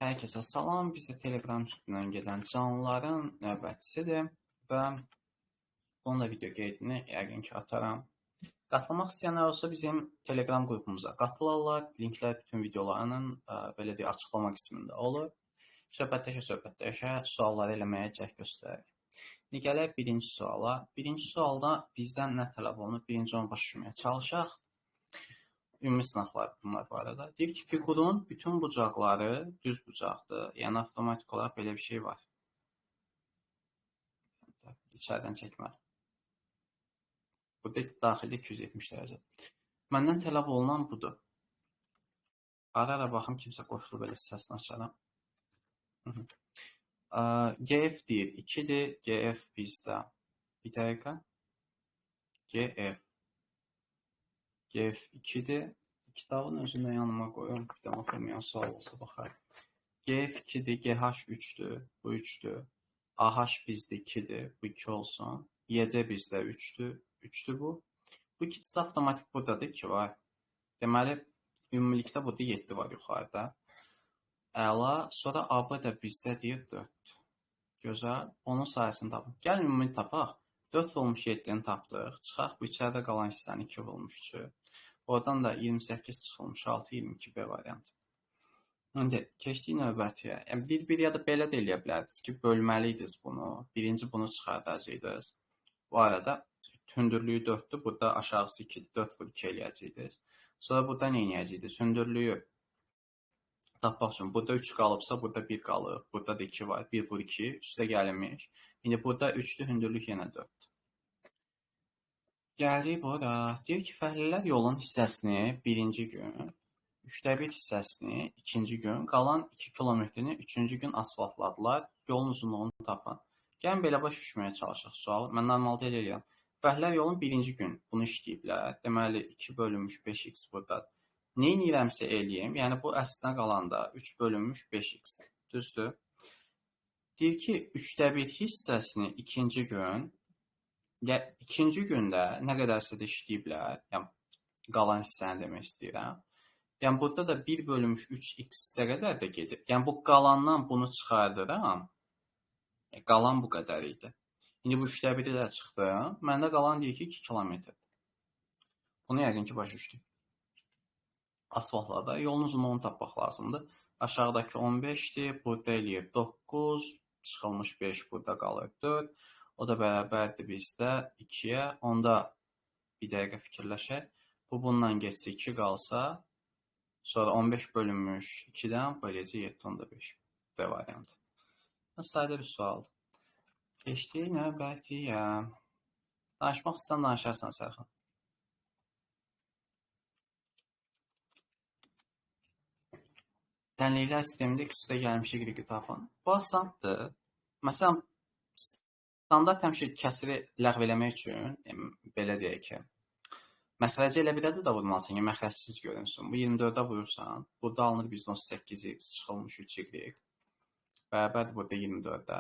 Hər kəsə salam, biz də Telegram üstündən gedən canlıların növbətçisidir və bununla video qeydini yəqin ki ataram. Qatılmaq istəyənlər olsa bizim Telegram qrupumuza qatılarlar. Linklər bütün videolarının belə deyək açıqlama qismində olur. Söhbətləşə sualları eləməyə cəhd göstərir. İndi gələk birinci suala. Birinci sualda bizdən nə tələb olunur? Birinci onu başa düşməyə çalışaq. Ümumi sınaqlar bunlar bu arada. Deyir ki, fiqurun bütün bucaqları düz bucaqdır. Yəni, avtomatik olaraq belə bir şey var. İçərdən çəkməli. Burada daxildə 270 dərəcə. Məndən tələb olunan budur. Ara-ara baxım, kimsə qoşulub belə səsini açaram. GF deyir 2-dir. GF bizdə. Bir dəqiqə. GF. GF 2-dir. Kitabın özündə yanıma qoyum. Bir də oxumayan sual olsa baxarım. GF 2-dir. GH 3-dür. Bu 3-dür. AH bizdə 2-dir. Bu 2 olsun. YD bizdə 3-dür. 3-dür bu. Bu ikisi avtomatik buradadır 2 var. Deməli, ümumilikdə burada 7 var yuxarıda. Əla. Sonra AB da bizdə deyir 4. Gözəl. Onun sayəsini tapın. Gəlin ümumi tapaq. 4 olmuş 7-ni tapdıq. Çıxaq bu içəridə qalan hissəni 2 olmuş 3. Oradan da 28 çıxılmış 6, 22B variantı. İndi keçdik növbətiyə. Bir ya da belə də eləyə bilərdiniz ki, bölməliydiniz bunu. Birinci bunu çıxardacaqdınız. Bu arada hündürlüyü 4-dür. Burada aşağısı 2-dir. 4 vur 2 eləyəcəkdiniz. Sonra burada nə eləyəcəkdiniz? Hündürlüyü tapmaq üçün burada 3 qalıbsa, burada 1 qalıb. Burada da 2 var. 1 vur 2 üstə gəlinmiş. İndi burada 3-dür, hündürlük yenə 4-dür. Gəlirik bura. Deyir ki, fəhlələr yolun hissəsini birinci gün, 1/3 hissəsini ikinci gün, qalan 2 kilometrini üçüncü gün asfaltladılar. Yolun uzunluğunu tapın. Gəlin belə başa düşməyə çalışaq sual. Mən normalda elə eləyəm. Fəhlələr yolun birinci gün bunu işləyiblər. Deməli, 2 bölünmüş 5x buradadır. Nə edirəmsə eləyim. Yəni, bu əslinə qalanda 3 bölünmüş 5x. Düzdür? Deyir ki, 1/3 hissəsini ikinci gün, ikinci gündə nə qədərsə də işləyiblər, yəni qalan hissəni demək istəyirəm. Yəni burada da 1 bölünmüş 3x-ə qədər də gedib. Yəni bu qalandan bunu çıxardıram. Qalan bu qədər idi. İndi bu 3/1 də çıxdı. Məndə qalan deyir ki 2 kilometrdir. Bunu yəqin ki başa düşdük. Asfaltlarda yolun uzunluğunu tapmaq lazımdır. Aşağıdakı 15-dir. Burada eləyir 9. Çıxılmış 5 burada qalır 4. O da bərabərdir bizdə 2-yə. Onda bir dəqiqə fikirləşək. Bu bundan geçsə 2 qalsa, sonra 15 bölünmüş 2-dən böləcək 7, onda 5. D variantı. Sadə bir sualdır. Keçdik növbətiyə. Danışmaq istəyən danışarsan Sərxan. Dənliklər sistemində X-də gəlmişik Y tapın. Bu asandır. Məsələn, standart həmişə kəsiri ləğv eləmək üçün, belə deyək ki, məxrəci elə bir də vurmalısan ki, məxrəcsiz görünsün. Bu 24-də vurursan, burada alınır bizdə 18x çıxılmış 3y. Bərabərdir burada 24-də.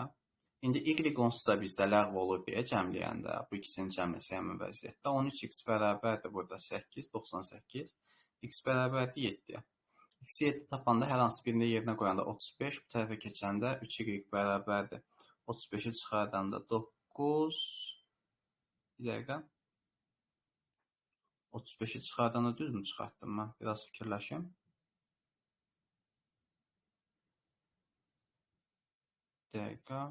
İndi y onsuz da bizdə ləğv olur deyə cəmləyəndə, bu ikisini cəmləsə həmin vəziyyətdə 13x bərabərdir burada 8, 98, x bərabərdir 7. X7 tapanda hər hansı birində yerinə qoyanda 35, bu tərəfə keçəndə 3y bərabərdir. 35-i çıxardanda 9, bir dəqiqə. 35-i çıxardanda düz mü çıxartdım mən? Biraz fikirləşim. Bir dəqiqə.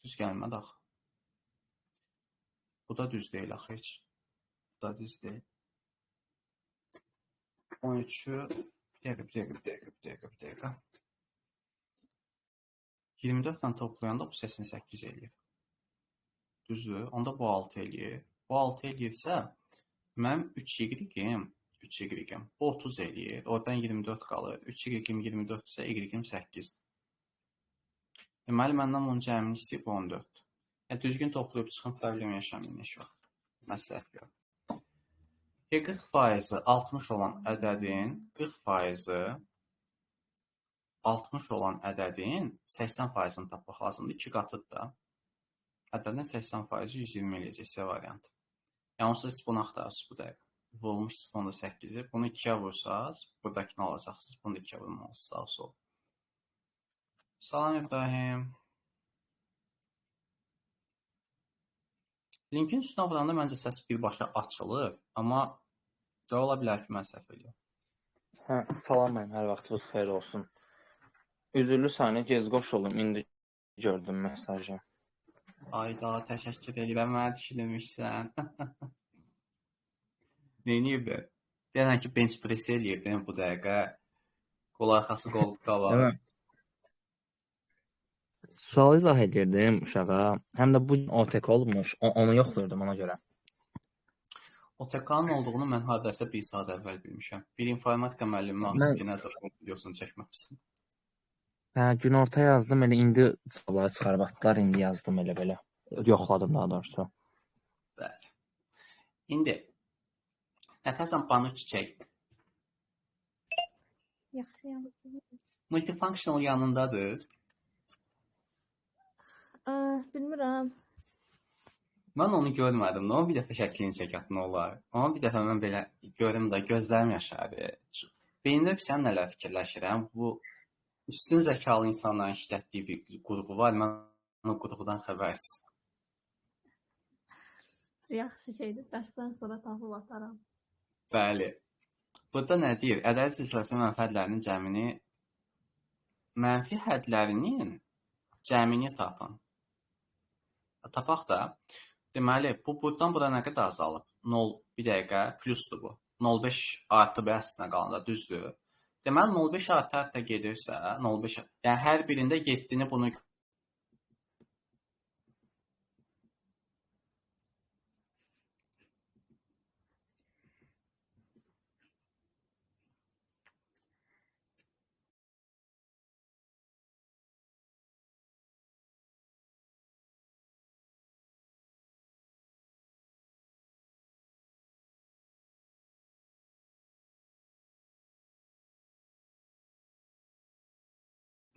Düz gəlmədi axı. Bu da düz deyil axı heç. Bu da düz deyil. 13'ü bir dəqiqə. 24-dən toplayanda bu 88 eləyir. Düzdür? Onda bu 6 eləyir. Bu 6 eləyirsə, mənim 3y-im, bu 30 eləyir. Oradan 24 qalır. 3y-im 24-sə, y-im 8. Deməli, məndən bunun cəmini istəyib 14. Yəni, düzgün toplayıb çıxın, problem yaşamayın heç vaxt. Məsləhət yox. 40% 60 olan ədədin 40% 60 olan ədədin 80%-ni tapmaq lazımdır. 2 qatıdır da. Ədədin 80%-i 120 eləyəcək C variantı. Yəni, onsuz siz bunu axtarırsınız bu dəqiqə. vurmuş 0.8'i. Bunu 2'yə vursaz, buradakını alacaqsınız. Bunu da 2'yə vurmalısınız. Sağ sol. Salam İbrahim. Linkin üstünə vuranda məncə səs birbaşa açılır. Amma da ola bilər ki, mən səhv edirəm. Hə, salam mənim, hər vaxtınız xeyir olsun. Üzürlü saniyə gec qoşuldum, indi gördüm mesajı. Ayda, təşəkkür edirəm, mənə düşünmüşsən. Neyiniyirdi? Deyən ki, bench press eləyirdim bu dəqiqə. Qol arxası qoltuqda var. Sual izah edirdim uşağa. Həm də bu OTK olmuş, onu yoxlayırdım ona görə. OTK-nın olduğunu mən hardasa bir saat əvvəl bilmişəm. Bir informatika müəllimi Mən ki, necə videosunu çəkməmişsin. hə, günorta yazdım, elə indi cavabları çıxarıb atdılar, indi yazdım elə belə. Yoxladım daha doğrusu. Bəli. İndi nətəsən Banu Çiçək Yaxşıyam. multifunctional yanındadır. Bilmirəm. Mən onu görmədim. Nə bir dəfə şəklini çəkət nə olar? Amma bir dəfə mən belə görüm də gözlərim yaşardı. Beynimdə bir sən nələr fikirləşirəm. Bu üstün zəkalı insanların işlətdiyi bir qurğu var. Mən o qurğudan xəbərsiz. Yaxşı şeydir. Dərsdən sonra tapıb ataram. Bəli. Burada nə deyir? Ədəd silsiləsi mənfi hədlərinin cəmini mənfi hədlərinin cəmini tapın. Tapaq da. Deməli, bu buradan bura nə qədər azalıb? 0, bir dəqiqə, plusdur bu. 0,5 artı B əslinə qalanda, düzdür. Deməli, 0,5 artı gedirsə, 0,5, yəni hər birində 7-ni bunu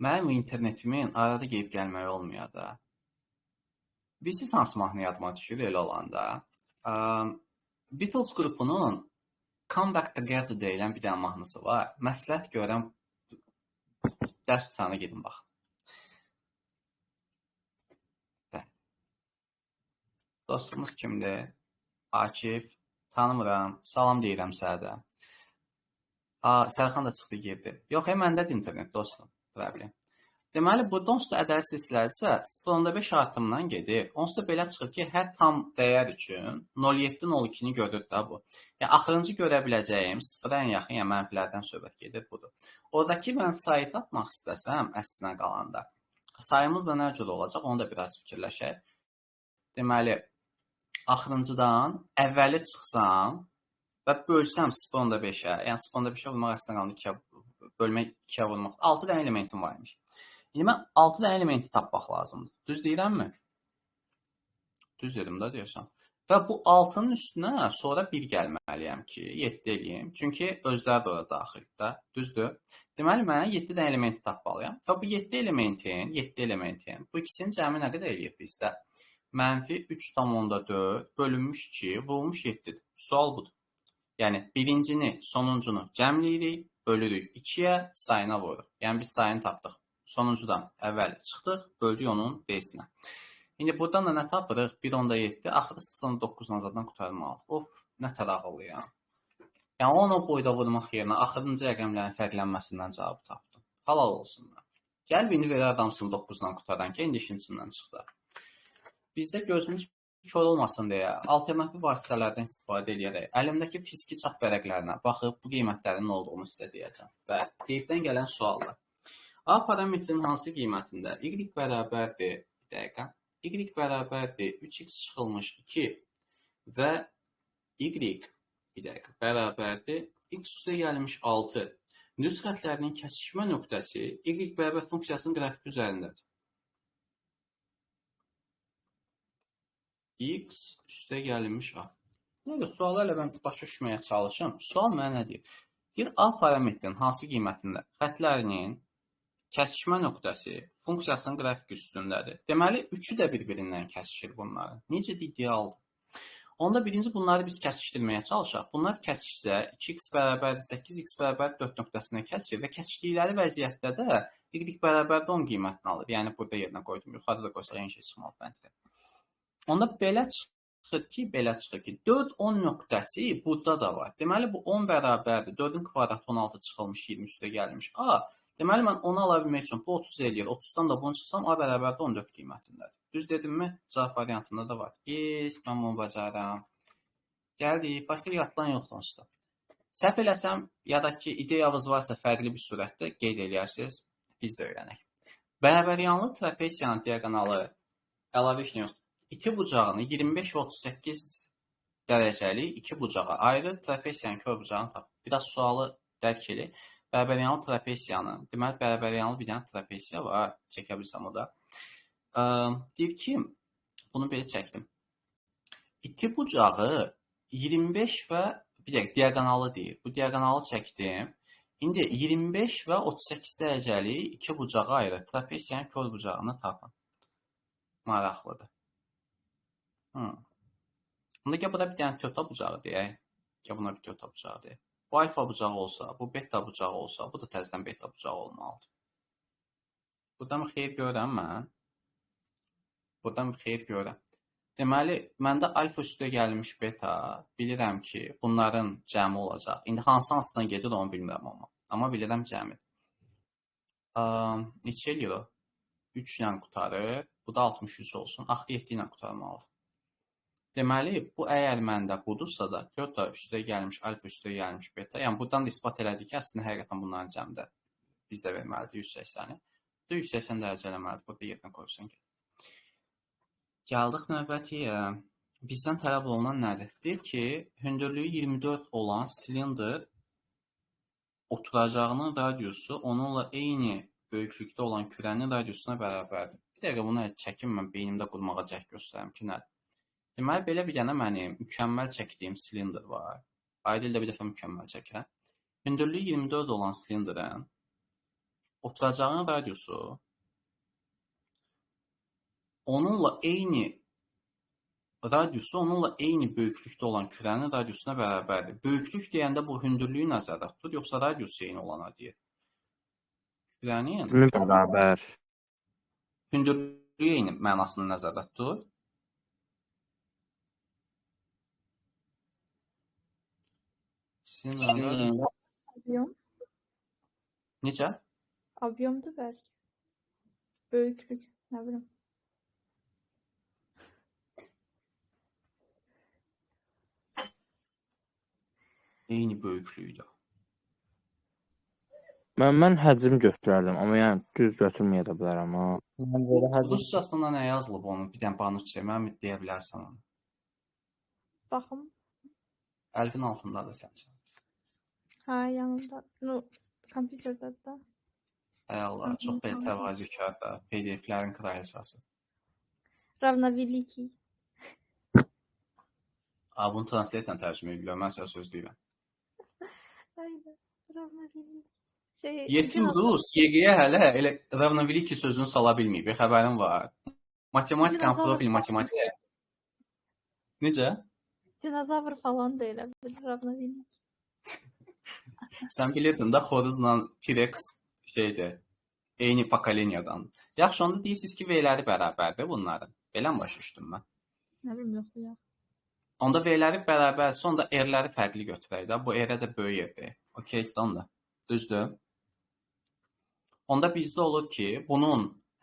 mənim internetimin arada gelib gəlməyi olmuyor da. Bilirsiniz hansı mahnı yadıma düşür elə olanda? Beatles qrupunun Come Back Together deyilən bir dənə mahnısı var. Məsləhət görəm dərs tutana gedin baxın. Dostumuz kimdir? Akif. Tanımıram. Salam deyirəm sənə də. Sərxan da çıxdı girdi. Yox, məndədir internet dostum. Problem. Deməli, burada onsuz da ədəd silsiləsi 0,5 artımdan gedir. Onsuz da belə çıxır ki, hər tam dəyər üçün 0,7-0,2-ni görür də bu. Yəni, axırıncı görə biləcəyim 0-a ən yaxın, yəni mənfilərdən söhbət gedir, budur. Oradakı mən sayı tapmaq istəsəm, əslinə qalanda, sayımız da nə cür olacaq, onu da biraz fikirləşək. Deməli, axırıncıdan əvvəli çıxsam və bölsəm 0,5-ə, yəni 0,5-ə vurmaq əslinə qalanda 2-ə, bölmək 2-ə vurmaq, 6 dənə elementim varmış. İndi mən 6 dənə elementi tapmaq lazımdır. Düz deyirəmmi? Düz dedim də deyirsən. Və bu 6-nın üstünə sonra 1 gəlməliyəm ki, 7 eləyim. Çünki özləri də orada daxildə. Düzdür? Deməli, mənə 7 dənə elementi tapmalıyam. Və bu 7 elementin, bu ikisinin cəmi nə qədər eləyir bizdə? Mənfi 3,4 bölünmüş 2, vurmuş 7-dir. Sual budur. Yəni, birincini, sonuncunu cəmləyirik, bölürük 2-yə, sayına vururuq. Yəni, biz sayını tapdıq. Sonuncudan əvvəl çıxdıq, böldük onun B-sinə. İndi buradan da nə tapırıq? 1,7, axırı 0,9-dan zaten qutarmalıdır. Of, nə tərağılı ya. Yəni, onu boyda vurmaq yerinə axırıncı rəqəmlərin fərqlənməsindən cavabı tapdım. Halal olsun. Gəl, indi verə adam 0,9-dan qutaran ki, indi işincindən çıxdı. Bizdə gözümüz kör olmasın deyə alternativ vasitələrdən istifadə edərək əlimdəki fiziki çap vərəqlərinə baxıb bu qiymətlərin nə olduğunu sizə deyəcəm. Və qeybdən gələn suallar. A parametrin hansı qiymətində y bərabərdir, bir dəqiqə, y bərabərdir 3x çıxılmış 2 və y, bir dəqiqə, bərabərdir x üstə gəlmiş 6 düz xətlərinin kəsişmə nöqtəsi y bərabər funksiyasının qrafiki üzərindədir. X üstə gəlmiş A. Neydə, suallarla mən başa düşməyə çalışım. Sual mənə nə deyir? Deyir, A parametrin hansı qiymətində xətlərinin kəsişmə nöqtəsi funksiyasının qrafik üstündədir. Deməli, üçü də bir-birindən kəsişir bunların. Necə idealdır? Onda birinci bunları biz kəsişdirməyə çalışaq. Bunlar kəsişsə 2x bərabərdir 8x bərabər 4 nöqtəsindən kəsişir və kəsişdikləri vəziyyətdə də y bərabər 10 qiymətini alır. Yəni burada yerinə qoydum. Yuxarıda da qoysaq eyni şey çıxmalı bəncə. Onda belə çıxır ki, 4 10 nöqtəsi burada da var. Deməli bu 10 bərabərdir. 4-ün kvadratı 16 çıxılmış 20 üstə gəlmiş. A. Deməli mən onu ala bilmək üçün bu 30 eləyir. 30-dan da bunu çıxsam A bərabərdir 14 qiymətindədir. Düz dedimmi? Cavab variantında da var. Yes, mən bunu bacaram. Gəldik. Başqa yatılan yoxdur onsuz da. Səhv eləsəm ya da ki ideyavız varsa fərqli bir surətdə qeyd eləyərsiniz. Biz də öyrənək. Bərabəryanlı trapesiyanın diaqonalı əlavə işin yoxdur. İki bucağını 25 və 38 dərəcəli iki bucağa ayrı trapesiyanın kör bucağını tap. Biraz sualı dərk elə. Bərabəryanlı trapesiyanın, deməli bərabəryanlı bir dənə trapesiya var. Çəkə bilsəm o da. Deyir ki, bunu belə çəkdim. İki bucağı 25 və bir dəqiqə diaqonalı deyir. Bu diaqonalı çəkdim. İndi 25 və 38 dərəcəli iki bucağa ayrı trapesiyanın kör bucağını tapın. Maraqlıdır. Onda gəl buna bir dənə teta bucağı deyək. Gəl buna bir teta bucağı deyək. Bu alfa bucağı olsa, bu beta bucağı olsa, bu da təzədən beta bucağı olmalıdır. Buradan bir xeyir görürəm mən. Buradan bir xeyir görürəm. Deməli, məndə alfa üstə gəlmiş beta, bilirəm ki, bunların cəmi olacaq. İndi hansı-hansından gedir onu bilmirəm amma bilirəm cəmidir. Neçə eləyir o? 3 ilə qutarır. Bu da 63 olsun. Axı 7 ilə qutarmalıdır. Deməli, bu əgər məndə budursa da, teta üstə gəlmiş, alfa üstə gəlmiş beta, yəni buradan da isbat elədik ki, əslində həqiqətən bunların cəmdə bizdə verməlidir 180-i. 180 dərəcə eləməlidir. Burada yerinə qoyursan ki. Gəldik növbətiyə. Bizdən tələb olunan nədir? Deyir ki, hündürlüyü 24 olan silindr oturacağının radiusu onunla eyni böyüklükdə olan kürənin radiusuna bərabərdir. Bir dəqiqə bunu çəkim, mən beynimdə qurmağa cəhd göstərim ki, nədir? Deməli, belə bir dənə mənim mükəmməl çəkdiyim silindr var. Ayrı ildə bir dəfə mükəmməl çəkirəm. Hündürlüyü 24 olan silindrin oturacağının radiusu onunla eyni böyüklükdə olan kürənin radiusuna bərabərdir. Böyüklük deyəndə bu hündürlüyü nəzərdə tutur, yoxsa radiusu eyni olana deyir? Kürənin bərabər. Hündürlüyü eyni mənasını nəzərdə tutur. Avyom. Necə? Avyomdur bəlkə. Böyüklük, nə bilim. Eyni böyüklükdə. Mən həcm götürərdim, amma yəni düz götürməyə də bilərəm. Ruscasında nə yazılıb onu? Bir dənə banı çəkə, mən deyə bilərsən onu. Baxım. Əlifin altındadır səncə. Hə, yanında. Kompüterdə də. Ay Allah, çox belə təvazökar da. PDF-lərin kraliçası. Ravnoveliki. Bunu translate-lə tərcümə edirəm. Mən sənə söz deyirəm. Aynen. Ravnoveliki. Yetim Rus YG-yə hələ elə ravnoveliki sözünü sala bilməyib. Xəbərin var. Matematikan profil matematika. Necə? Dinozavr falan da elə bilir ravnoveliki. Sən bilirdin də xoruzla T-Rex şeydir. Eyni pokoleniyadan. Yaxşı, onda deyirsiniz ki, V-ləri bərabərdir bunların. Belə mi başa düşdüm mən? Nə bilim, yoxdur ya. Onda V-ləri bərabərsə, onda R-ləri fərqli götürək də. Bu R-ə də böyükdir. Okey, da. Düzdür? Onda bizdə olur ki, bunun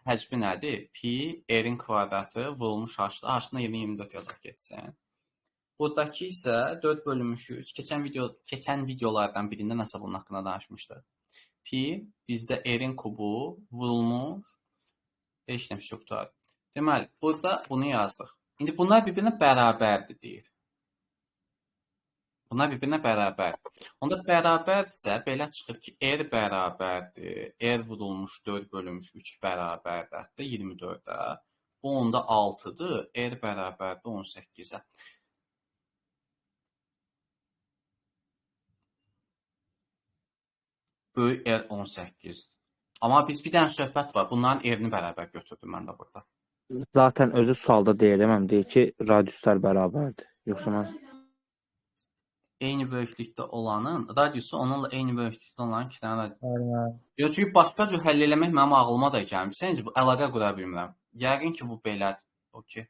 həcmi nədir? Pi, R-in kvadratı vurulmuş H-da. H-dan 24 yazaq getsin. Buradakı isə 4 bölünmüş 3. Keçən videolardan birində nəsə bunun haqqında danışmışdıq. Pi bizdə R-in kubu vurulmuş. Heç nə yoxdur. Deməli, burada bunu yazdıq. İndi bunlar bir-birinə bərabərdir deyir. Bunlar bir-birinə bərabər. Onda bərabərdirsə, belə çıxır ki, R bərabərdir. R vurulmuş 4 bölünmüş 3 bərabərdir. Hətta 24-də. Bu onda 6-dır. R bərabərdir 18-ə. Böyük R 18. Amma biz bir dənə söhbət var. Bunların R-ni bərabər götürdüm mən də burada. Zaten özü sualda deyirəm, deyir ki, radiuslar bərabərdir. Yoxsa Eyni böyüklükdə olanın radiusu onunla eyni böyüklükdə olan iki dənə radius. Aynen. Yox, çünki başqa cür həll eləmək mənim ağlıma da gəlmir. Səncə bu əlaqə qura bilmirəm. Yəqin ki, bu belədir. Okey.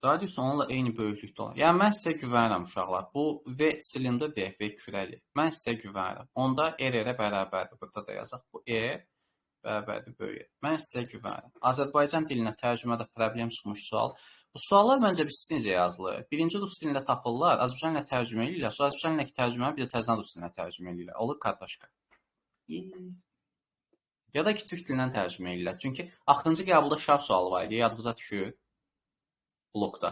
Radius onunla eyni böyüklükdə olan. Yəni mən sizə güvənirəm uşaqlar. Bu V silindr deyək, V kürəli. Mən sizə güvənirəm. Onda R-ə bərabərdir. Burada da yazaq. Bu E bərabərdir böyük. Mən sizə güvənirəm. Azərbaycan dilinə tərcümədə problem çıxmış sual. Bu suallar məncə biz necə yazılır? Birinci rus dilində tapırlar, Azərbaycan ilə tərcümə edirlər, sonra Azərbaycan ilə tərcüməni bir də təzədən rus dilinə tərcümə edirlər. Olur kardaşka. Yes. Ya da ki, türk dilindən tərcümə edirlər. Çünki axırıncı qəbulda şart sualı var idi, yadınıza düşür blokda.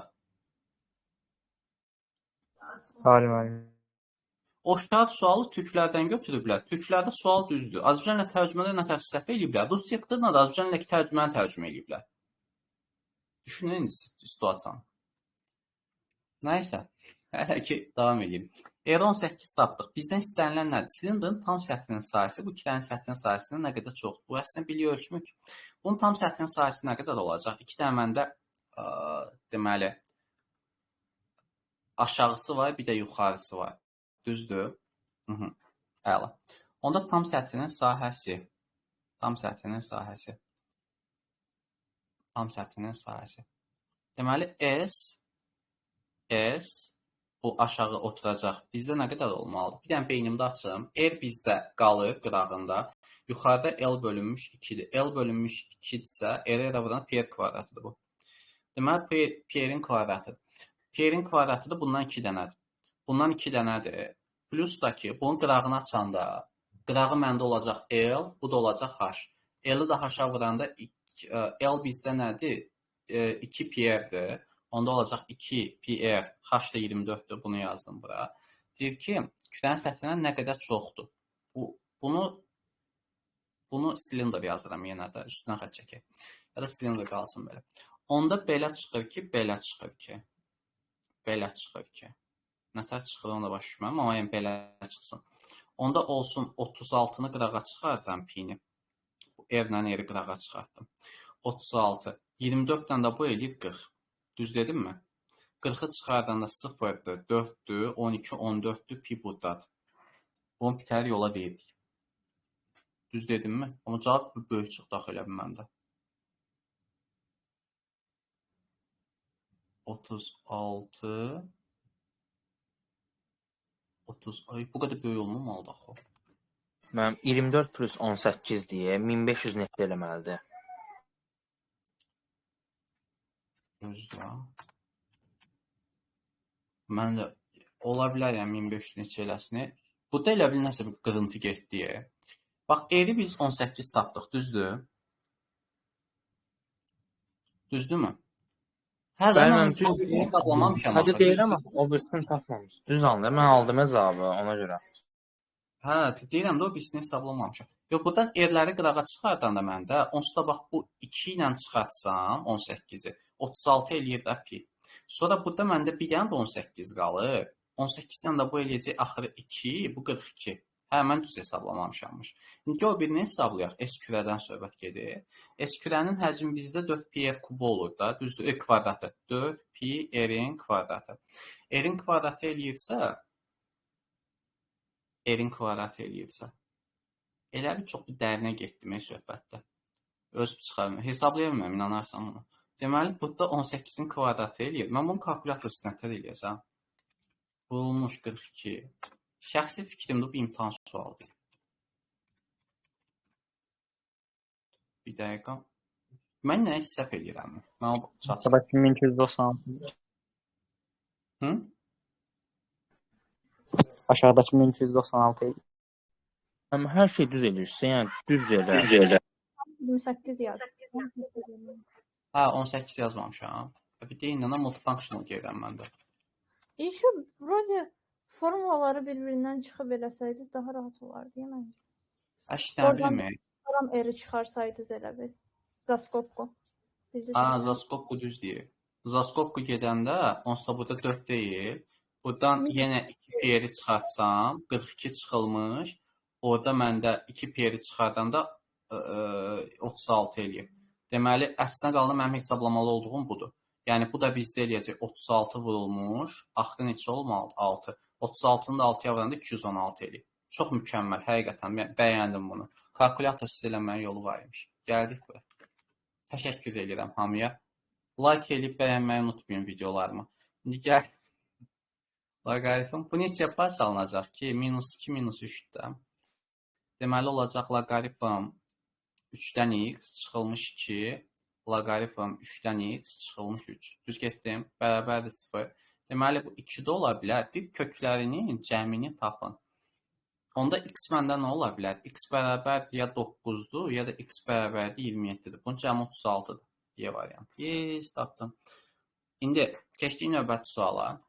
Aynen. O şart sualı türklərdən götürüblər. Türklərdə sual düzdür. Azərbaycan ilə tərcümədə nə tər səhv eləyiblər? Rus yıxdırla da Azərbaycan ilə tərcüməni tərcümə eləyiblər. Düşünün situasiyanı. Nəysə, hələ ki davam edeyim. R18 tapdıq. Bizdən istənilən nədir? Silindrin tam səthinin sayısı bu iki dənə səthin sayısından nə qədər çoxdur? Bu əslində biliyi ölçmür ki. Bunun tam səthinin sayısı nə qədər olacaq? İki dənə məndə deməli aşağısı var, bir də yuxarısı var. Düzdür? Əla. Onda tam səthinin sahəsi. Deməli S bu aşağı oturacaq. Bizdə nə qədər olmalıdır? Bir dənə beynimdə açım. R bizdə qalır qırağında. Yuxarıda L bölünmüş 2-dir. L bölünmüş 2-dirsə, R-ə vuran P kvadratıdır bu. Deməli, P-nin kvadratıdır. P-nin kvadratıdır, bundan 2 dənədir. Bundan 2 dənədir. Plus da ki, bunun qırağını açanda, qırağı məndə olacaq L, bu da olacaq H. L-i də H-a vuranda L bizdə nədir? 2PR-dir. Onda olacaq 2PR. H da 24-dür. Bunu yazdım bura. Deyir ki, kütlənin səthindən nə qədər çoxdur. Bunu silindr yazıram yenə də. Üstünə xətt çəkək. Ya da silindr qalsın belə. Onda belə çıxır ki, belə çıxır ki. Nətər çıxır, onda başa düşməm. Amma yəni belə çıxsın. Onda olsun 36-nı qırağa çıxartıram pi-ni. R-lə R-i qırağa çıxartdım. 36. 24-dən də bu eləyir 40. Düz dedim mi? 40-ı çıxardanda 0-dır, 4-dür, 12, 14-dür, pi buradadır. Bunu bitər yola verdik. Düz dedim mi? Amma cavab böyük çıxdı axı elə məndə. 36 Ay, bu qədər böyük olmamalıdır axı. Mənim 24 plus 18 deyə 1500 netdə eləməlidir. Gözlə. Mən də ola bilər yəni 1500 neçə eləsini. Bu da elə bil nəsə bir qırıntı getdi. Bax, R-i biz 18 tapdıq, düzdür? Düzdürmü? Hələ mən birisini hesablamamışam. Hadi deyirəm, o birisini tapmamış. Düz anlayır, mən aldım hesabı ona görə. Hə, deyirəm də o birisini hesablamamışam. Yox, buradan R-ləri qırağa çıxardanda məndə, onsuz da bax bu 2 ilə çıxartsam 18-i, 36 eləyir də pi. Sonra burada məndə bir dənə də 18 qalır. 18-dən də bu eləyəcək axırı 2, bu 42. Hə, mən düz hesablamamışammış. İndi o birini hesablayaq. S kürədən söhbət gedir. S kürənin həcmi bizdə 4pi r kubu olur da. Düzdür, r kvadratı. 4pi r-in kvadratı. R-in kvadratı eləyirsə, elə bir çox bir dərinə getdim söhbətdə. Öz çıxarım. Hesablaya bilməm, inanarsan bunu. Deməli, burada 18-in kvadratı eləyir. Mən bunu kalkulator sinətlər eləyəcəm. Vurulmuş 42. Şəxsi fikrimdə bu imtahan sualıdır. Bir dəqiqə. Mən nəyə səhv eləyirəm? Aşağıdakı 1296. Hı? Aşağıdakı 1296. Amma hər şey düz edirsən, yəni düz elə. 28 yazdım. Hə, 18 yazmamışam. Bir deyin, nə multifunctional gedirəm məndə. Şu vроде formulaları bir-birindən çıxıb eləsəydiniz daha rahat olardı, yəni. Nə bilmək. Oradan R çıxarsaydınız elə bir. Zaskopku. Zaskopku düz deyir. Zaskopku gedəndə onsuz da burada 4 deyil. Buradan yenə 2 peri çıxartsam, 42 çıxılmış. Orada məndə 2 peri çıxardanda 36 eləyir. Deməli, əslində qaldı mənim hesablamalı olduğum budur. Yəni bu da bizdə eləyəcək 36 vurulmuş. Axırı neçə olmalıdır? 6. 36-nı da 6-ya vuranda 216 eləyir. Çox mükəmməl, həqiqətən mən bəyəndim bunu. Kalkulyator sizə eləməyin yolu var imiş. Gəldik bura. Təşəkkür edirəm hamıya. Like eləyib bəyənməyi unutmayın videolarımı. İndi gəl. Loqaritm. Bu neçə parça alınacaq ki? -2, -3-də. Deməli olacaq loqaritm 3-dən x çıxılmış 2. Loqaritm 3-dən x çıxılmış 3. Düz getdim. Bərabərdir 0. Deməli bu 2-də ola bilər. Bir köklərinin cəmini tapın. Onda x məndə nə ola bilər? X bərabərdir ya 9-dur, ya da x bərabərdir 27-dir. Bunun cəmi 36-dır. Y variantı. Yes, tapdım. İndi keçdik növbəti suala.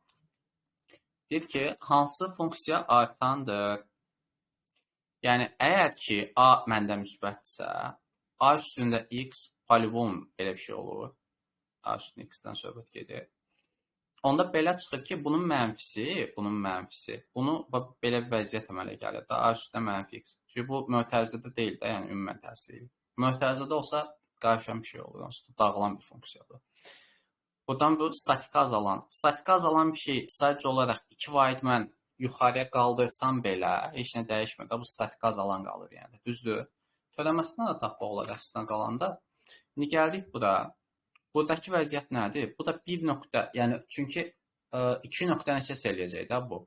Deyir ki, hansı funksiya artandır? Yəni, əgər ki, a məndə müsbətdirsə, a üstündə x polibom belə bir şey olur. A üstündə x-dən söhbət gedir. Onda belə çıxır ki, bunun mənfisi, bunu belə bir vəziyyət əmələ gəlir. A üstündə mənfi x. Çünki bu mötərizədə deyil də, yəni ümumən təsir edir. Mötərizədə olsa, qarşıyan bir şey olur. Onsuz dağılan bir funksiyadır. Buradan bu statika azalan. Statika azalan bir şey sadəcə olaraq 2 vaid mən yuxarıya qaldırsam belə, heç nə dəyişmir. Bu statika azalan qalır yəni. Düzdür? Törəməsindən də tapmaq olar əslində qalanda. İndi gəldik bura. Buradakı vəziyyət nədir? Bu da 1 nöqtə, yəni çünki 2 nöqtə neçəsə eləyəcək də bu.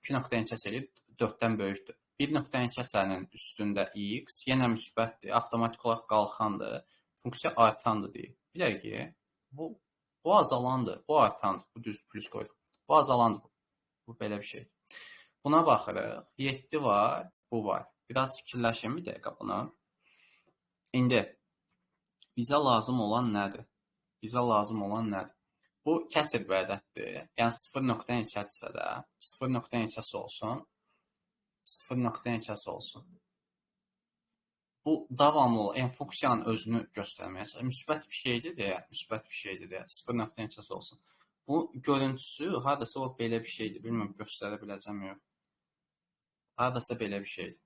2 nöqtə neçəsə eləyir, 4-dən böyükdür. 1 nöqtə neçəsənin üstündə x, yenə müsbətdir, avtomatik olaraq qalxandır, funksiya artandır deyir. Bir dəqiqə, bu azalandır, bu artandır, bu düz plus qoyduq. Bu azalandır, bu belə bir şey. Buna baxırıq, 7 var, bu var. Biraz fikirləşin bir dəqiqə buna. İndi bizə lazım olan nədir? Bizə lazım olan nədir? Bu kəsr vədəddir. Yəni 0 nöqtə neçədirsə də, 0 nöqtə neçəsi olsun, 0 nöqtə neçəsi olsun. Bu davamlı, yəni funksiyanın özünü göstərməyə çalışır. Müsbət bir şeydir deyə, 0 nöqtə neçəsi olsun. Bu görüntüsü hardasa o belə bir şeydir. Bilmirəm, göstərə biləcəm yox. Hardasa belə bir şeydir.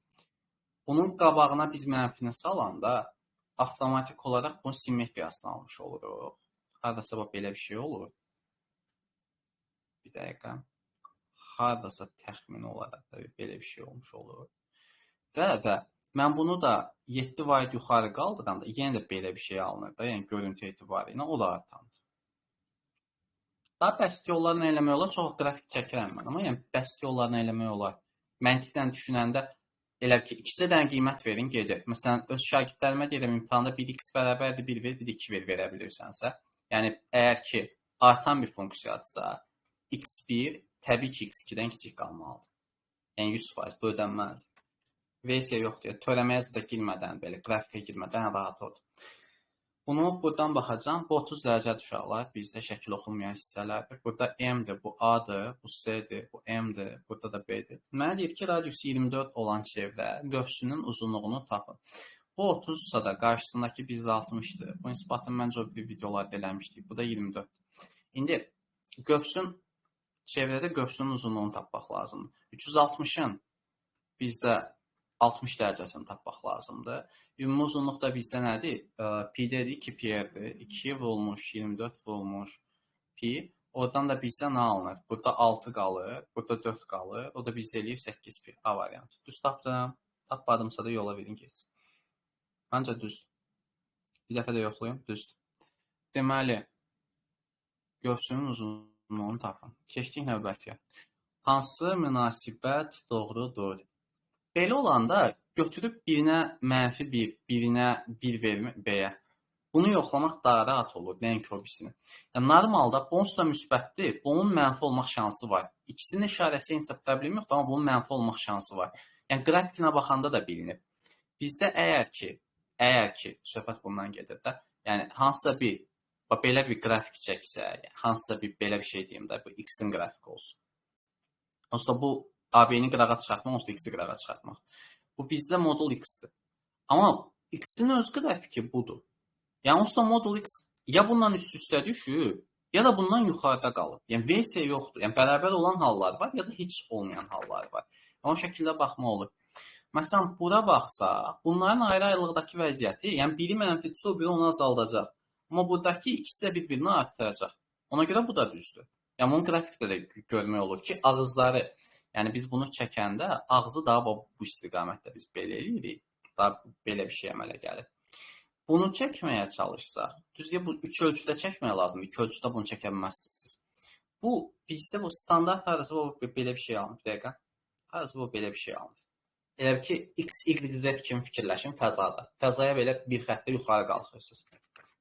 Bunun qabağına biz mənfini salanda, avtomatik olaraq bunun simmetriyasını almış oluruq. Hardasa belə bir şey olur. Bir dəqiqə. Hardasa təxmini olaraq belə bir şey olmuş olur. Və mən bunu da 7 vaid yuxarı qaldıranda yenə də belə bir şey alınır da, yəni görüntü etibarı ilə o da artandır. Daha bəsit yollarla eləmək olar, çox qrafik çəkirəm mən, amma yəni bəsit yollarla eləmək olar. Məntiqlə düşünəndə elə ki, ikicə dənə qiymət verin, gedir. Məsələn, öz şagirdlərimə deyirəm, imtahanda 1x bərabərdir, 1 ver, 2 ver verə bilirsənsə. Yəni, əgər ki, artan bir funksiyadırsa, x1 təbii ki, x2-dən kiçik qalmalıdır. Yəni, 100% bu ödənməlidir. Versiya yoxdur, törəməyə da girmədən, belə qrafikə girmədən rahat oldu. Bunu buradan baxacağım. Bu 30 dərəcədir uşaqlar. Bizdə şəkil oxunmayan hissələrdir. Burada M-dir, bu A-dır, bu C-dir, bu M-dir, burada da B-dir. Mənə deyir ki, radiusu 24 olan çevrə qövsünün uzunluğunu tapın. Bu 30-sa da qarşısındakı bizdə 60-dır. Bu nisbatını məncə o bir videolarda eləmişdik. Bu da 24. İndi çevrədə qövsünün uzunluğunu tapmaq lazımdır. 360-ın bizdə 60 dərəcəsini tapmaq lazımdır. Ümumi uzunluq da bizdə nədir? Pi-dədir, 2 pi-dir. 2 vurulmuş, 24 vurulmuş pi. Oradan da bizdə nə alınır? Burada 6 qalır, burada 4 qalır. O da bizdə eləyir 8 pi. A variantı. Düz tapdım. Tapmadımsa da yola verin geçsin. Məncə düzdür. Bir dəfə də yoxlayım. Düzdür. Deməli, qövsünün uzunluğunu tapın. Keçdik növbətiyə. Hansı münasibət doğrudur? Belə olanda götürüb birinə -1, birinə 1 vermə B-yə. Bunu yoxlamaq daha rahat olur, nəinki o birisini. Yəni, normalda bonus da müsbətdir, bunun mənfi olmaq şansı var. İkisinin işarəsi isə problem yoxdur, amma bunun mənfi olmaq şansı var. Yəni, qrafikinə baxanda da bilinir. Bizdə əgər ki, söhbət bundan gedir də, yəni, hansısa bir, belə bir qrafik çəksə, hansısa bir, belə bir şey deyim də, bu x-in qrafiki olsun. Onsuz bu AB-ni qırağa çıxartmaq, onsuz da x-i qırağa çıxartmaq. Bu bizdə modul x-dir. Amma x-in öz qrafiki budur. Yəni, onsuz da modul x ya bundan üst-üstə düşür, ya da bundan yuxarıda qalır. Yəni, versiya yoxdur. Yəni, bərabər olan hallar var, ya da heç olmayan hallar var. O şəkildə baxma olur. Məsələn, bura baxsa, bunların ayrı-ayrılıqdakı vəziyyəti, yəni biri mənfidirsə, o biri onu azaldacaq. Amma buradakı ikisi də bir-birini artıracaq. Ona görə bu da düzdür. Yəni bunu qrafikdə də görmək olur ki, ağızları, yəni biz bunu çəkəndə ağzı daha bu istiqamətdə biz belə eləyirik. Daha belə bir şey əmələ gəlir. Bunu çəkməyə çalışsaq, düzdür, bu 3 ölçüdə çəkmək lazımdır. 2 ölçüdə bunu çəkə bilməzsiniz siz. Bu bizdə bu standart arası belə bir şey alınır. Bir dəqiqə. Arası bu belə bir şey alınır. Elə ki x, y, z kimi fikirləşin fəzada. Fəzaya belə bir xəttdə yuxarı qalxırsınız.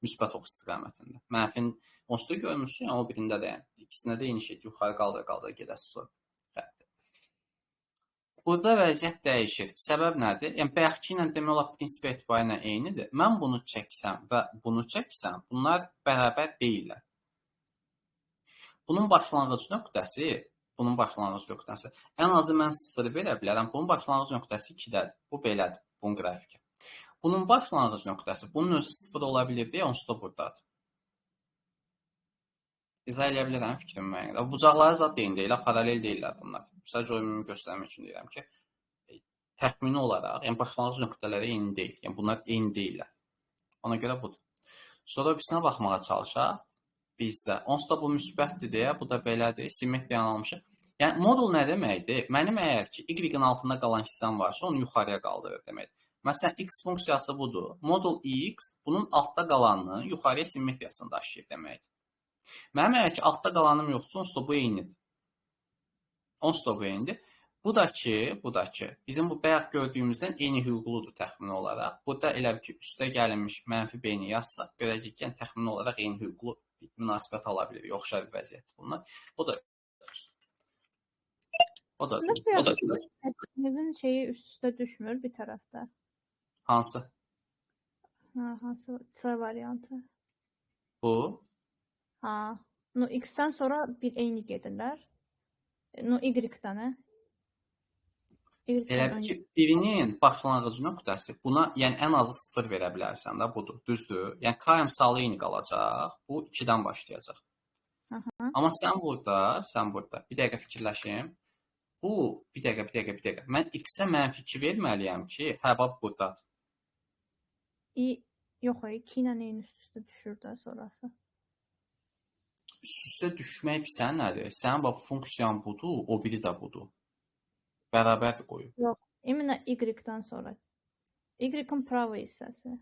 Müsbət ox istiqamətində. Mənfin onsuz da görmürsün, yəni o birində də yəni. İkisinə də eyni şey yuxarı qaldıra gedəsiniz o xətti. Burada vəziyyət dəyişir. Səbəb nədir? Yəni bayaqki ilə demək olar prinsip etibarı ilə eynidir. Mən bunu çəksəm və bunu çəksəm, bunlar bərabər deyillər. Bunun başlanğıc nöqtəsi ən azı mən 0 verə bilərəm. Bunun başlanğıc nöqtəsi 2-dədir. Bu belədir, bunun qrafiki. Bunun başlanğıc nöqtəsi, bunun özü 0 ola bilir deyə onsuz da buradadır. İzah eləyə bilirəm fikrim müəyyən. Bucaqları zad deyil deyilər, paralel deyirlər bunlar. Sadəcə o ümumi göstərmək üçün deyirəm ki, təxmini olaraq, yəni başlanğıc nöqtələri eyni deyil. Yəni bunlar eyni deyillər. Ona görə budur. Sonra birisine baxmağa çalışaq. Bizdə. Onsuz da bu müsbətdir deyə, bu da belədir. Simmetriyanı almışıq. Yəni modul nə deməkdir? Mənim əgər ki, y-in altında qalan hissəm varsa, onu yuxarıya qaldırır deməkdir. Məsələn, x funksiyası budur. Modul x bunun altda qalanını yuxarıya simmetriyasını daşıyır deməkdir. Mənim əgər ki, altda qalanım yoxdursa, onsuz da bu eynidir. Onsuz da bu eynidir. Bu da ki, bizim bu bayaq gördüyümüzdən eyni hüquqludur təxmini olaraq. Burada elə ki, üstə gəlinmiş mənfi beyni yazsaq, görəcəyik ki, təxmini olaraq eyni hüquqlu bir münasibət ala bilir. Oxşar bir vəziyyət bunlar. O da Sizin şeyi üst-üstə düşmür bir tərəfdə. Hansı? Hansı C variantı? Bu. No x-dən sonra bir eyni gedirlər. No y-dən, hə? Elə ki, birinin başlanğıc nöqtəsi buna, yəni ən azı 0 verə bilərsən də budur, düzdür? Yəni k əmsalı eyni qalacaq, bu 2-dən başlayacaq. Amma sən burada, bir dəqiqə fikirləşim. Bu, bir dəqiqə. Mən x-ə mənfi 2 verməliyəm ki, bax buradadır. Yox, 2 ilə eyni üst-üstə düşür də sonrası. Üst-üstə düşmək sən nədir? Sənin bax funksiyan budur, o biri də budur. Bərabər qoyub. Yox, imенно y-dən sonra. Y-in prava hissəsi.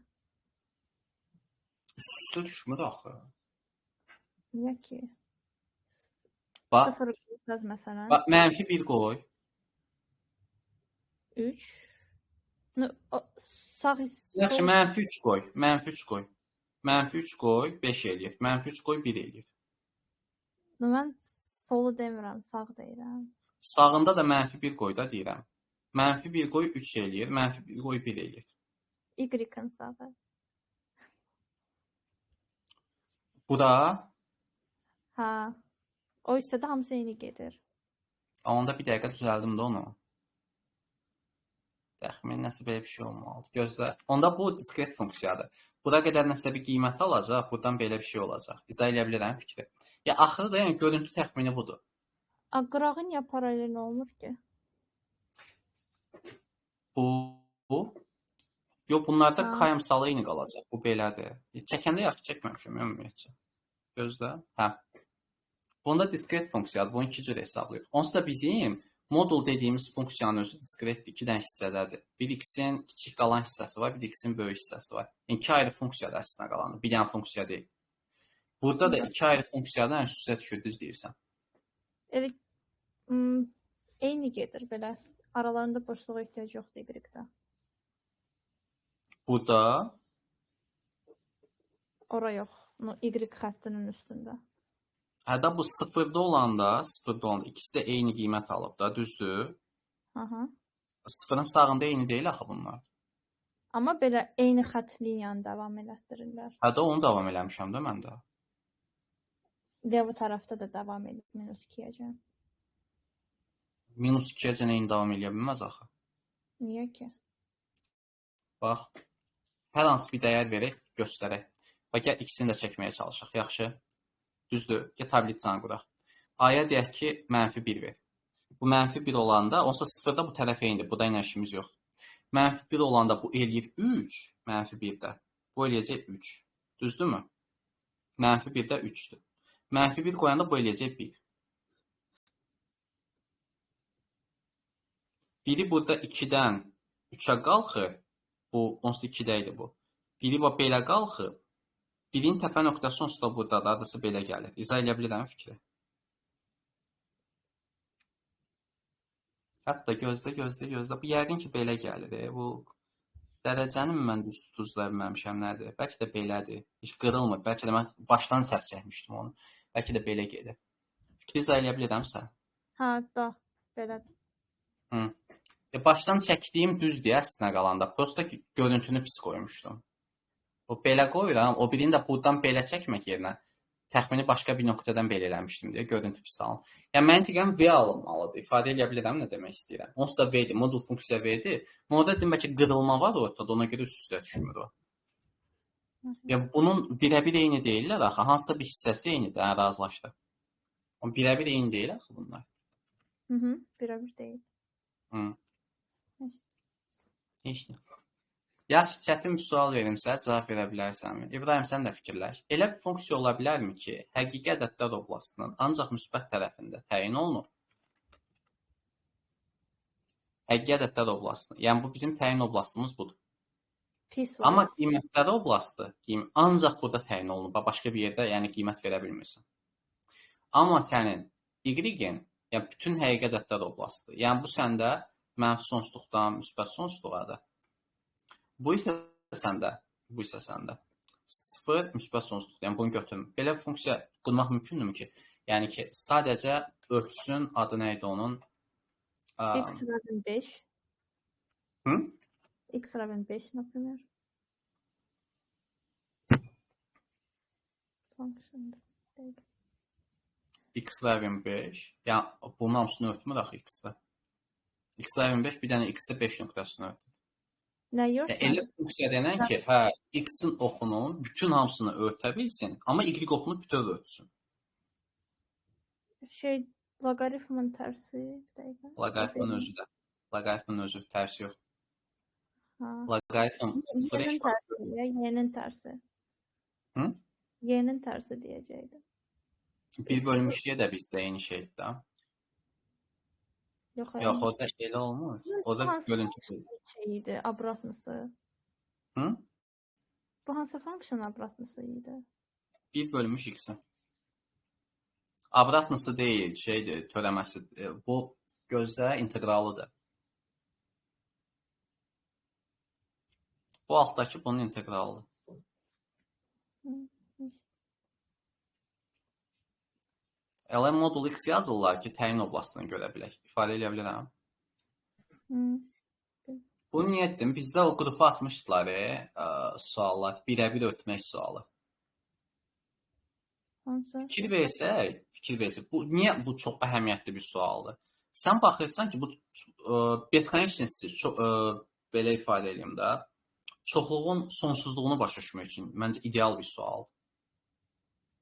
Üst-üstə düşmür axı. Niyə ki? Bax, 0 qoysaz məsələn. Bax, mənfi 1 qoy. 3. Sağ hissə. Yaxşı, mənfi 3 qoy. Mənfi 3 qoy, 5 eləyir. Mənfi 3 qoy, 1 eləyir. Mən solu demirəm, sağ deyirəm. Sağında da mənfi 1 qoy da deyirəm. Mənfi 1 qoy 3 eləyir, mənfi 1 qoy 1 eləyir. Y-in sağı. Bu da? O hissədə hamısı eyni gedir. Onda bir dəqiqə düzəldim də onu. Təxmin nəsə belə bir şey olmalıdır. Gözlə. Onda bu diskret funksiyadır. Bura qədər nəsə bir qiymət alacaq, buradan belə bir şey olacaq. İzah eləyə bilirəm fikri. Ya axırı da yəni görüntü təxmini budur. Qırağı niyə paralel olmur ki? Bu. Yox, bunlarda k əmsalı eyni qalacaq. Bu belədir. Çəkəndə yaxşı çəkməmişəm ümumiyyətcə. Gözlə. Bunda diskret funksiyadır. Bunu iki cür hesablayırıq. Onsuz da bizim modul dediyimiz funksiyanın özü diskretdir. 2 dənə hissədədir. Bir x-in kiçik qalan hissəsi var, bir x-in böyük hissəsi var. Yəni 2 ayrı funksiyadır əslində qalanı. Bir dənə funksiya deyil. Burada da 2 ayrı funksiyadan üst-üstə düşür, düz deyirsən. Elə eyni gedir belə. Aralarında boşluğa ehtiyac yoxdur y-də. Burada Ora yox. Y xəttinin üstündə. Hətta bu sıfırda olanda ikisi də eyni qiymət alıb da, düzdür? Sıfırın sağında eyni deyil axı bunlar. Amma belə eyni xətt liniyanı davam elətdirirlər. Hətta onu davam eləmişəm də mən də. Levo tərəfdə də davam edib -2-əcən. -2-əcən eyni davam eləyə bilməz axı. Niyə ki? Bax, hər hansı bir dəyər verək, göstərək. Bax, gəl x-ini də çəkməyə çalışaq, yaxşı? Düzdür, gəl tabletçanı quraq. A-ya deyək ki, -1 ver. Bu -1 olanda, onsa sıfırda bu tərəf eynidir, burada ilə işimiz yox. -1 olanda bu eləyir 3, -1-də. Bu eləyəcək 3. Düzdürmü? -1-də 3-dür. Mənfi 1 qoyanda bu eləyəcək 1. Biri burada 2-dən 3-ə qalxır. Bu, onsuz da 2-də idi bu. Biri belə qalxır. Birinin təpə nöqtəsi onsuz da burada da, adası belə gəlir. İzah edə bilirəm fikri. Hətta gözlə. Bu yəqin ki, belə gəlir. Bu dərəcəni mən düz tutuzla bilməmişəm nədir? Bəlkə də belədir. Heç qırılmır. Bəlkə də mən başdan səhv çəkmişdim onu. Bəlkə də belə gedir. Fikri izah edə bilirəmsə? Hə, da, belədir. Başdan çəkdiyim düzdür əslində qalanda. Prosta görüntünü pis qoymuşdum. O belə qoyuram. O birini də buradan belə çəkmək yerinə təxmini başqa bir nöqtədən belə eləmişdim deyə görüntü pis alın. Yəni məntiqəm V alınmalıdır. İfadə edə bilirəm nə demək istəyirəm. Onsuz da V-dir, modul funksiya V-dir. Orada demək ki, qırılma var ortada, ona görə üst-üstə düşmür o. Yəni bunun birə-bir eyni deyirlər axı. Hansısa bir hissəsi eynidir, razılaşdıq. Amma birə-bir eyni deyil axı bunlar. Birə-bir deyil. Heç nə. Yaxşı, çətin bir sual verimsə, cavab verə bilərsənmi? İbrahim, sən də fikirləş. Elə bir funksiya ola bilərmi ki, həqiqi ədədlər oblastının ancaq müsbət tərəfində təyin olunur? Həqiqi ədədlər oblastı. Yəni, bu bizim təyin oblastımız budur. Amma qiymətlər oblastı ancaq burada təyin olunur. Başqa bir yerdə yəni qiymət verə bilmirsən. Amma sənin Y-in, yəni bütün həqiqi ədədlər oblastı. Yəni, bu səndə mənfi sonsuzluqdan müsbət sonsuzluqadır. Bu isə səndə 0 müsbət sonsuzluq. Yəni bunu götürün. Belə bir funksiya qurmaq mümkündürmü ki? Yəni ki, sadəcə ölçüsün adı nə idi onun? X rabin 5. X rabin 5, например. X rabin 5. Yəni bunun hamısını örtmür axı X-də. X rabin 5 bir dənə X-də 5 nöqtəsini örtür. Nə yox? Elə funksiya denən ki, X-in oxunun bütün hamısını örtə bilsin, amma Y oxunu bütöv örtsün. Loqaritmin tərsi. Loqaritmin özü də. Loqaritmin özü tərsi yox. Loqaritm 0 eşit. Y-nin tərsi. Y-nin tərsi deyəcəkdim. 1 bölmüşlüyə də bizdə eyni şeydir də. Yox, o da elə olmur. O da görüntü şeydi, obratlısı. Bu hansı funksiyon obratlısı idi? 1 bölmüş X-i. Obratlısı deyil, şeydir, törəməsi. Bu gözdə integralıdır. Bu altdakı bunun integralıdır. LM modul X yazırlar ki, təyin oblastını görə bilək. İfadə edə bilirəm. Bu niyyətdir. Bizdə o qrupu atmışdılar suallar. Birə-bir ötmək sualı. Fikir versək, niyə bu çox əhəmiyyətli bir sualdır? Sən baxırsan ki, bu beskoneçnisi, belə ifadə edeyim də, çoxluğun sonsuzluğunu başa düşmək üçün məncə ideal bir sualdır.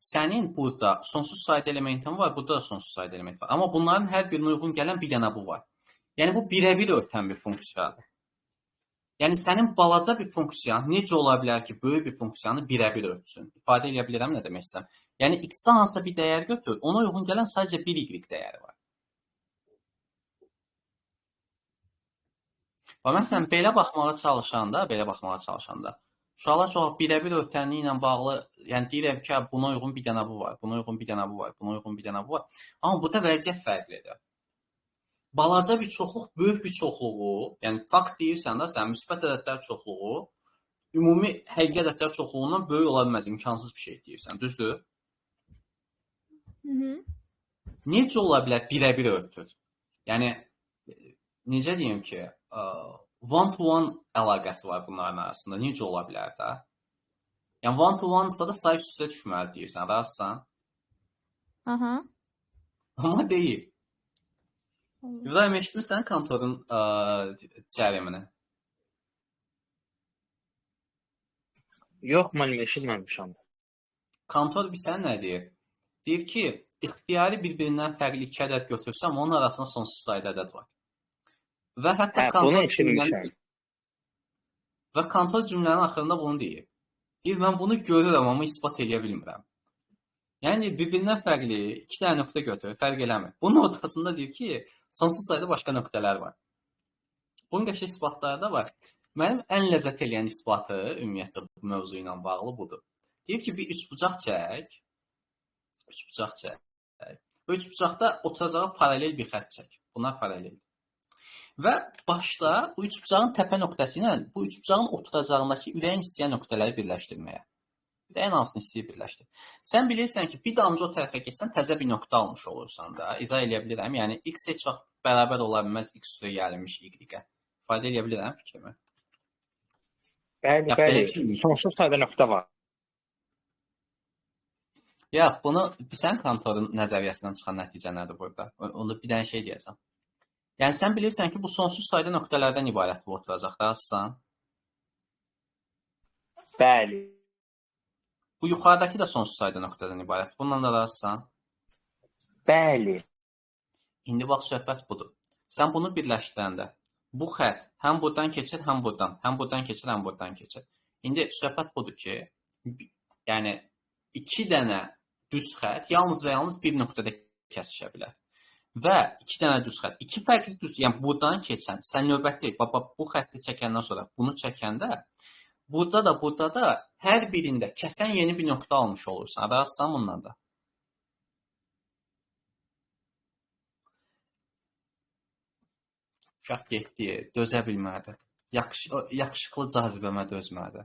Sənin burada sonsuz sayda elementin var, burada da sonsuz sayda element var. Amma bunların hər birinə uyğun gələn bir dənə bu var. Yəni, bu birə-bir ötən bir funksiyadır. Yəni, sənin balaca bir funksiyan necə ola bilər ki, böyük bir funksiyanı birə-bir ötsün? İfadə edə bilirəm nə demək istəyirəm. Yəni, X-dən hansısa bir dəyər götür, ona uyğun gələn sadəcə bir Y dəyəri var. Və məsələn, belə baxmağa çalışanda, suala çox birə-bir ötənliyi ilə bağlı, yəni deyirəm ki, buna uyğun bir dənə bu var, buna uyğun bir dənə bu var, buna uyğun bir dənə bu var. Amma burada vəziyyət fərqlidir. Balaca bir çoxluq, böyük bir çoxluğu, yəni fakt deyirsən də, sən müsbət ədədlər çoxluğu, ümumi həqiqi ədədlər çoxluğundan böyük ola bilməz, imkansız bir şey deyirsən, düzdür? Necə ola bilər birə-bir ötür? Yəni, necə deyim ki, one-to-one əlaqəsi var bunların arasında. Necə ola bilər də? Yəni, one-to-one-sa da sayı üstə düşməli deyirsən, razısan? Amma deyil. İbrahim, eşitmirsən kontorun teoremini? Yox, mən eşitməmişəm. Kontor bir sənə nə deyir? Deyir ki, ixtiyari bir-birindən fərqli iki ədəd götürsəm, onun arasında sonsuz sayda ədəd var. Və hətta kontor cümlənin axırında bunu deyir. Deyir, mən bunu görürəm, amma ispat edə bilmirəm. Yəni bir-birindən fərqli iki dənə nöqtə götür, fərq eləmir. Bunun ortasında deyir ki, sonsuz sayda başqa nöqtələr var. Bunun qəşəng isbatları da var. Mənim ən ləzzət eləyən isbatı ümumiyyətcə bu mövzu ilə bağlı budur. Deyir ki, bir üçbucaq çək. Üçbucaq çək. Bu üçbucaqda oturacağa paralel bir xətt çək. Bunlar paraleldir. Və başda bu üçbucağın təpə nöqtəsi ilə bu üçbucağın oturacağındakı ürəyin istəyən nöqtələri birləşdirməyə. Ən hansını istəyir birləşdir. Sən bilirsən ki, bir damcı o tərəfə getsən təzə bir nöqtə almış olursan da. İzah eləyə bilirəm. Yəni x heç vaxt bərabər ola bilməz x üstə gəlmiş y-ə. İfadə eləyə bilirəm fikrimi? Bəli. Sonsuz sayda nöqtə var. Yox, bunu sən Kantorun nəzəriyyəsindən çıxan nəticə nədir burada? Onda bir dənə şey deyəcəm. Yəni sən bilirsən ki, bu sonsuz sayda nöqtələrdən ibarət bu oturacaq, razısan? Bəli. Bu yuxarıdakı da sonsuz sayda nöqtədən ibarət. Bununla da razısan? Bəli. İndi bax söhbət budur. Sən bunu birləşdirəndə bu xətt həm buradan keçir, həm buradan, həm buradan keçir, həm buradan keçir. İndi söhbət budur ki, yəni iki dənə düz xətt yalnız və yalnız bir nöqtədə kəsişə bilər. Və iki dənə düz xətt, iki fərqli düz, yəni buradan keçən, sən növbətli, bu xətti çəkəndən sonra bunu çəkəndə, burada da hər birində kəsən yeni bir nöqtə almış olursan. Razısan bundan da? Uşaq getdi, dözə bilmədi. Yaxşılıqlı cazibəmə dözmədi.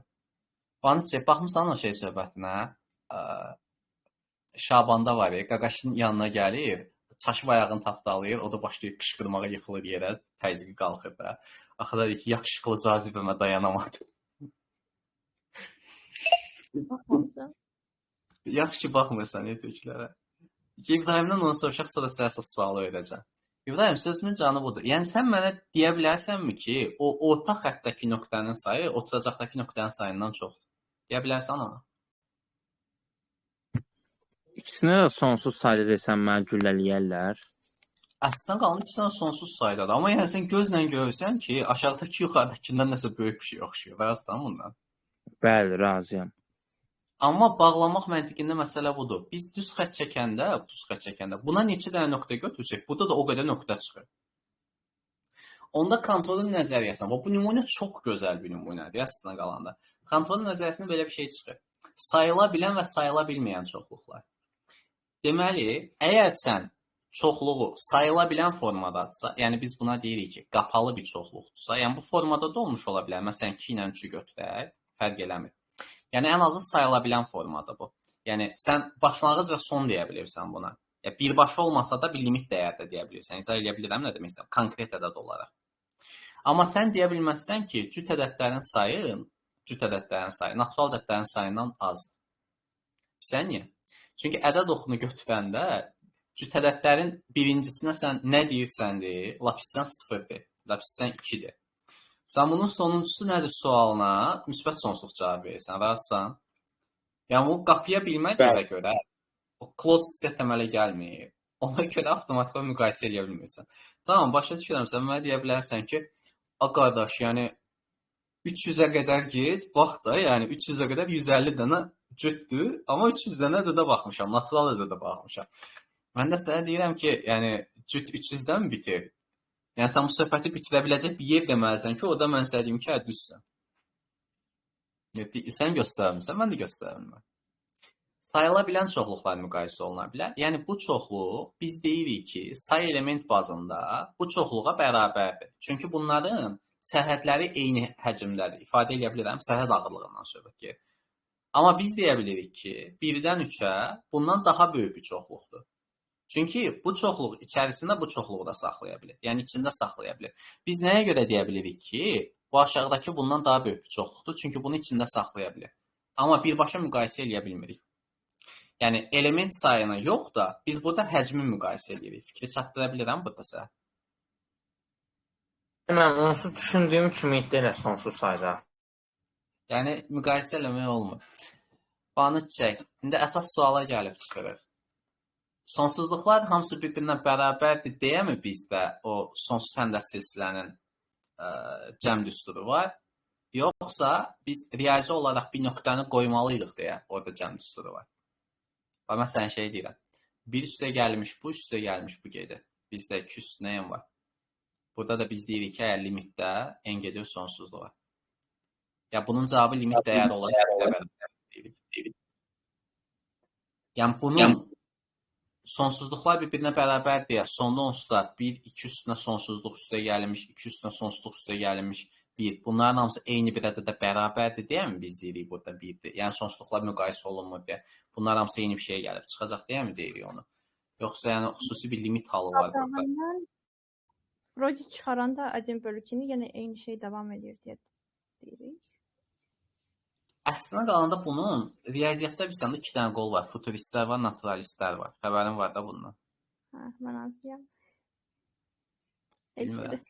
Vanıç, baxmısan o şey söhbətinə? Şabanda var ya, Qaqaşın yanına gəlir, çaşıb ayağını tapdalayır, o da başlayır qışqırmağa, yıxılır yerə, təzyiqi qalxır da. Axırda deyir ki, yaxşılıqlı cazibəmə dayanamadı. Baxmamışam. Yaxşı ki, baxmırsan türklərə. İbrahimdən onu soruşaq, sonra sənə sualı verəcəm. İbrahim, sözümün canı budur. Yəni, sən mənə deyə bilərsənmi ki, o orta xəttdəki nöqtənin sayı oturacaqdakı nöqtənin sayından çoxdur? Deyə bilərsən ona? İkisinə də sonsuz sayda desəm mənə güllələyərlər. Əslində qalan ikisi də sonsuz saydadır. Amma yəni sən gözlə görürsən ki, aşağıdakı yuxarıdakindən nəsə böyük bir şey oxşuyur. Razısan bundan? Bəli, razıyam. Amma bağlamaq məntiqində məsələ budur. Biz düz xətt çəkəndə buna neçə dənə nöqtə götürsək, burada da o qədər nöqtə çıxır. Onda Kantorun nəzəriyyəsində, bu nümunə çox gözəl bir nümunədir əslində qalanda. Kantorun nəzəriyyəsində belə bir şey çıxır. Sayıla bilən və sayıla bilməyən çoxluqlar. Deməli, əgər sən çoxluğu sayıla bilən formadadırsa, yəni biz buna deyirik ki, qapalı bir çoxluqdursa, yəni bu formada da olmuş ola bilər. Məsələn, 2 ilə 3-ü götürək, fərq eləmir. Yəni ən azı sayıla bilən formada bu. Yəni sən başlanğıc və son deyə bilirsən buna. Yəni birbaşa olmasa da bir limit dəyərdə deyə bilirsən. İzah eləyə bilirəm nə deməksə, konkret ədəd olaraq. Amma sən deyə bilməzsən ki, cüt ədədlərin sayı natural ədədlərin sayından azdır. Bilirsən niyə? Çünki ədəd oxunu götürəndə cüt ədədlərin birincisinə sən nə deyirsəndir? Lapisdən 0-dir, lapisdən 2-dir. Sən bunun sonuncusu nədir sualına müsbət sonsluq cavab verirsən, razısan? Yəni bu qapıya bilmədiyinə görə o close hissə əmələ gəlmir. Ona görə avtomatik müqayisə edə bilmirsən. Tamam, başa düşürəm, sən mənə deyə bilərsən ki, a qardaş, yəni 300-ə qədər get, bax da, yəni 300-ə qədər 150 dənə cütdür, amma 300 dənə də baxmışam, natural də baxmışam. Mən də sənə deyirəm ki, yəni cüt 300-dən bitir. Yəni sən bu söhbəti bitirə biləcək bir yer deməlisən ki, orada mən sənə deyim ki, düzsən. Sən göstərmirsən, mən də göstərmirəm. Sayıla bilən çoxluqlar müqayisə oluna bilər. Yəni bu çoxluq biz deyirik ki, sayı element bazında bu çoxluğa bərabərdir. Çünki bunların sərhədləri eyni həcmdədir. İfadə edə bilirəm, sərhəd ağırlığından söhbət gedir. Amma biz deyə bilirik ki, 1-dən 3-ə bundan daha böyük bir çoxluqdur. Çünki bu çoxluq içərisində bu çoxluğu da saxlaya bilir. Yəni içində saxlaya bilir. Biz nəyə görə deyə bilirik ki, bu aşağıdakı bundan daha böyük bir çoxluqdur? Çünki bunu içində saxlaya bilir. Amma birbaşa müqayisə edə bilmirik. Yəni element sayını yox da biz burada həcmi müqayisə edirik. Fikri çatdıra bilirəm burada sənə. Mən onsuz düşündüyüm kimi deyil sonsuz sayda. Yəni müqayisə eləmək olmur. Banı çək. İndi əsas suala gəlib çıxırıq. Sonsuzluqlar hamısı bir-birinə bərabərdir deyəmi bizdə o sonsuz həndəs silsilənin cəm düsturu var? Yoxsa biz riyazi olaraq bir nöqtəni qoymalıyıq deyə orada cəm düsturu var? Bax, məsələn şey deyirəm. 1 üstə gəlmiş bu, üstə gəlmiş bu gedir. Bizdə 2 üstünə n var. Burada da biz deyirik ki, əgər limitdə n gedir sonsuzluğa. Ya bunun cavabı limit dəyəri olaraq deyirik. Yəni bunun sonsuzluqlar bir-birinə bərabərdir. Sonda onsuzda 1, 2 üstünə sonsuzluq üstə gəlmiş, 2 üstünə sonsuzluq üstə gəlmiş 1. Bunların hamısı eyni bir ədədə bərabərdir deyəmi biz deyirik burada 1-dir. Yəni sonsuzluqlar müqayisə olunmur deyə. Bunlar hamısı eyni bir şeyə gəlib çıxacaq deyəmi deyirik onu. Yoxsa yəni xüsusi bir limit halı var burada. Abrahamdan Frodi çıxaranda Adem bölükünü yenə eyni şey davam edir deyə deyirik. Əslində qalanda bunun riyaziyyatda bilsən də 2 dənə qol var. Futuristlər var, naturalistlər var. Xəbərin var da bundan. Hə, mən azıyam. Bilmirəm.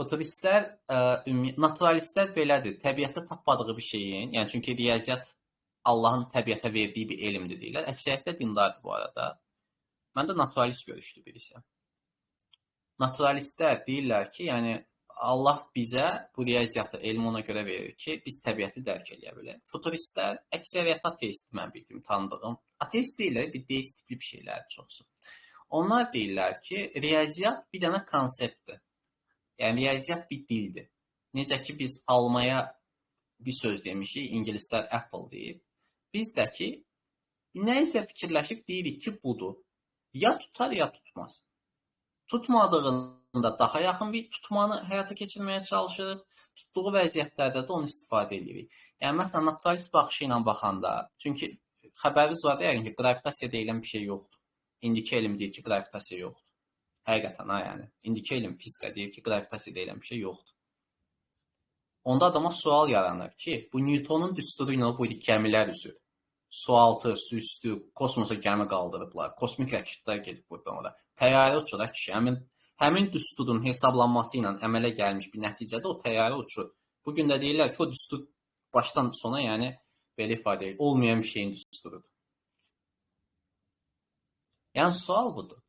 Futuristlər, naturalistlər belədir. Təbiətdə tapmadığı bir şeyin, yəni çünki riyaziyyat Allahın təbiətə verdiyi bir elmdir deyirlər. Əksəriyyətdə dindardır bu arada. Mən də naturalist görüşlü birisiyəm. Naturalistlər deyirlər ki, yəni Allah bizə bu riyaziyyatı, elmi ona görə verir ki, biz təbiəti dərk eləyə bilək. Futuristlər əksəriyyət ateist mən bildiyim, tanıdığım. Ateist deyirlər, bir deist tipli bir şeylər çoxsu. Onlar deyirlər ki, riyaziyyat bir dənə konseptdir. Yəni riyaziyyat bir dildir. Necə ki biz almaya bir söz demişik, ingilislər apple deyib. Biz də ki nə isə fikirləşib deyirik ki, budur. Ya tutar, ya tutmaz. Tutmadığında daha yaxın bir tutmanı həyata keçirməyə çalışırıq. Tutduğu vəziyyətlərdə də onu istifadə edirik. Yəni məsələn naturalist baxışı ilə baxanda, çünki xəbəriniz var da yəqin ki, qravitasiya deyilən bir şey yoxdur. İndiki elm deyir ki, qravitasiya yoxdur. Həqiqətən ha yəni. İndiki elm fizika deyir ki, qravitasiya deyilən bir şey yoxdur. Onda adama sual yaranır ki, bu Newtonun düsturu ilə bu gəmilər üzür. Sualtı, su üstü, kosmosa gəmi qaldırıblar. Kosmik raketlər gedib buradan ora. Təyyarə uçur ki, həmin düsturun hesablanması ilə əmələ gəlmiş bir nəticədə o təyyarə uçur. Bu gün də deyirlər ki, o düstur başdan sona, yəni belə ifadə edir, olmayan bir şeyin düsturudur. Yəni sual budur.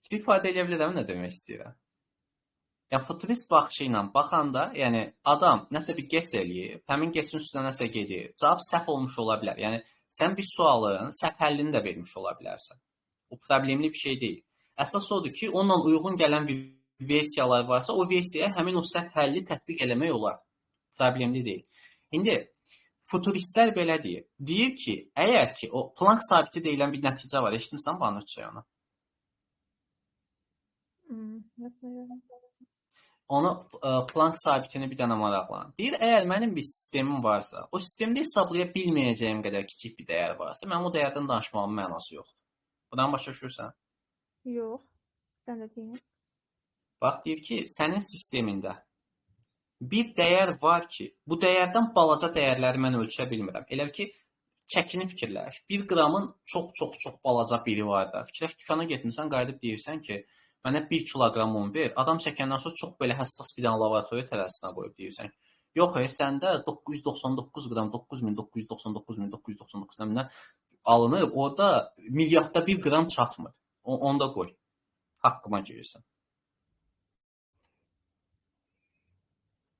Fikir ifadə edə bilirəm nə demək istəyirəm. Yəni futurist baxışı ilə baxanda, yəni adam nəsə bir guess eləyir, həmin guessin üstünə nəsə gedir. Cavab səhv olmuş ola bilər. Yəni sən bir sualın səhv həllini də vermiş ola bilərsən. O problemli bir şey deyil. Əsas odur ki, onunla uyğun gələn bir versiyalar varsa, o versiyaya həmin o səhv həlli tətbiq eləmək olar. Problemli deyil. İndi futuristlər belə deyir. Deyir ki, əgər ki o Planck sabiti deyilən bir nəticə var, eşitmisən Banuçay onu? Onu Planck sabitini bir dənə maraqlanır. Deyir, əgər mənim bir sistemim varsa, o sistemdə hesablaya bilməyəcəyim qədər kiçik bir dəyər varsa, mənim o dəyərdən danışmağımın mənası yoxdur. Bundan başa düşürsən? Yox. Sən də deyim. Bax, deyir ki, sənin sistemində bir dəyər var ki, bu dəyərdən balaca dəyərləri mən ölçə bilmirəm. Elə ki, çəkini fikirləş. 1 qramın çox balaca biri var da. Fikirləş, dükana getmirsən, qayıdıb deyirsən ki, mənə 1 kiloqram un ver. Adam çəkəndən sonra çox belə həssas bir dənə laboratoriya tərəzisinə qoyub deyirsən. Yox, səndə 999 qram, 9999 qramdan alınıb, orada milyardda 1 qram çatmır. Onu da qoy. Haqqıma girirsən.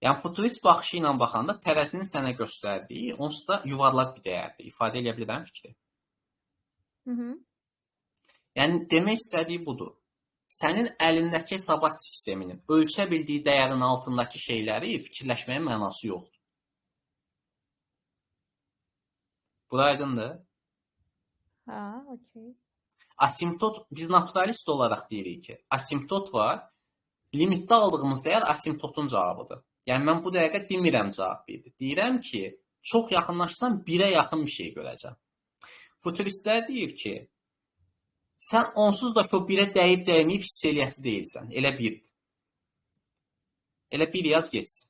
Yəni futurist baxışı ilə baxanda tərəzinin sənə göstərdiyi onsuz da yuvarlaq bir dəyərdir. İfadə edə bilirəm fikri. Yəni demək istədiyi budur. Sənin əlindəki hesabat sisteminin ölçə bildiyi dəyərin altındakı şeyləri fikirləşməyə mənası yoxdur. Bu aydındır? Hə, okey. Asimptot, biz naturalist olaraq deyirik ki, asimptot var. Limitdə aldığımız dəyər asimptotun cavabıdır. Yəni mən bu dəqiqə demirəm cavab verir. Deyirəm ki, çox yaxınlaşsam 1-ə yaxın bir şey görəcəm. Futuristlər deyir ki, sən onsuz da ki o 1-ə dəyib-dəyməyib hiss eləyəsi deyilsən. Elə 1-dir. Elə 1 yaz geçsin.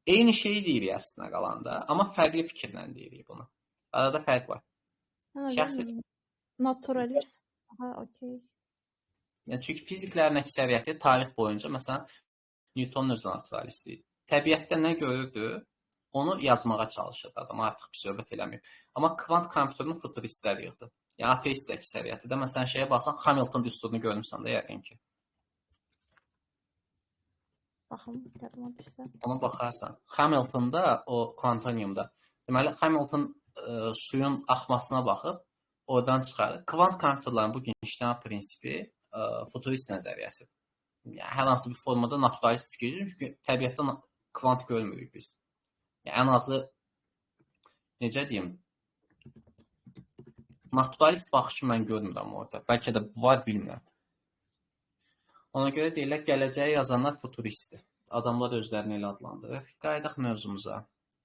Eyni şeyi deyirik əslində qalanda, amma fərqli fikirlə deyirik bunu. Arada fərq var. Şəxsi Naturalist. Ha, okey. Yəni çünki fiziklərin əksəriyyəti tarix boyunca məsələn Newton özü naturalist idi. Təbiətdə nə görürdü, onu yazmağa çalışırdı adam, artıq bir söhbət eləməyib. Amma kvant kompüterini futuristlər yığdı. Yəni ateist əksəriyyəti də məsələn şeyə baxsan, Hamilton düsturunu görmüsən də yəqin ki. Baxım, yadıma düşsə. Ona baxarsan. Hamiltonda o kvantoniumda. Deməli Hamilton suyun axmasına baxıb oradan çıxarır. Kvant kompüterlərin bu gün işləmə prinsipi futurist nəzəriyyəsidir. Yəni hər hansı bir formada naturalist fikirdir, çünki təbiətdə kvant görmürük biz. Yəni ən azı necə deyim? Naturalist baxışı mən görmürəm orada. Bəlkə də var, bilmirəm. Ona görə deyirlər, gələcəyi yazanlar futuristdir. Adamlar özlərini elə adlandırır. Qayıdaq mövzumuza.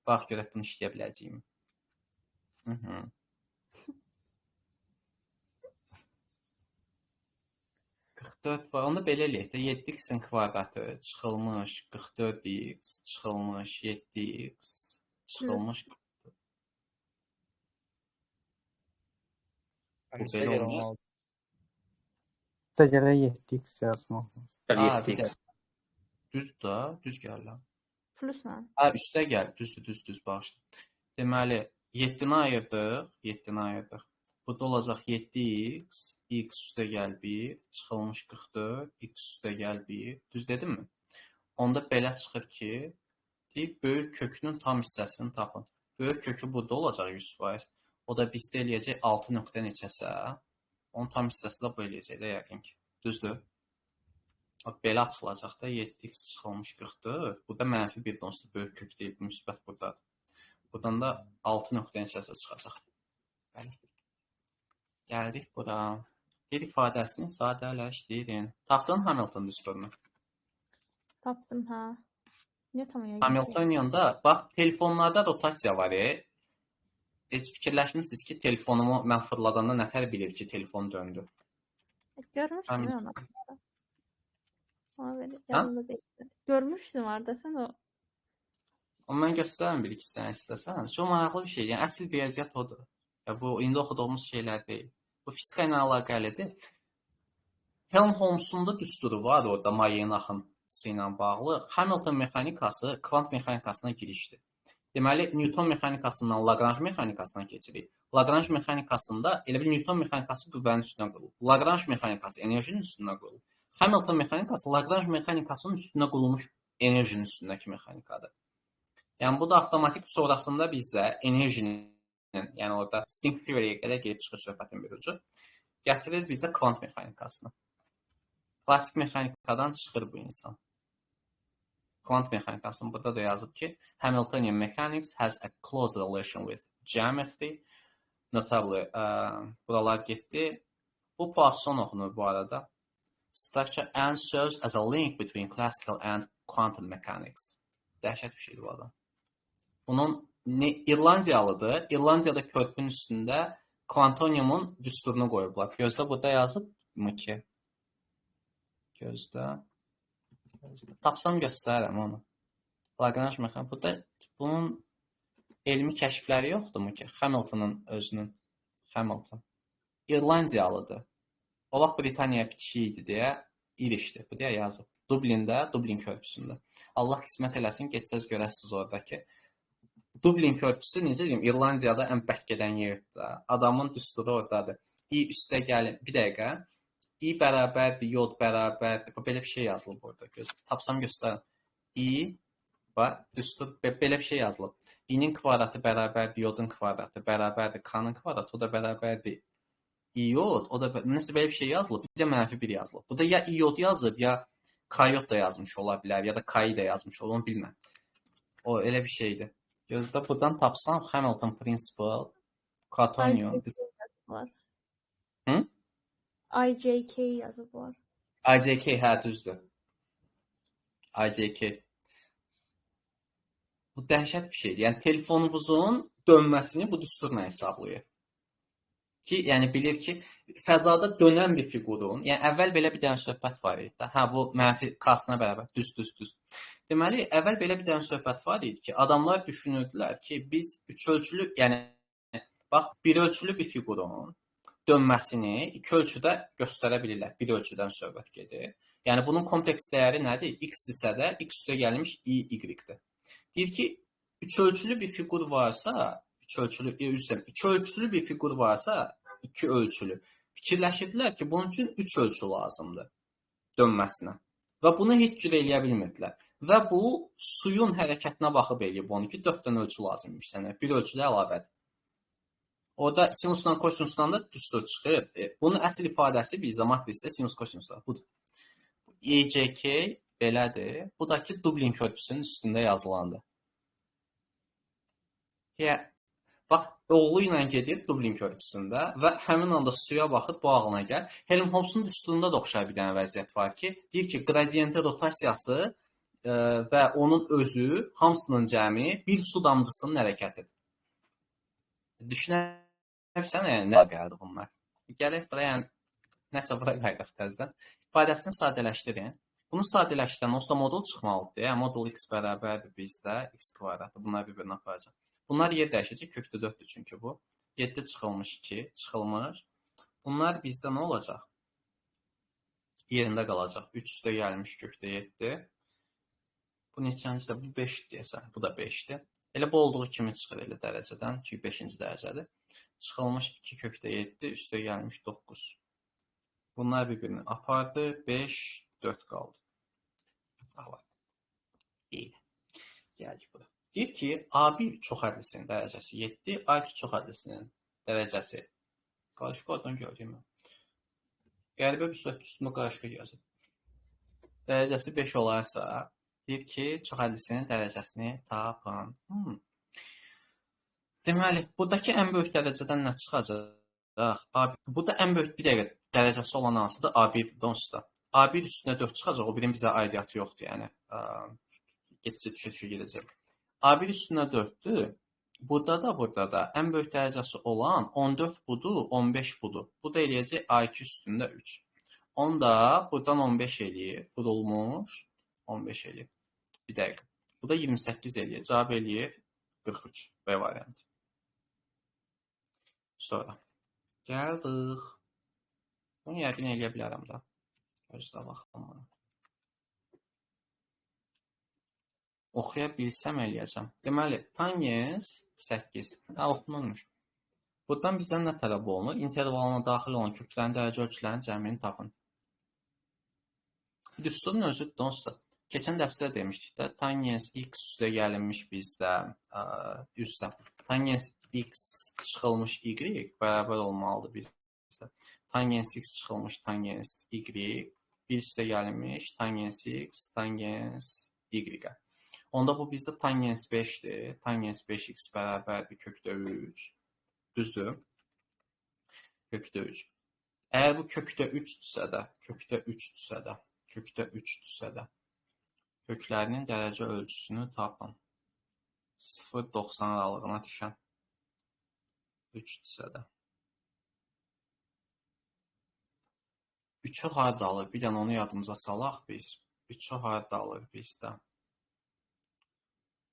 Bax görək bunu işləyə biləcəyim. 44 var. Onda belə eləyək də 7x-in kvadratı çıxılmış 44x çıxılmış 7x çıxılmış. Bu belə olmaz. Da gərək 7x yazmaq. 7x. Düzdür da, düz gəlirəm. Plusla. Üstə gəl, düzdür, bağışla. Deməli, 7-ni ayırdıq. Bu da olacaq 7x, x üstə gəl 1, çıxılmış 44, x üstə gəl 1. Düz dedim mi? Onda belə çıxır ki, böyük kökünün tam hissəsini tapın. Böyük kökü burada olacaq 100%. O da bizdə eləyəcək 6 nöqtə neçəsə. Onun tam hissəsi də bu eləyəcək də yəqin ki. Düzdür? Belə açılacaq da 7x çıxılmış 44. Bu da mənfi bir donsuz böyük kök deyil. Bu müsbət buradadır. Buradan da 6 nöqtə neçəsə çıxacaq. Bəli. Gəldik bura. Bir ifadəsini sadələşdirin. Tapdın Hamilton düsturunu? Tapdım, hə. Niyə tam yəni? Hamiltonian'da bax telefonlarda rotasiya var. Heç fikirləşmisiniz ki, telefonumu mən fırladanda nətər bilir ki, telefon döndü? Görmüşdüm onu. Ona belə yanında deyil. Görmüşdüm orada sən o. Amma mən göstərəm bir-iki dənə istəsən. Çox maraqlı bir şey. Yəni əsl riyaziyyat odur. Ya bu indi oxuduğumuz şeylər deyil. Bu fizika ilə əlaqəlidir. Helmholtz'un da düsturu var orada mayenin axıntısı ilə bağlı. Hamilton mexanikası kvant mexanikasına girişdir. Deməli, Newton mexanikasından Lagrange mexanikasına keçirik. Lagrange mexanikasında elə bir Newton mexanikası qüvvənin üstünə qurulub. Lagrange mexanikası enerjinin üstünə qurulub. Hamilton mexanikası Lagrange mexanikasının üstünə qurulmuş enerjinin üstündəki mexanikadır. Yəni bu da avtomatik sonrasında bizdə enerjinin, yəni orada string theory-yə qədər gəlib çıxır söhbətin bir ucu. Gətirir bizdə kvant mexanikasını. Klasik mexanikadan çıxır bu insan. Kvant mexanikasını burada da yazıb ki, Hamiltonian mechanics has a close relation with geometry. Notably, buralar getdi. Bu Poisson oxunur bu arada. Structure and serves as a link between classical and quantum mechanics. Dəhşət bir şeydir bu adam. Bunun İrlandiyalıdır. İrlandiyada körpünün üstündə kvantoniumun düsturunu qoyublar. Gözdə burada yazıb mı ki? Gözdə. Tapsam göstərərəm onu. Lagrange mexanikası. Burada bunun elmi kəşfləri yoxdur mu ki? Hamilton'un özünün. Hamilton. İrlandiyalıdır. O vaxt Britaniya bitişi idi deyə irişdi. Bu deyə yazıb. Dublində, Dublin körpüsündə. Allah qismət eləsin, geçsəz görəsiniz oradakı. Dublin körpüsü, necə deyim, İrlandiyada ən bək gedən yerdir. Adamın düsturu oradadır. İ üstə gəlin, bir dəqiqə. İ bərabərdir, yod bərabərdir. Belə bir şey yazılıb orada. Tapsam göstərin. İ, düstur, belə bir şey yazılıb. İ'nin kvadratı bərabərdir, yodun kvadratı bərabərdir, K'nın kvadratı, o da bərabərdir. İyod, o da nəsə belə bir şey yazılıb, bir də mənfi bir yazılıb. Bu da ya iyod yazıb, ya kayot da yazmış ola bilər, ya da kayi da yazmış ola, onu bilməm. O elə bir şeydir. Gözdə buradan tapsam Hamilton principle, quaternion. IJK yazıblar. IJK, hə, düzdür. IJK. Bu dəhşət bir şeydir. Yəni telefonumuzun dönməsini bu düsturla hesablayır. Ki, yəni bilir ki, fəzada dönən bir fiqurun, yəni əvvəl belə bir dənə söhbət var idi. Hə, bu mənfi K-sına bərabər, düz. Deməli, əvvəl belə bir dənə söhbət var idi ki, adamlar düşünürdülər ki, biz üç ölçülü, yəni bax, bir ölçülü bir fiqurun dönməsini iki ölçüdə göstərə bilirlər. Bir ölçüdən söhbət gedir. Yəni bunun kompleks dəyəri nədir? X isə də X üstə gəlmiş Y-dir. Deyir ki, üç ölçülü bir fiqur varsa, iki ölçülü bir fiqur varsa, iki ölçülü. Fikirləşirdilər ki, bunun üçün üç ölçü lazımdır dönməsinə. Və bunu heç cür eləyə bilmirdilər. Və bu suyun hərəkətinə baxıb eləyib onu ki, 4 dənə ölçü lazımmış sənə. Bir ölçü də əlavədir. Orada sinusdan kosinusdan da düstur çıxır. Bunun əsl ifadəsi bizdə matrisdə sinus kosinuslar. Budur. ECK belədir. Bu da ki, Dublin körpüsünün üstündə yazılandır. Bax, oğlu ilə gedir Dublin körpüsündə və həmin anda suya baxır, bu ağlına gəl. Helmholtzun düsturunda da oxşar bir dənə vəziyyət var ki, deyir ki, qradiyenti rotasiyası və onun özü hamısının cəmi bir su damcısının hərəkətidir. Düşünərsən, nə gəldi bunlar? Gələk buraya, nəsə bura qayıdaq təzədən. İfadəsini sadələşdirin. Bunu sadələşdirən onsuz da modul çıxmalıdır. Modul x bərabərdir bizdə, x kvadratı. Bunlar bir-birini aparacaq. Bunlar yer dəyişəcək, kökdə 4-dür çünki bu. 7 çıxılmış 2, çıxılmış. Bunlar bizdə nə olacaq? Yerində qalacaq. 3 üstə gəlmiş kökdə 7. Bu neçəncidir? Bu 5 deyəsən. Bu da 5-dir. Elə bu olduğu kimi çıxır elə dərəcədən. Çünki 5-ci dərəcədir. Çıxılmış 2 kökdə 7, üstə gəlmiş 9. Bunlar bir-birini apardı. 5, 4 qaldı. İyi. Gəldik bura. Deyir ki, A1 çoxhədlisinin dərəcəsi 7, A2 çoxhədlisinin dərəcəsi qarışıq oradan gördüyüm. Qəribə bir sürət üstündə qarışıq yazır. Dərəcəsi 5 olarsa, deyir ki, çoxhədlisinin dərəcəsini tapın. Deməli, buradakı ən böyük dərəcədən nə çıxacaq? Burada ən böyük bir dəqiqə dərəcəsi olan hansıdır? A1-dir onsuz da. A1 üstünə 4 çıxacaq, o birin bizə aidiyyatı yoxdur, yəni. Getsə düşə gedəcək. A1 üstünə 4-dür. Burada da ən böyük dərəcəsi olan 14 budur, 15 budur. Bu da eləyəcək A2 üstündə 3. Onu da buradan 15 eləyir. Vurulmuş 15 eləyir. Bir dəqiqə. Bu da 28 eləyir. Cavab eləyir 43. B variantı. Sonra gəldik. Bunu yəqin eləyə bilərəm də. Gözlə baxım bana. Oxuya bilsəm eləyəcəm. Deməli, tangens 8. Oxunulmuş. Buradan bizdən nə tələb olunur? İntervalına daxil olan köklərin dərəcə ölçülərinin cəmini tapın. Düsturun özüdür onsuz da. Keçən dərsdə demişdik də, tangens x üstə gəlinmiş bizdə üstə. Tangens x çıxılmış y bərabər olmalıdır bizdə. Tangens x çıxılmış tangens y bir üstə gəlinmiş tangens x, tangens y-ə. Onda bu bizdə tangens 5-dir. Tangens 5x bərabərdir kökdə 3. Düzdür? Kökdə 3. Əgər bu kökdə 3-dürsə də, köklərinin dərəcə ölçüsünü tapın. 0-90 aralığına düşən 3-dürsə də. 3-ü harada alır? Bir dənə onu yadımıza salaq biz. 3-ü harada alır bizdə?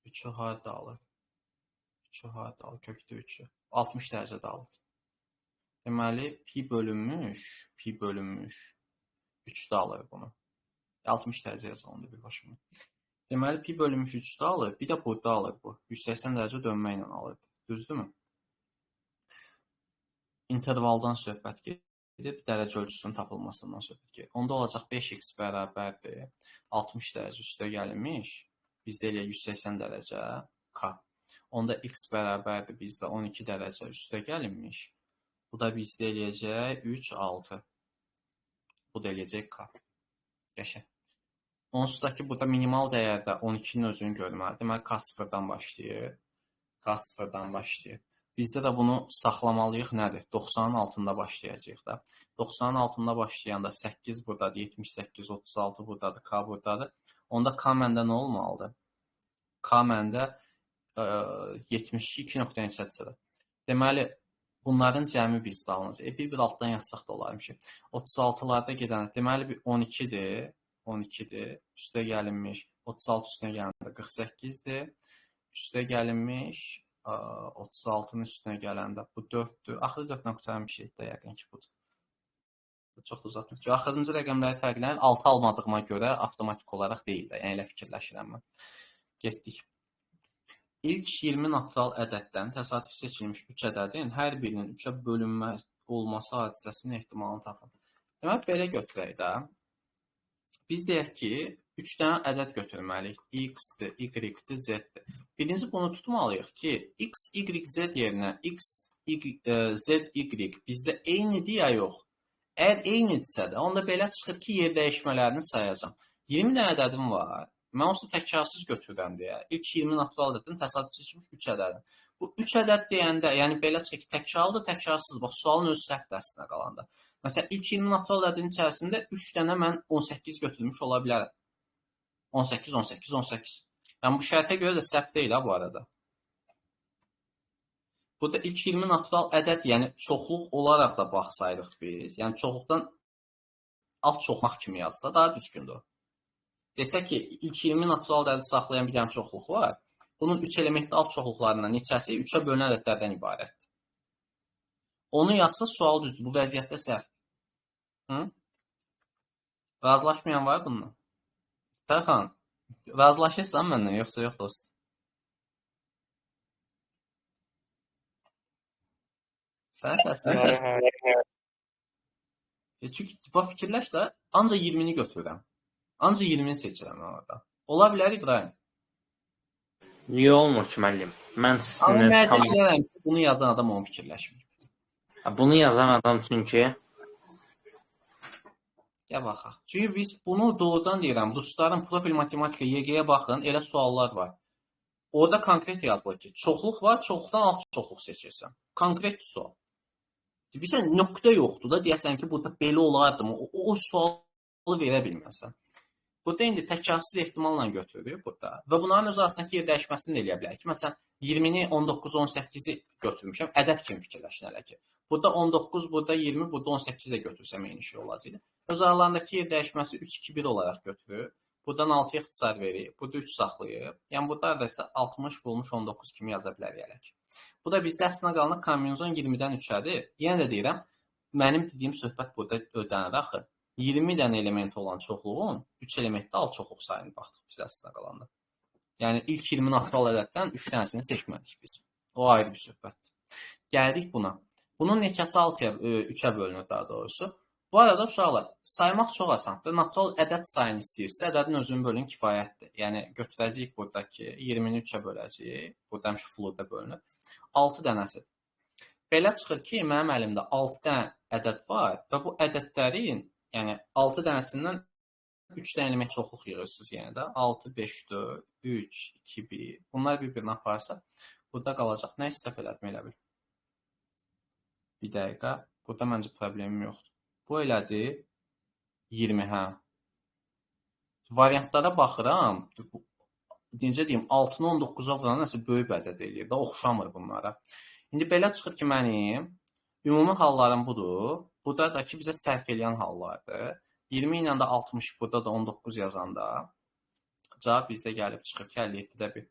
3-ü harada alır? Kökdə 3-ü. 60 dərəcədə alır. Deməli, pi bölünmüş 3-də alır bunu. 60 dərəcə yazalım da bir başıma. Deməli, pi bölünmüş 3-də alır. Bir də burada alır bu. 180 dərəcə dönmə ilə alır. Düzdürmü? İntervaldan söhbət gedib, dərəcə ölçüsünün tapılmasından söhbət gedib. Onda olacaq 5x bərabərdir. 60 dərəcə üstə gəlinmiş. Bizdə elə 180 dərəcə k. Onda x bərabərdir bizdə 12 dərəcə üstə gəlinmiş. Bu da bizdə eləyəcək 3, 6. Bu da eləyəcək k. Qəşəng. Onsuz da ki, burada minimal dəyərdə 12-nin özünü görməli. Deməli, k sıfırdan başlayır. Bizdə də bunu saxlamalıyıq nədir? 90-ın altında başlayacaq da. 90-ın altında başlayanda 8 buradadır, 78, 36 buradadır, k buradadır. Onda k məndə nə olmalıdır? K məndə 72 nöqtəni çəksə. Deməli, bunların cəmi bizdə alınacaq. Bir altdan yazsaq da olarmış. 36-larda gedəndə, deməli 12-dir. Üstə gəlinmiş. 36 üstünə gələndə 48-dir. Üstə gəlinmiş. 36-nın üstünə gələndə bu 4-dür. Axırı 4-dən qutaran bir şeydir də yəqin ki, budur. Çox da uzatmır. Axırıncı rəqəmləri fərqlənir. 6 almadığıma görə avtomatik olaraq deyil də. Yəni elə fikirləşirəm mən. Getdik. İlk 20 natural ədəddən təsadüfi seçilmiş 3 ədədin hər birinin 3-ə bölünmə olması hadisəsinin ehtimalını tapın. Demək, belə götürək də. Biz deyək ki, 3 dənə ədəd götürməliyik. X-dir, Y-dir, Z-dir. birinci bunu tutmalıyıq ki, x, y, z yerinə x, z, y bizdə eynidir ya yox. Əgər eynidirsə də, onda belə çıxır ki, yer dəyişmələrini sayacağam. 20 dənə ədədim var. Mən onsuz təkrarsız götürürəm deyə. İlk 20 natural ədədin təsadüf seçilmiş 3 ədədim. Bu 3 ədəd deyəndə, yəni belə çıxır ki, təkrarlıdır, təkrarsız. Bax, sualın öz səhv dəstinə qalanda. Məsələn, ilk 20 natural ədədin içərisində 3 dənə mən 18 götürmüş ola bilərəm. 18, 18, 18. Yəni bu şərtə görə də səhv deyil ha bu arada. Burada ilk 20 natural ədəd, yəni çoxluq olaraq da baxsaydıq biz. Yəni çoxluqdan alt çoxmaq kimi yazsa daha düzgündür. Desək ki, ilk 20 natural ədədi saxlayan bir dənə çoxluq var. Bunun 3 elementli alt çoxluqlarından neçəsi 3-ə bölünən ədədlərdən ibarətdir. Onu yazsa sual düzdür. Bu vəziyyətdə səhvdir. Razılaşmayan var bununla? Tərxan, razılaşırsan məndən, yoxsa yox dost? Sən səsin. Çünki fikirləş də, ancaq 20-ni götürürəm. Ancaq 20-ni seçirəm orada. Ola bilər İbrahim. Niyə olmur ki, müəllim? Mən Amma sizinlə məcbur edirəm ki, bunu yazan adam onu fikirləşmir. Bunu yazan adam çünki Gəl baxaq. Çünki biz bunu doğrudan deyirəm. Dostlarım, profil matematika YG-yə baxın, elə suallar var. Orada konkret yazılır ki, çoxluq var, çoxluqdan alt çoxluq seçirsən. Konkret sual. Bilirsən, nöqtə yoxdur da, deyəsən ki, burada belə olardı mı? O sualı verə bilməsən. Burada indi təkrarsız ehtimalla götürürük burada. Və bunların öz arasındakı yer dəyişməsini də eləyə bilərik ki, məsələn, 20-ni, 19, 18-i götürmüşəm, ədəd kimi fikirləşin hələ ki. Burada 19, burada 20, burada 18 də götürsəm eyni şey olacaqdı. Öz aralarındakı yer dəyişməsi 3, 2, 1 olaraq götürür. Buradan 6-ya ixtisar verir, burada 3 saxlayıb. Yəni burada da isə 60 vurmuş 19 kimi yaza bilərik hələ ki. Bu da bizdə əslində qalanı kombinizon 20-dən 3-ədir. Yəni də deyirəm, mənim dediyim söhbət burada ödənir axı. 20 dənə element olan çoxluğun 3 elementdə alt çoxluq sayını baxdıq biz əslində qalanda. Yəni ilk 20 natural ədəddən 3 dənəsini seçmədik biz. O ayrı bir söhbətdir. Gəldik buna. Bunun neçəsi 6-ya 3-ə bölünür daha doğrusu. Bu arada uşaqlar, saymaq çox asandır. Natural ədəd sayını istəyirsə, ədədin özünü bölün kifayətdir. Yəni götürəcəyik buradakı 20-ni 3-ə böləcəyik. Burada həmişə float'a bölünür. 6 dənəsidir. Belə çıxır ki, mənim əlimdə 6 dənə ədəd var və bu ədədlərin, yəni 6 dənəsindən 3 dənə element çoxluq yığırsınız yenə də. 6, 5, 4, 3, 2, 1. Bunlar bir-birinə aparsa, burada qalacaq. Nə isə səhv elədim elə bil. Bir dəqiqə. Burada məncə problemim yoxdur. Bu elədir 20, hə. Variantlara baxıram. Necə deyim, 6-nı 19-a vuran nəsə böyük ədəd eləyir də, oxşamır bunlara. İndi belə çıxır ki, mənim ümumi hallarım budur. Burada da ki, bizə sərf eləyən hallardır. 20 ilə də 60, burada da 19 yazanda cavab bizdə gəlib çıxır ki, 57-də 1.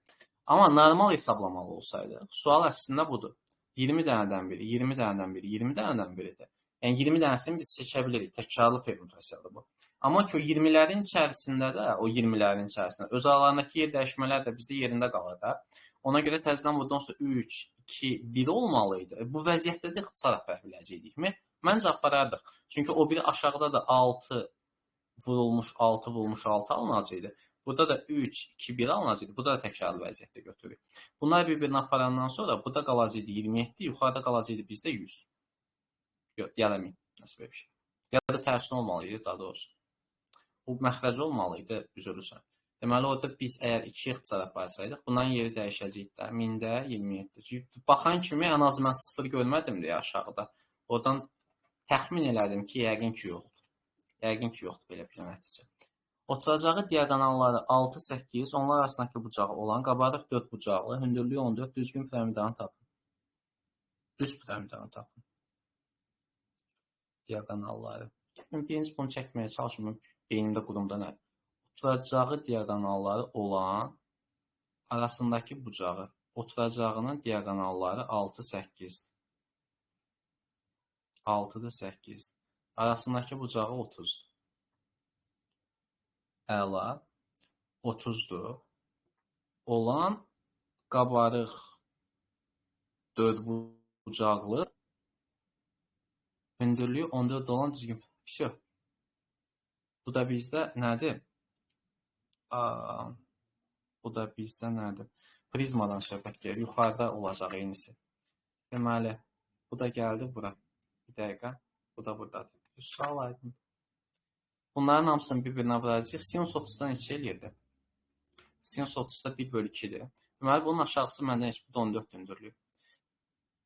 Amma normal hesablamalı olsaydı, sual əslində budur. 20 dənədən biri, 20 dənədən biri, 20 dənədən biridir. Yəni 20 dənəsini biz seçə bilirik. Təkrarlı permütasiyadır bu. Amma ki o 20-lərin içərisində də, o 20-lərin içərisində öz aralarındakı yer dəyişmələr də bizdə yerində qalır da. Ona görə təzədən buradan sonra 3, 2, 1 olmalıydı. Bu vəziyyətdə də ixtisar apara biləcəkdikmi? Məncə aparardıq. Çünki o biri aşağıda da 6 vurulmuş 6 vurulmuş 6 alınacaqdı. Burada da 3, 2, 1 alınacaqdı. Bu da təkrarlı vəziyyətdə götürür. Bunlar bir-birini aparandan sonra burada qalacaqdı 27, yuxarıda qalacaqdı bizdə 100. Yox, deyələməyim. Nəsə bir şey. Ya da tərsinə olmalıydı, daha doğrusu. Bu məxrəc olmalıydı, üzülürsən. Deməli, orada biz əgər 2 ixtisar aparsaydıq, bunların yeri dəyişəcəyik də. 1000-də 27. Çünki baxan kimi ən azı mən 0 görmədim deyə aşağıda. Oradan təxmin elədim ki, yəqin ki, yoxdur. Yəqin ki, yoxdur belə bir nəticə. Oturacağı diaqonalları 6, 8, onlar arasındakı bucağı olan qabarıq 4 bucaqlı, hündürlüyü 14, düzgün piramidanı tapın. Düz piramidanı tapın. Diaqonalları. Birinci bunu çəkməyə çalışmıyorum. Beynimdə qurumda nə? Oturacağı diaqonalları olan arasındakı bucağı. Oturacağının diaqonalları 6, 8. 6-dır, 8. Arasındakı bucağı 30-dur. Əla. 30-dur. Olan qabarıq 4 bucaqlı, hündürlüyü 14 olan düzgün. Всё. Bu da bizdə nədir? Bu da bizdə nədir? Prizmadan söhbət gedir. Yuxarıda olacaq eynisi. Deməli, bu da gəldi bura. Bir dəqiqə. Bu da buradadır. Sual aydın. Bunların hamısını bir-birinə vuracaq. Sinus 30-dan neçə eləyirdi? Sinus 30-da 1/2-dir. Deməli, bunun aşağısı məndə heç 14 döndürülüb.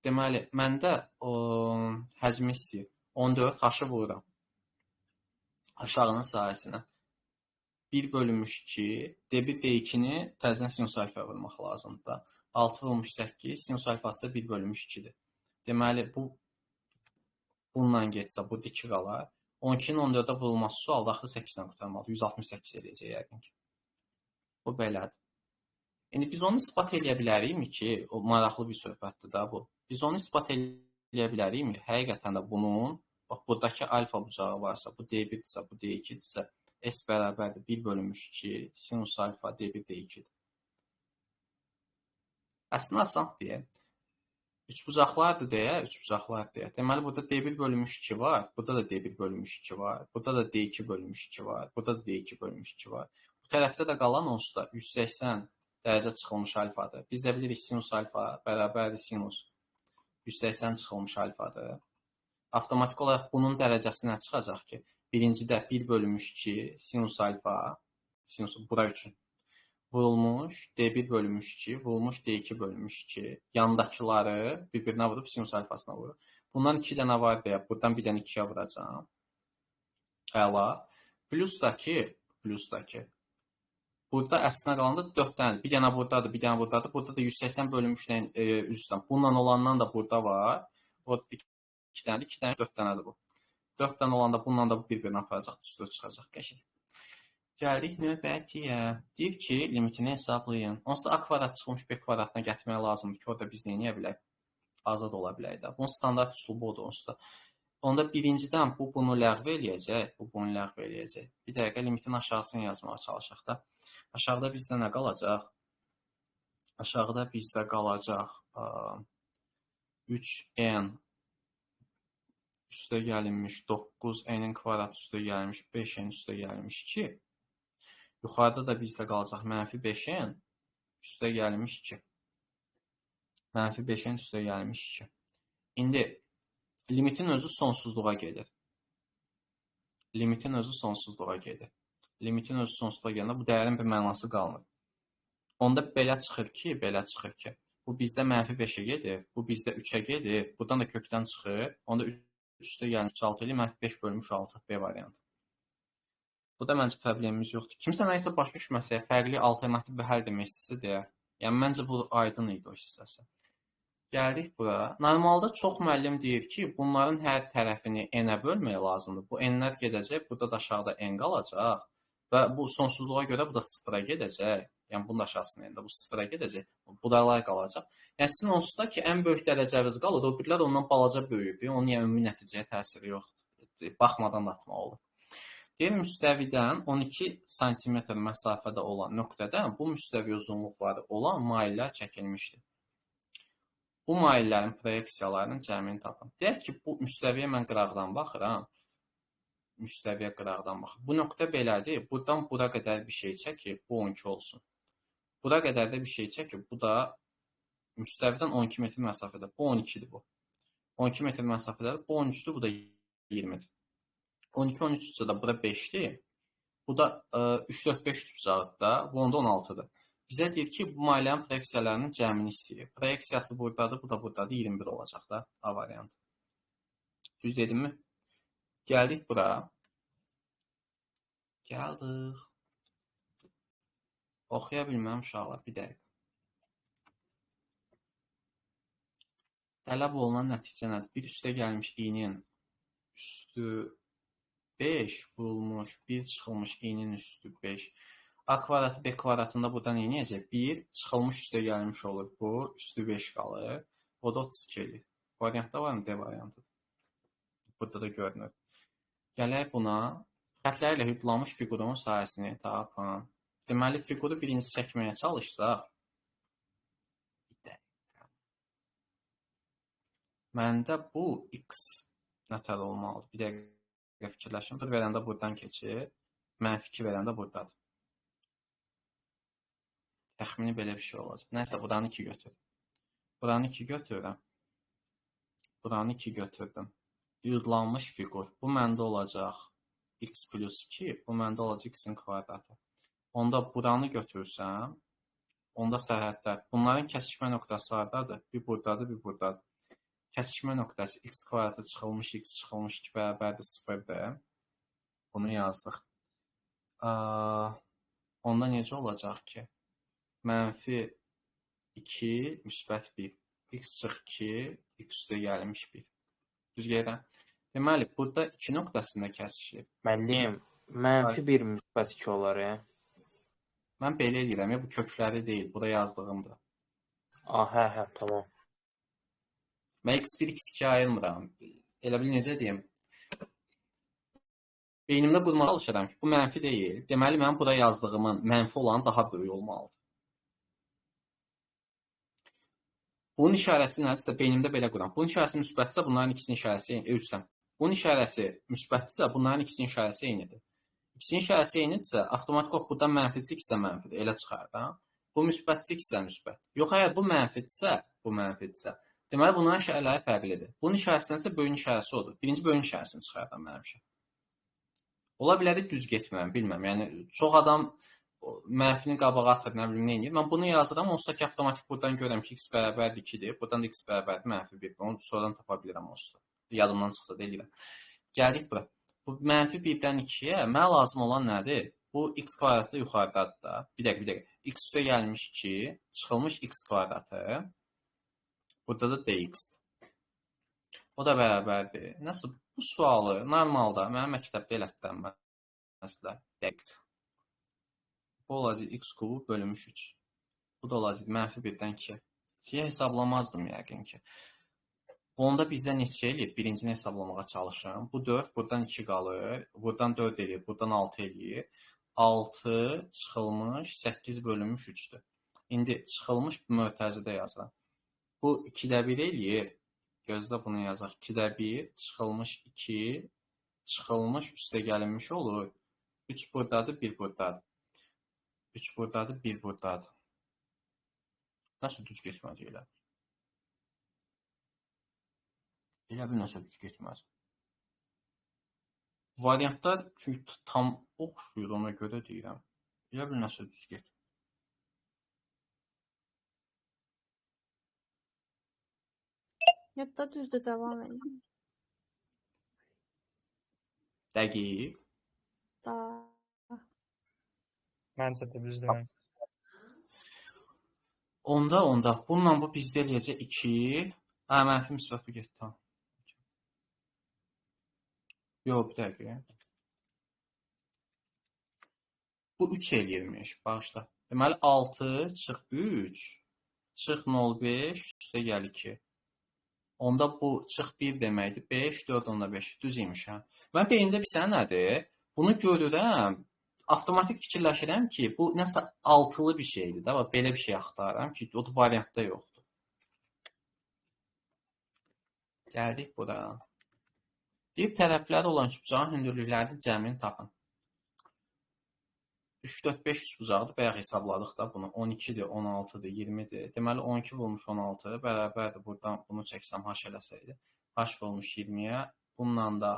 Deməli, məndə həcmi istəyir. 14 haşı vururam. Aşağının sahəsinə. 1/2, D1, D2-ni təzədən sinus alfa vurmaq lazımdır da. 6 vurmuş 8, sinus alfası da 1/2-dir. Deməli, bununla getsə, bu dik qalar. 12-nin 14-ə vurulması sualda axı 8-dən qurtarmalıdır. 168 eləyəcək yəqin ki. Bu belədir. İndi biz onu isbat edə bilərikmi ki, o maraqlı bir söhbətdir da bu. Biz onu isbat edə bilərikmi? Həqiqətən də bunun, bax, buradakı alfa bucağı varsa, bu D1-dirsə, bu D2-dirsə, S bərabərdir 1/2, sinus alfa D1, D2-dir. Əslində asan deyə. Üçbucaqlardır deyə, üçbucaqlar deyə. Deməli, burada D1/2 var, burada da D1/2 var, burada da D2/2 var, burada da D2/2 var. Bu tərəfdə də qalan onsuz da 180 dərəcə çıxılmış alfadır. Biz də bilirik sinus alfa bərabərdir sinus 180 çıxılmış alfadır. Avtomatik olaraq bunun dərəcəsi nə çıxacaq ki? Birincidə 1/2 sinus alfa, sinus bura üçün vurulmuş D1/2, vurulmuş D2/2, yandakıları bir-birinə vurub sinus alfasına vurur. Bundan 2 dənə var deyə, buradan bir dənə 2-yə vuracağam. Əla. Plusdakı, burada əslinə qalanda 4 dənədir. Bir dənə buradadır, bir dənə buradadır. Burada da 180 bölünmüşlə üzrdən. Bununla olandan da burada var. Burada 2 dənədir, 2 dənə 4 dənədir bu. 4 dənə olanda bununla da bir-birinə aparacaq, düzdür çıxacaq qəşəng. Gəldik növbətiyə. Deyir ki, limitini hesablayın. Onsuz da a kvadrat çıxılmış b kvadratına gətirmək lazımdır ki, orada biz neyə bilək? Azad ola bilək də. Bunun standart üslubu odur onsuz da. Onda birincidən bu bunu ləğv eləyəcək, bu bunu ləğv eləyəcək. Bir dəqiqə limitin aşağısını yazmağa çalışaq da. Aşağıda bizdə nə qalacaq? Aşağıda bizdə qalacaq 3n üstə gəlinmiş 9, n-in kvadrat üstə gəlmiş 5n üstə gəlmiş 2. Yuxarıda da bizdə qalacaq -5n üstə gəlmiş 2. -5n üstə gəlmiş 2. İndi limitin özü sonsuzluğa gedir. Limitin özü sonsuzluğa gedir. Limitin özü sonsuzluğa gələndə bu dəyərin bir mənası qalmır. Onda belə çıxır ki, bu bizdə -5-ə gedir, bu bizdə 3-ə gedir, buradan da kökdən çıxır, onda 3 üstə gəlmiş 6 ilə -5/6 B variantı. Bu da məncə problemimiz yoxdur. Kimsə nəyisə başa düşməsə, fərqli alternativ bir həll demək istəsə deyər. Yəni, məncə bu aydın idi o hissəsi. Gəldik bura. Normalda çox müəllim deyir ki, bunların hər tərəfini n-ə bölmək lazımdır. Bu n-lər gedəcək, burada da aşağıda n qalacaq və bu sonsuzluğa görə bu da 0-a gedəcək. Yəni, bunun aşağısında n-də bu 0-a gedəcək. Buralar qalacaq. Yəni, sizin onsuz da ki, ən böyük dərəcəviz qalır. O birlər ondan balaca böyükdür. Onun yəni ümumi nəticəyə təsiri yoxdur. Baxmadan da atmaq olur. Deyir, müstəvidən 12 sm məsafədə olan nöqtədən bu müstəvi uzunluqları olan maillər çəkilmişdir. Bu maillərin proyeksiyalarının cəmini tapın. Deyək ki, bu müstəviyə mən qıraqdan baxıram. Müstəviyə qıraqdan baxıram. Bu nöqtə belədir. Buradan bura qədər bir şey çəkib, bu 12 olsun. Bura qədər də bir şey çəkib, bu da müstəvidən 12 metr məsafədə. Bu 12-dir bu. 12 metr məsafədədir. Bu 13-dür, bu da 20-dir. 12-13-cə də bura 5-dir. Bu da 3-4-5 bucaqdır da. Bu onda 16-dır. Bizə deyir ki, bu maillərin proyeksiyalarının cəmini istəyir. Proyeksiyası buradadır, bu da buradadır. 21 olacaq da A variantı. Düz dedim mi? Gəldik bura. Gəldik. Oxuya bilməm uşaqlar, bir dəqiqə. Tələb olunan nəticə nədir? Bir üstə gəlmiş i-nin üstü 5 vurulmuş, 1 çıxılmış i-nin üstü 5. A kvadratı B kvadratında buradan neynəyəcək? 1 çıxılmış üstə gəlmiş olur. Bu üstü 5 qalır. O da 32 eləyir. Variantda var mı? D variantı. Burada da görünür. Gələk buna. Xətlərlə hüdlanmış fiqurun sahəsini tapın. Deməli, fiquru birinci çəkməyə çalışsaq. Bir dəqiqə. Məndə bu x nətər olmalıdır? Bir dəqiqə fikirləşim. 1 verəndə buradan keçir. -2 verəndə buradadır. Təxmini belə bir şey olacaq. Nəysə, buranı 2 götür. Buranı 2 götürürəm. Buranı 2 götürdüm. Yığılanmış fiqur. Bu məndə olacaq x plus 2. Bu məndə olacaq x-in kvadratı. Onda buranı götürsəm, onda sərhədlər. Bunların kəsişmə nöqtəsi hardadır? Bir buradadır, bir buradadır. Kəsişmə nöqtəsi x kvadratı çıxılmış x çıxılmış 2 bərabərdir 0-dır. Bunu yazdıq. Onda necə olacaq ki? Mənfi 2, müsbət 1. X çıx 2, x üstə gəlmiş 1. Düz gedirəm. Deməli, burada 2 nöqtəsində kəsişir. Müəllim, mənfi 1 müsbət 2 olar, Mən belə eləyirəm, bu kökləri deyil, bura yazdığımdır. Hə, tamam. Mən x1, x2 ayırmıram. Elə bil necə deyim? Beynimdə qurmağa çalışıram ki, bu mənfi deyil. Deməli, mən bura yazdığımın mənfi olan daha böyük olmalıdır. Bunun işarəsi nədirsə, beynimdə belə quram. Bunun işarəsi müsbətsə, bunların ikisinin işarəsi eynidir. Bunun işarəsi müsbətsə, bunların ikisinin işarəsi eynidir. İkisinin işarəsi eynidirsə, avtomatik olaraq burada mənfidir, x də mənfidir. Elə çıxar da. Bu müsbətsə, x də müsbət. Yox, əgər bu mənfidirsə, deməli, bunların işarələri fərqlidir. Bunun işarəsi nədirsə, böyün işarəsi odur. Birinci böyün işarəsini çıxardan mənimşə. Ola bilər də düz getməyəm, bilməm. Yəni, çox adam mənfini qabağa atır, nə bilim, nə edir. Mən bunu yazıram, onsuz ki, avtomatik buradan görürəm ki, x bərabərdir 2-dir. Buradan da x bərabərdir mənfi 1-dir. Onu sonradan tapa bilirəm onsuz. Yadımdan çıxsa deyiləm. Gəldik bura. Bu mənfi 1-dən 2-yə mənə lazım olan nədir? Bu x kvadratda yuxarıdadır da. Bir dəqiqə. X üstə gəlmiş 2, çıxılmış x kvadratı. Burada da dx-dir. O da bərabərdir. Nasıl? Bu sualı normalda mənim məktəbdə elətdirəm məsələ dəqiqdir. Bu olacaq x kubu bölünmüş 3. Bu da olacaq mənfi 1-dən 2. Şeyə hesablamazdım yəqin ki. Onda bizdə neçə eləyir? Birincini hesablamağa çalışıram. Bu 4, buradan 2 qalır. Buradan 4 eləyir, buradan 6 eləyir. 6 çıxılmış 8 bölünmüş 3-dür. İndi çıxılmış mötərizədə yazıram. Bu 2-də 1 eləyir. Gözlə bunu yazaq. 2-də 1, çıxılmış 2, çıxılmış üstə gəlinmiş olur. 3 buradadır, 1 buradadır. 3 buradadır, 1 buradadır. Nasıl düz getmədi elə? Elə bir nəsə düz getməz. Variantlar çünki tam oxşuyur, ona görə deyirəm. Elə bir nəsə düz get. Hətta düzdür, davam edin. Dəqiq. Da. Məncə də düzdür. Onda. Bununla bu bizdə eləyəcək 2. Mənfi müsbət bu getdi. Tamam. Yox, bir dəqiqə. Bu 3 eləyirmiş, bağışla. Deməli, 6 çıx 3, çıx 0,5, üstə gəl 2. Onda bu çıx 1 deməkdir. 5, 4, onda 5. Düz imiş, hə? Mən beynimdə bir sənə nədir? Bunu görürəm, avtomatik fikirləşirəm ki, bu nəsə altılı bir şeydir də. Belə bir şey axtarıram ki, o da variantda yoxdur. Gəldik bura. Bir tərəfləri olan üçbucağın hündürlüklərinin cəmini tapın. 3, 4, 5 üçbucaqdır. Bayaq hesabladıq da bunu. 12-dir, 16-dır, 20-dir. Deməli, 12 vurmuş 16 bərabərdir. Buradan bunu çəksəm, h eləsəydi. H vurmuş 20-yə. Bununla da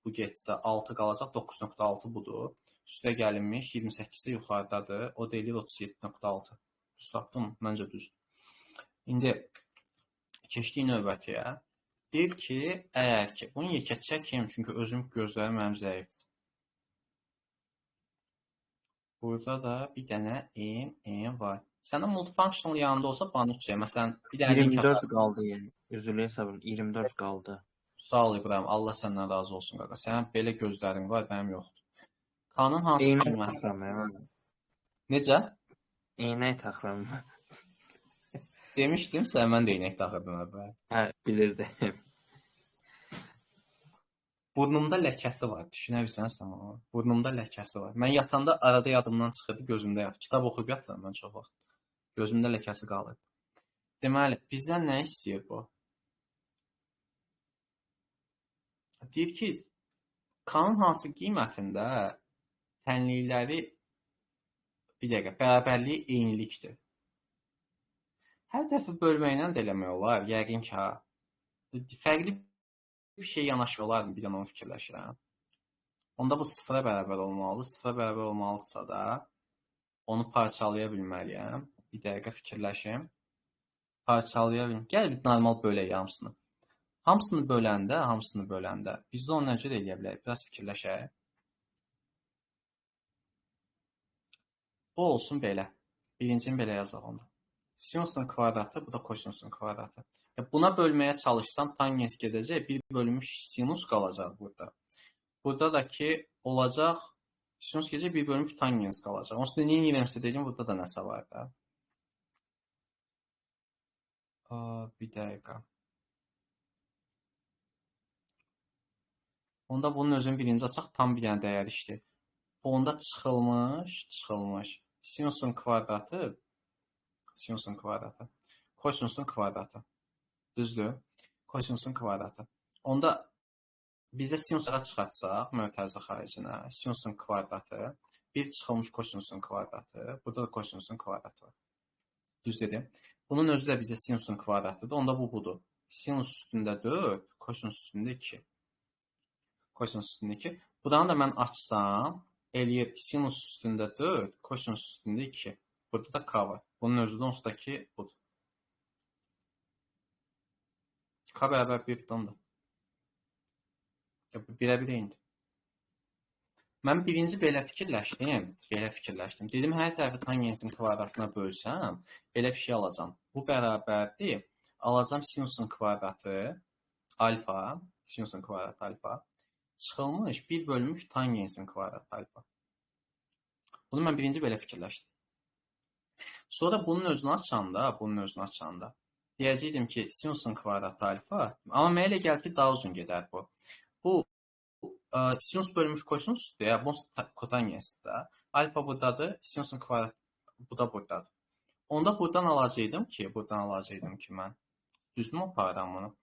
bu getsə 6 qalacaq. 9.6 budur. Üstə gəlinmiş 28-də yuxarıdadır. O da eləyir 37.6. Düz tapdım. Məncə düzdür. İndi keçdik növbətiyə. Deyir ki, əgər ki, bunu yekə çəkim, çünki özüm gözlərim mənim zəifdir. Burada da bir dənə n var. Səndə multifunctional yanında olsa bana üç məsələn, bir dənə 24 qaldı yəni. Üzrlü hesabım 24 qaldı. Sağ ol İbrahim. Allah səndən razı olsun qaqa. Sənin belə gözlərin var, mənim yoxdur. Kanun hansı qiymət? Necə? Eynək taxıram. Demişdim sən, mən də eynək taxırdım əvvəl. Hə, bilirdim. Burnumda ləkəsi var. Düşünə bilirsən sən onu? Burnumda ləkəsi var. Mən yatanda arada yadımdan çıxırdı, gözümdə yatır. Kitab oxuyub yatıram mən çox vaxt. Gözümdə ləkəsi qalır. Deməli, bizdən nə istəyir bu? Deyir ki, kanun hansı qiymətində tənlikləri Bir dəqiqə, bərabərlik eynilikdir. Hər dəfə bölməklə də eləmək olar, yəqin ki, ha. Fərqli bir şey yanaşma olarmı? Bir də onu fikirləşirəm. Onda bu sıfıra bərabər olmalıdır. Sıfıra bərabər olmalıdırsa da onu parçalaya bilməliyəm. Bir dəqiqə fikirləşim. Parçalaya bilməliyəm. Gəl normal bölək hamısını. Hamısını böləndə biz də onu necə eləyə bilərik? Biraz fikirləşək. Bu olsun belə. Birincini belə yazaq onda. Sinusun kvadratı, bu da kosinusun kvadratı. Buna bölməyə çalışsam tangens gedəcək, 1 bölünmüş sinus qalacaq burada. Burada da ki olacaq, sinus gedəcək, 1 bölünmüş tangens qalacaq. Onsuz da niyə eləmsə deyim, burada da nəsə var da. Bir dəqiqə. Onda bunun özünün birinci açaq tam bir dənə dəyər işdir. Bu onda çıxılmış. Sinusun kvadratı, kosinusun kvadratı. Düzdür? Kosinusun kvadratı. Onda bizə sinuslara çıxartsaq, mötərizə xaricinə, sinusun kvadratı, bir çıxılmış kosinusun kvadratı, burada da kosinusun kvadratı var. Düz dedim. Bunun özü də bizə sinusun kvadratıdır, onda bu budur. Sinus üstündə 4, kosinus üstündə 2. Kosinus üstündə 2. Buranı da mən açsam, eləyir sinus üstündə 4, kosinus üstündə 2. Burada da k var. Bunun özü də onsuz da ki budur. K bərabər 1-dir. Birə-bir eynidir. Mən birinci belə fikirləşdim. Dedim, hər tərəfi tangensin kvadratına bölsəm, belə bir şey alacam. Bu bərabərdir. Alacam sinusun kvadratı alfa, çıxılmış 1 bölünmüş tangensin kvadratı alfa. Bunu mən birinci belə fikirləşdim. Sonra bunun özünü açanda, deyəcəkdim ki, sinusun kvadratı alfa, amma mənə elə gəlir ki, daha uzun gedər bu. Bu sinus bölünmüş kosinusdur ya, bu kotangensidir. Alfa buradadır, sinusun kvadratı bu da buradadır. Onda buradan alacaqdım ki mən. Düzmü aparıram bunu?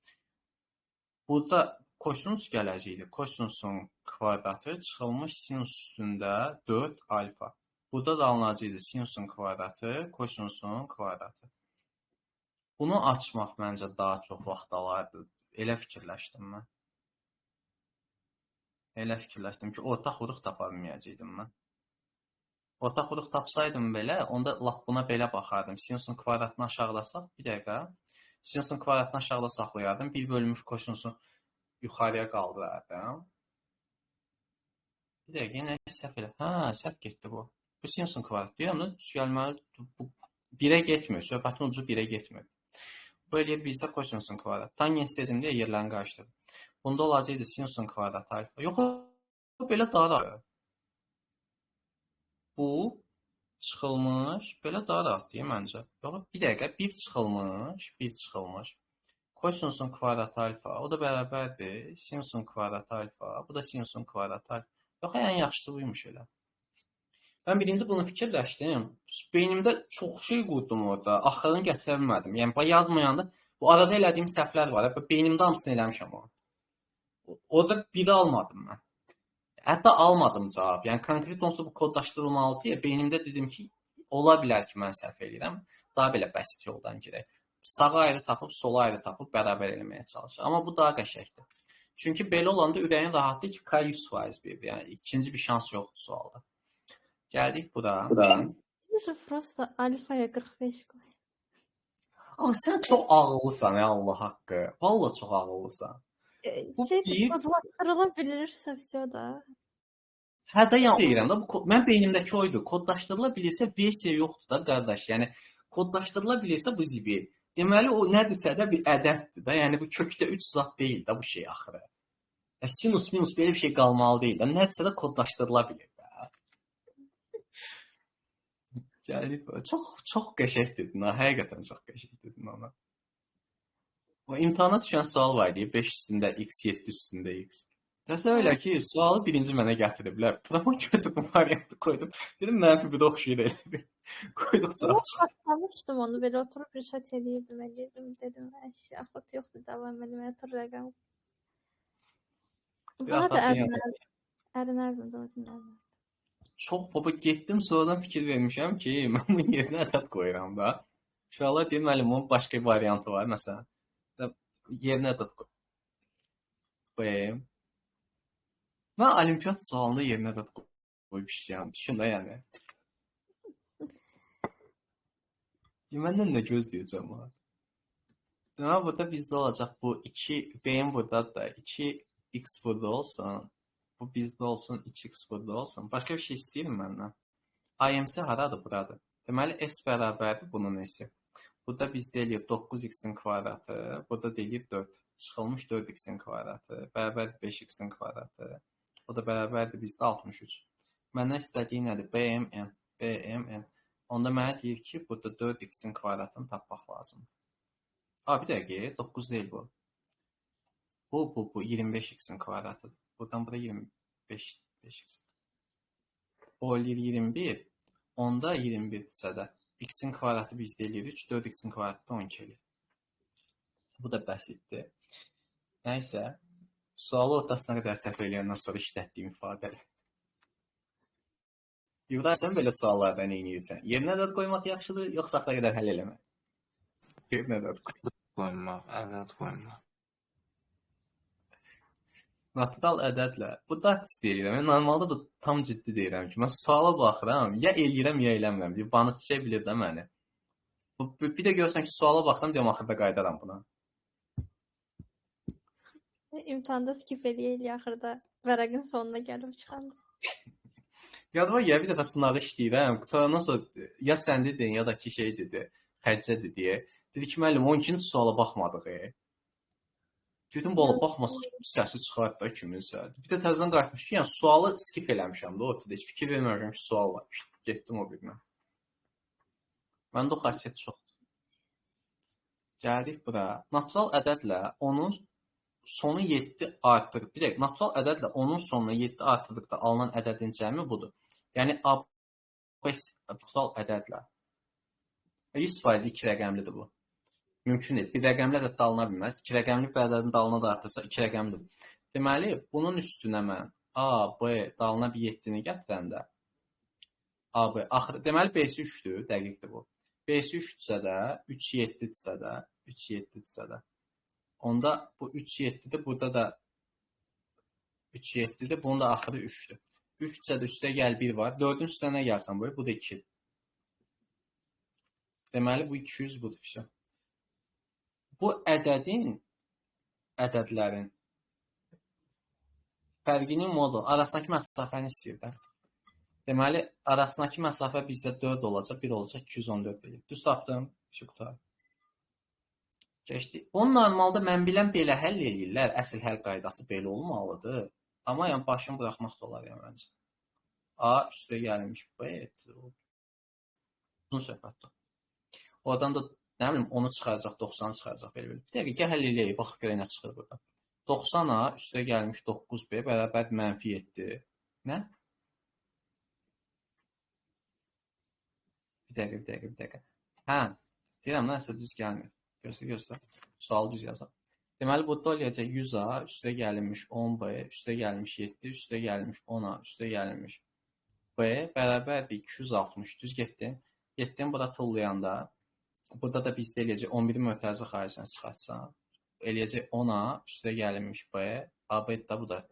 Burada kosinus gələcəkdir. Kosinusun kvadratı çıxılmış sinus üstündə 4 alfa. Burada da alınacaqdır sinusun kvadratı, kosinusun kvadratı. Bunu açmaq məncə daha çox vaxt alardı. Elə fikirləşdim mən. Elə fikirləşdim ki, ortaq uruq tapa bilməyəcəkdim mən. Ortaq uruq tapsaydım belə, onda lap buna belə baxardım. Sinusun kvadratını aşağılasaq, bir dəqiqə. Sinusun kvadratını aşağıda saxlayardım. 1 bölünmüş kosinusu yuxarıya qaldırardım. Bir dəqiqə, yenə səhv elə. Səhv getdi bu. Bu sinusun kvadratı. Deyirəm da, düz gəlməli, bu 1-ə getmir. Söhbətin ucu 1-ə getmir. Bu eləyir bizdə kosinusun kvadratı. Tangens dedim deyə yerlərini qarışdırdım. Bunda olacaqdı sinusun kvadratı alfa. Yox, belə daha rahat. Bu çıxılmış, belə daha rahat deyil məncə. Yox, bir dəqiqə, 1 çıxılmış. Kosinusun kvadratı alfa, o da bərabərdir. Sinusun kvadratı alfa, bu da sinusun kvadratı alfa. Yox, yəni yaxşısı buymuş elə. Mən birinci bunu fikirləşdim. Beynimdə çox şey qurdum orada. Axırını gətirə bilmədim. Yəni yazmayanda bu arada elədiyim səhvlər var. Beynimdə hamısını eləmişəm o. Orada biri almadım mən. Hətta almadım cavab. Yəni konkret onsuz bu kodlaşdırılmalıdır ya. Beynimdə dedim ki, ola bilər ki, mən səhv eləyirəm. Daha belə bəsit yoldan gedək. Sağı ayrı tapıb, solu ayrı tapıb bərabər eləməyə çalışır. Amma bu daha qəşəngdir. Çünki belə olanda ürəyin rahatdır ki, K 100% bir. Yəni ikinci bir şans yoxdur sualda. Gəldik bura. Prosta alfaya 45 qoy. Amma sən çox ağıllısan, Allah haqqı. Vallahi çox ağıllısan. Bu bir Kodlaşdırıla bilirsə vəsə da. Hə də yəni deyirəm də bu mən beynimdəki oydu. Kodlaşdırıla bilirsə versiya yoxdur da qardaş. Yəni kodlaşdırıla bilirsə bu zibil. Deməli o nədirsə də bir ədəddir də. Yəni bu kökdə 3 zat deyil də bu şey axırı. Sinus minus belə bir şey qalmalı deyil də. Nədirsə də kodlaşdırıla bilir də. Yəni çox qəşəng dedin ha. Həqiqətən çox qəşəng dedin ona. O imtahana düşən sual var idi. 5 üstündə x, 7 üstündə x. Təsəvvür elə ki, sualı birinci mənə gətiriblər. Buna götürdüm, variantı koydum. Dedim, mənfi bir də oxşayır elə bir. Qoyduqca açıq. Anlamışdım onu, belə oturub rüşət eləyirdim. Dedim, axot yoxdur, davam eləməyə otur rəqəm. Buna da ərinərdim də o dinlərdim. Çox baba getdim, sonradan fikir vermişəm ki, mən bunun yerinə ədəd qoyuram da. Uşaqlar deyir, müəllim, onun başqa bir variantı var, məsələn. Yerinə ədəd qoyayım. Mən olimpiyat sualında yerinə ədəd qoyub işləyəm. Düşün də, yəni. Məndən nə gözləyəcəm ha? Deməli, burada bizdə olacaq bu 2, B-in buradadır da, 2x burada olsun. Bu bizdə olsun, 2x burada olsun. Başqa bir şey istəyirəm məndən. IMC haradır? Buradır. Deməli, S bərabərdir bunun S-i. Burada bizdə eləyir 9x-in kvadratı, burada deyir 4. Çıxılmış 4x-in kvadratı, bərabərdir 5x-in kvadratı. O da bərabərdir bizdə 63. Məndən istədiyi nədir? BMN. BMN. Onda mənə deyir ki, burada 4x-in kvadratını tapmaq lazımdır. Bir dəqiqə, 9 deyil bu. Bu 25x-in kvadratıdır. Buradan bura 25x. O eləyir 21. Onda 21-dirsə də x-in kvadratı bizdə eləyir 3, 4x-in kvadratı da 12 eləyir. Bu da bəsitdir. Nəysə, sualı ortasına qədər səhv eləyəndən sonra işlətdiyim ifadələr. Yurda, sən belə suallardan nə edirsən? Yerinə ədəd qoymaq yaxşıdır, yoxsa axıra qədər həll eləmək? Yerinə ədəd qoymaq, ədəd qoymaq. Natural ədədlə. Bu da istəyirəm. Mən normalda bu tam ciddi deyirəm ki, mən suala baxıram, ya eləyirəm, ya eləmirəm. Bana çiçək bilir də məni. Bir də görürsən ki, suala baxıram, deyəm axırda qaydaram buna. İmtahanda skip eləyə axırda vərəqin sonuna gəlib çıxanda. Yadıma gəlir, bir dəfə sınağı işləyirəm. Qutarandan sonra ya sən dedin, ya da ki şey dedi, Xədicə dedi. Dedi ki, müəllim 12-ci suala baxmadıq. Dedim, bala baxmasın, səsi çıxart da kiminsə. Bir də təzədən qayıtmış ki, yəni sualı skip eləmişəm də ortada. Heç fikir verməmişəm ki, sual var. Getdim o birinə. Məndə o xasiyyət çoxdur. Gəldik bura. Natural ədədlə onun sonu 7 artır. Bir dəqiq, natural ədədlə onun sonuna 7 artırdıqda alınan ədədin cəmi budur. Yəni natural ədədlə 100% 2 rəqəmlidir bu. Mümkün deyil. Bir rəqəmli ədəd alına bilməz. 2 rəqəmli bir ədədin dalına da artırsa 2 rəqəmlidir. Deməli, bunun üstünə mən A, B dalına bir 7-ni gətirəndə A, B, axırı, deməli B-si 3-dür, dəqiqdir bu. B-si 3-dürsə də, 3, 7-dirsə də, 3, 7-dirsə də. Onda bu 3, 7-dir, burada da 3, 7-dir, bunun da axırı 3-dür. 3-dürsə də üstə gəl 1 var. 4-ün üstə nə gəlsən bu da 2. Deməli, bu 200 budur fişə. Bu ədədlərin fərqinin modu arasındakı məsafəni istəyir də. Deməli, arasındakı məsafə bizdə 4 olacaq, 1 olacaq, 214 edir. Düz tapdım, şu qutar. Keçdi. Onu normalda mən bilən belə həll edirlər. Əsl həll qaydası belə olmalıdır. Amma yəni başını buraxmaq da olar yəni məncə. A üstə gəlmiş B. Uzun söhbətdir. Oradan da nə bilim, onu çıxaracaq, 90-ı çıxaracaq belə. Bir dəqiqə həll eləyək, baxıb görək nə çıxır burada. 90-a üstə gəlmiş 9B bərabər -7. Nə? Bir dəqiqə. Hə, deyirəm, nəsə düz gəlmir. Gözlə. Sualı düz yazaq. Deməli, burada olacaq 100A, üstə gəlinmiş 10B, üstə gəlmiş 7, üstə gəlmiş 10A, üstə gəlmiş B bərabərdir 260. Düz getdin. Getdin, bura tullayanda burada da bizdə eləyəcək 11 mötərizə xaricdən çıxartsan. Eləyəcək 10A, üstə gəlinmiş B, AB da bu da.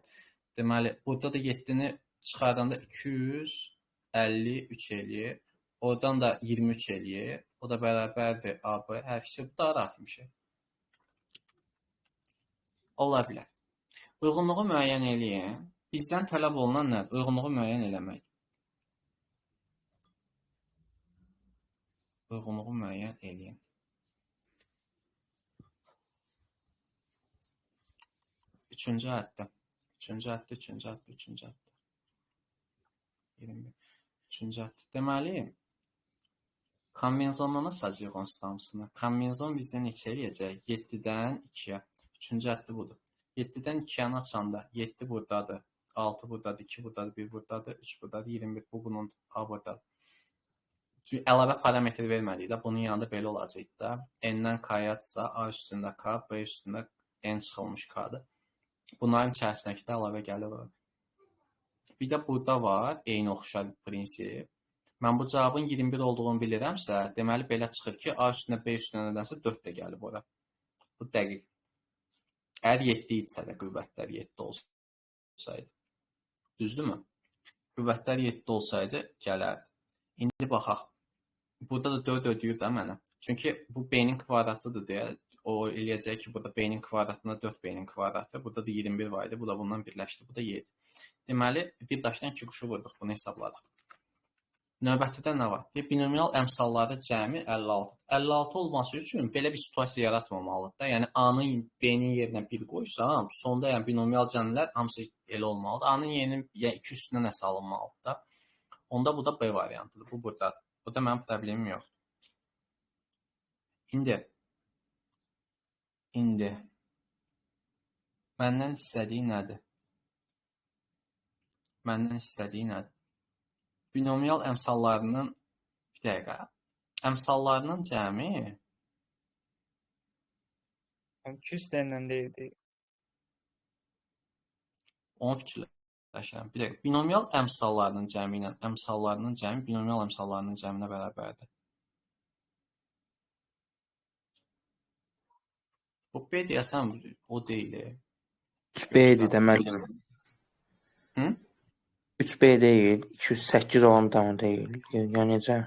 Deməli, burada da 7-ni çıxardanda 253 eləyir. Oradan da 23 eləyir. O da bərabərdir AB. Hər şey bu da rahatmış. Ola bilər. Uyğunluğu müəyyən eləyin. Bizdən tələb olunan nədir? Uyğunluğu müəyyən eləmək. Uyğunluğu müəyyən eləyin. Üçüncü həddə. 21. Üçüncü həddə. Deməli, konvenziondan açacaq onsuz hamısını. Konvenzion bizdə neçə eləyəcək? 7-dən 2-yə. Üçüncü həddi budur. 7-dən 2-yə açanda 7 buradadır, 6 buradadır, 2 buradadır, 1 buradadır, 3 buradadır, 21 bu bunun A buradadır. Çünki əlavə parametr vermədik də, bunun yanında belə olacaq da. N-dən K-yadsa A üstündə K, B üstündə N çıxılmış K-dır. Bunların içərisindəki də əlavə gəlir. Bir də burada var eyni oxşar prinsip. Mən bu cavabın 21 olduğunu bilirəmsə, deməli belə çıxır ki, A üstünə B üstünə nədənsə 4 də gəlib ora. Bu dəqiq. Əgər 7 idisə də qüvvətlər 7 olsaydı. Düzdürmü? Qüvvətlər 7 olsaydı gələrdi. İndi baxaq. Burada da 4 ödəyir də mənə. Çünki bu B-nin kvadratıdır deyə o eləyəcək ki, burada B-nin kvadratına 4 B-nin kvadratı. Burada da 21 var idi. Bu da bundan birləşdi. Bu da 7. Deməli, bir daşdan 2 quşu vurduq. Bunu hesabladıq. Növbətdə nə var? Binomial əmsalları cəmi 56. 56 olması üçün belə bir situasiya yaratmamalıdır da. Yəni A-nın B-nin yerinə 1 qoysam, sonda yəni binomial cəmlər hamısı elə olmalıdır. A-nın yerinə 2 üstünə nəsə alınmalıdır da. Onda bu da B variantıdır. Bu burdadır. Bu da mənim problemim yoxdur. İndi məndən istədiyi nədir? Məndən istədiyi nədir? Binomial əmsallarının bir dəqiqə. Əmsallarının cəmi 2 üstəyindən deyildi. onu fikirləşirəm. Bir dəqiqə. Binomial əmsallarının cəmi ilə əmsallarının cəmi binomial əmsallarının cəminə bərabərdir. Bu B deyəsəm o deyil. 3B-dir deməli. Hı? 3B deyil, 208 olan da deyil. Ya necə?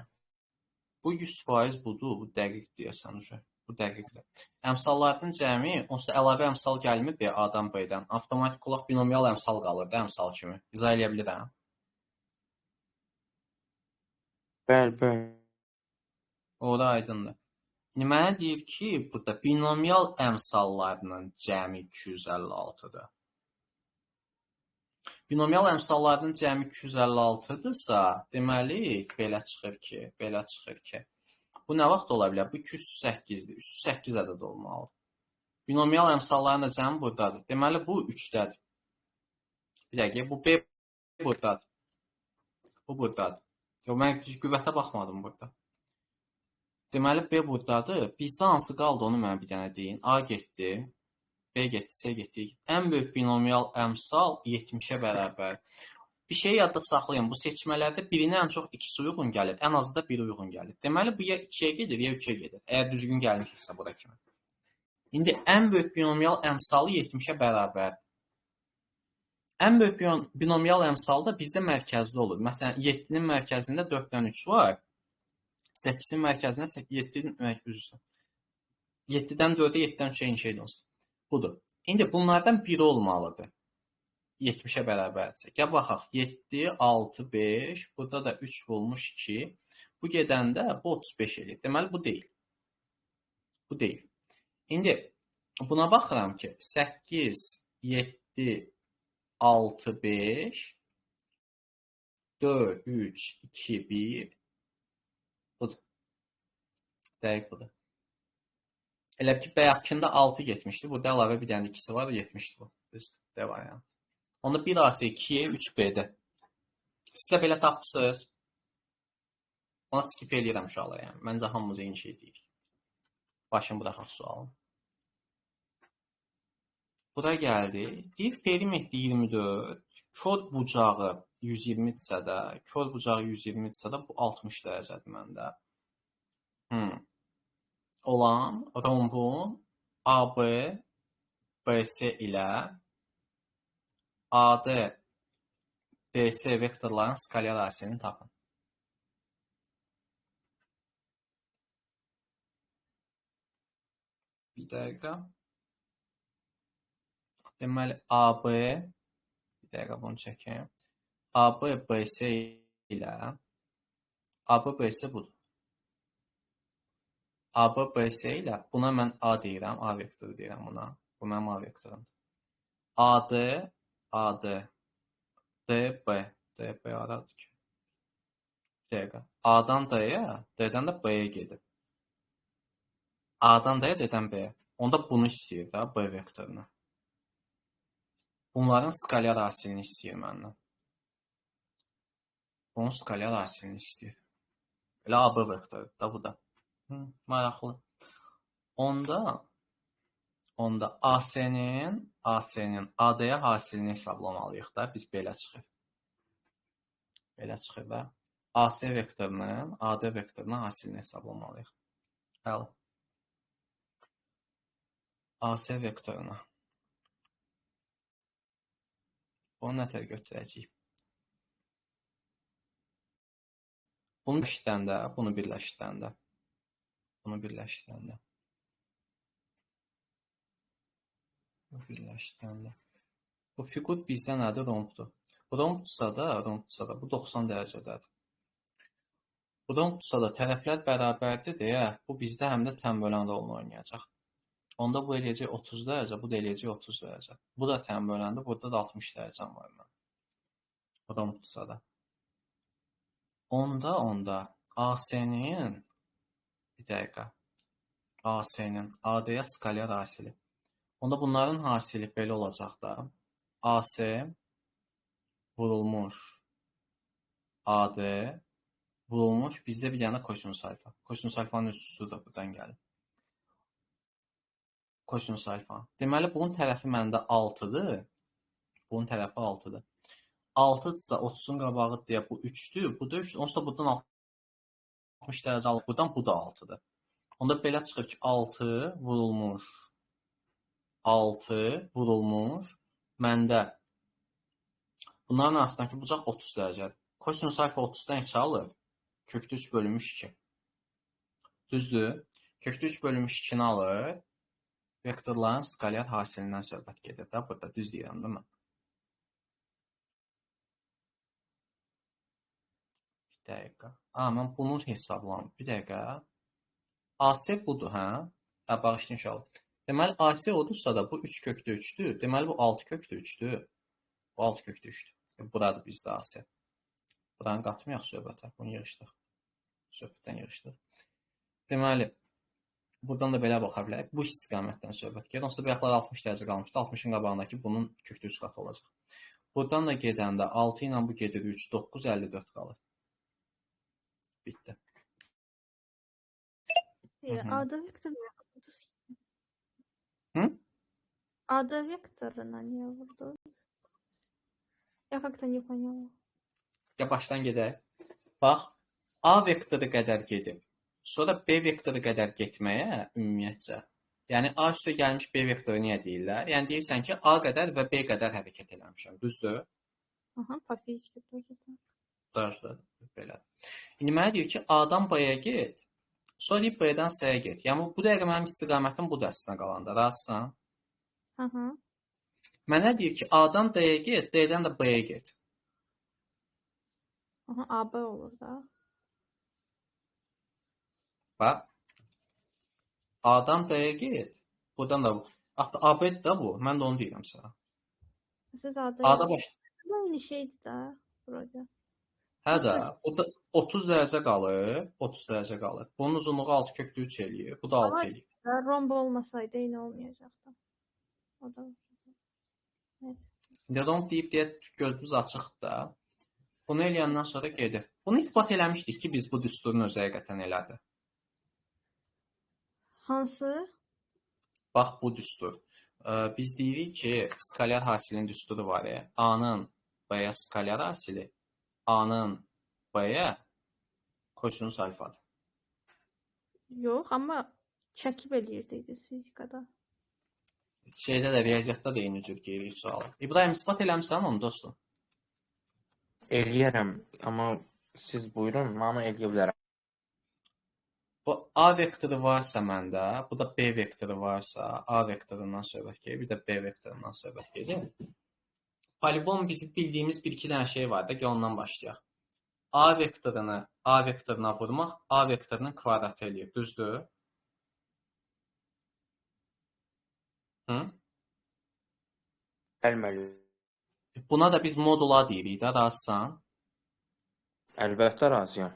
Bu 100% budur. Bu dəqiq deyəsən uşaq. Bu dəqiqdir. Əmsallarının cəmi, onsuz da əlavə əmsal gəlmir deyə A-dan B-dən. Avtomatik olaraq binomial əmsal qalır da əmsal kimi. İzah eləyə bilirəm. Bəli. Ora aydındır. İndi mənə deyir ki, burada binomial əmsallarının cəmi 256-dır. Binomial əmsallarının cəmi 256-dırsa, deməli belə çıxır ki, bu nə vaxt ola bilər? Bu 2 üstü 8-dir. Üstü 8 ədəd olmalıdır. Binomial əmsalların da cəmi buradadır. Deməli bu 3-dədir. Bir dəqiqə, bu B buradadır. Bu buradadır. Mən qüvvətə baxmadım burada. Deməli B buradadır. Bizdə hansı qaldı onu mənə bir dənə deyin. A getdi. B getdi, C getdi. Ən böyük binomial əmsal 70-ə bərabər. Bir şey yadda saxlayın. Bu seçmələrdə birinə ən çox ikisi uyğun gəlir. Ən azı da biri uyğun gəlir. Deməli bu ya 2-yə gedir, ya 3-ə gedir. Əgər düzgün gəlmişsə bura kimi. İndi ən böyük binomial əmsalı 70-ə bərabər. Ən böyük binomial əmsal da bizdə mərkəzdə olur. Məsələn, 7-nin mərkəzində 4-dən 3 var. 8-in mərkəzində 7-dən 4-ə, 7-dən 3-ə eyni şeydir olsun. Budur. İndi bunlardan biri olmalıdır. 70-ə bərabərdirsə. Gəl baxaq. 7, 6, 5. Burada da 3 bulmuş 2. Bu gedəndə bu 35 eləyir. Deməli bu deyil. Bu deyil. İndi buna baxıram ki 8, 7, 6, 5, 4, 3, 2, 1. Budur. Dəqiq budur. Elə ki, bayaqkında 6 getmişdi. Burada əlavə bir dənə ikisi var, 70-dir bu. Düzdür. Devam yəni. Onda 1 A-sı 2-yə 3B-də. Siz də belə tapsınız. Ona skip eləyirəm uşaqlar yəni. Məncə hamımız eyni şey deyirik. Başını buraxaq sualım. Bura gəldi. Deyir, perimetri 24. Kod bucağı 120-dirsə də, kod bucağı 120-dirsə də bu 60 dərəcədir məndə. Olan rombun AB, BC ilə AD, DC vektorların skalyar asilini tapın. Bir dəqiqə. Deməli, AB, bir dəqiqə bunu çəkeyim. AB, BC ilə, AB, BC budur. AB, BC ilə, buna mən A deyirəm, A vektoru deyirəm buna. Bu mənim A vektorumdur. AD, AD, DB, DB aradır ki. Bir dəqiqə. A-dan D-yə, D-dən də B-yə gedib. A-dan D-yə, D-dən B-yə. Onda bunu istəyir də, B vektorunu. Bunların skalyar asilini istəyir məndən. Bunun skalyar asilini istəyir. Elə AB vektoru da bu da. Maraqlı. Onda AC-nin AD-yə hasilini hesablamalıyıq da. Biz belə çıxır. Belə çıxır da. AC vektorunun AD vektorunun hasilini hesablamalıyıq. Bəli. AC vektoruna. Onu nətər götürəcəyik? Bunu birləşdirəndə, bunu birləşdirəndə. Bunu birləşdirəndə. Bu birləşdirəndə. Bu fiqur bizdə nədir? Rombdur. Rombdursa da bu 90 dərəcədədir. Bu rombdursa da tərəflər bərabərdir deyə bu bizdə həm də tənbölən rolunu oynayacaq. Onda bu eləyəcək 30 dərəcə, bu da eləyəcək 30 dərəcə. Bu da tənböləndir, burada da 60 dərəcəm var mən. Rombdursa da. Onda AC-nin bir dəqiqə. AC-nin AD-yə skalyar hasili. Onda bunların hasili belə olacaq da. AC vurulmuş AD vurulmuş bizdə bir dənə kosinus alfa. Kosinus alfanın üstüsü də buradan gəlir. Kosinus alfa. Deməli bunun tərəfi məndə 6-dır. Bunun tərəfi 6-dır. 6-dırsa 30-un qabağı deyə bu 3-dür. Bu da 3-dür. Onsuz da buradan 60 dərəcə alıb buradan bu da 6-dır. Onda belə çıxır ki 6 vurulmuş. 6 vurulmuş. Məndə bunların arasındakı bucaq 30 dərəcədir. Kosinus alfa 30-dan 2 alır. Kökdə 3 bölünmüş 2. Düzdür? Kökdə 3 bölünmüş 2-ni alır. Vektorların skalyar hasilindən söhbət gedir də. Burada düz deyirəm, değil mi? Bir dəqiqə. Mən bunu hesablam. Bir dəqiqə. AC budur, hə? Bağışlayın inşallah. Deməli, AC odursa da bu 3 kökdə 3-dür. Deməli, bu 6 kökdə 3-dür. Bu 6 kökdə 3-dür. Buradır bizdə AC. Buranı qatmayaq söhbətə. Bunu yığışdıq. Söhbətdən yığışdıq. Deməli, buradan da belə baxa bilərik. Bu istiqamətdən söhbət gedir. Onsuz da bayaqlar 60 dərəcə qalmışdı. 60-ın qabağındakı bunun kökdə 3 qatı olacaq. Buradan da gedəndə 6 ilə bu gedir 3, 9, 54 qalır. Bitdi. AD vektoruna Hı? AD vektoruna niye vurdun? Я как-то не поняла. Ya başdan gedək. Bax, A vektoru qədər gedib. Sonra B vektoru qədər getməyə ümumiyyətcə. Yəni A üstə gəlmiş B vektoru niyə deyirlər? Yəni deyirsən ki, A qədər və B qədər hərəkət eləmişəm. Düzdür? Ага, по физике тоже так. Düzdür. Belə. İndi mənə deyir ki, A-dan B-yə get. Sonra deyir B-dən C-yə get. Yəni bu dəqiqə mənim istiqamətim bu dəstinə qalanda. Razısan? Ага. Mənə deyir ki, A-dan D-yə get, D-dən də B-yə get. Aha, AB olur da. Bax. A-dan D-yə get. Buradan da bu. Hatta AB də bu. Mən də onu deyirəm sənə. Siz AD A-da baş. aynı şeydi da. Vroде. Hə də. Burada 30 dərəcə qalır. 30 dərəcə qalır. Bunun uzunluğu 6 kökdə 3 eləyir. Bu da 6 Ama eləyir. romb olmasaydı yine olmayacaktı. O da. Neyse. İndi romb deyib deyə gözümüz açıqdır da. Bunu eləyəndən sonra gedir. Bunu isbat eləmişdik ki, biz bu düsturun özü həqiqətən elədir. Hansı? Bax bu düstur. Biz deyirik ki, skalyar hasilin düsturu var ya. A-nın B-yə skalyar hasili, A-nın B-yə kosinus alfadır. Yok ama çəkib eləyirdik biz fizikada. Şeydə də riyaziyyatda da eyni cür geyrik sualı. İbrahim isbat eləmisən onu dostum? Eləyərəm, amma siz buyurun, mən eləyə bilərəm. Bu A vektoru varsa məndə, bu da B vektoru varsa, A vektorundan söhbət gedir, bir də B vektorundan söhbət gedir. Polibon bizim bildiyimiz bir-iki dənə şey var da, gəl ondan başlayaq. A vektorunu A vektoruna vurmaq A vektorunun kvadratı eləyir, düzdür? Hı? Əlbəttə. Buna da biz modul A deyirik də, razısan? Əlbəttə razıyam.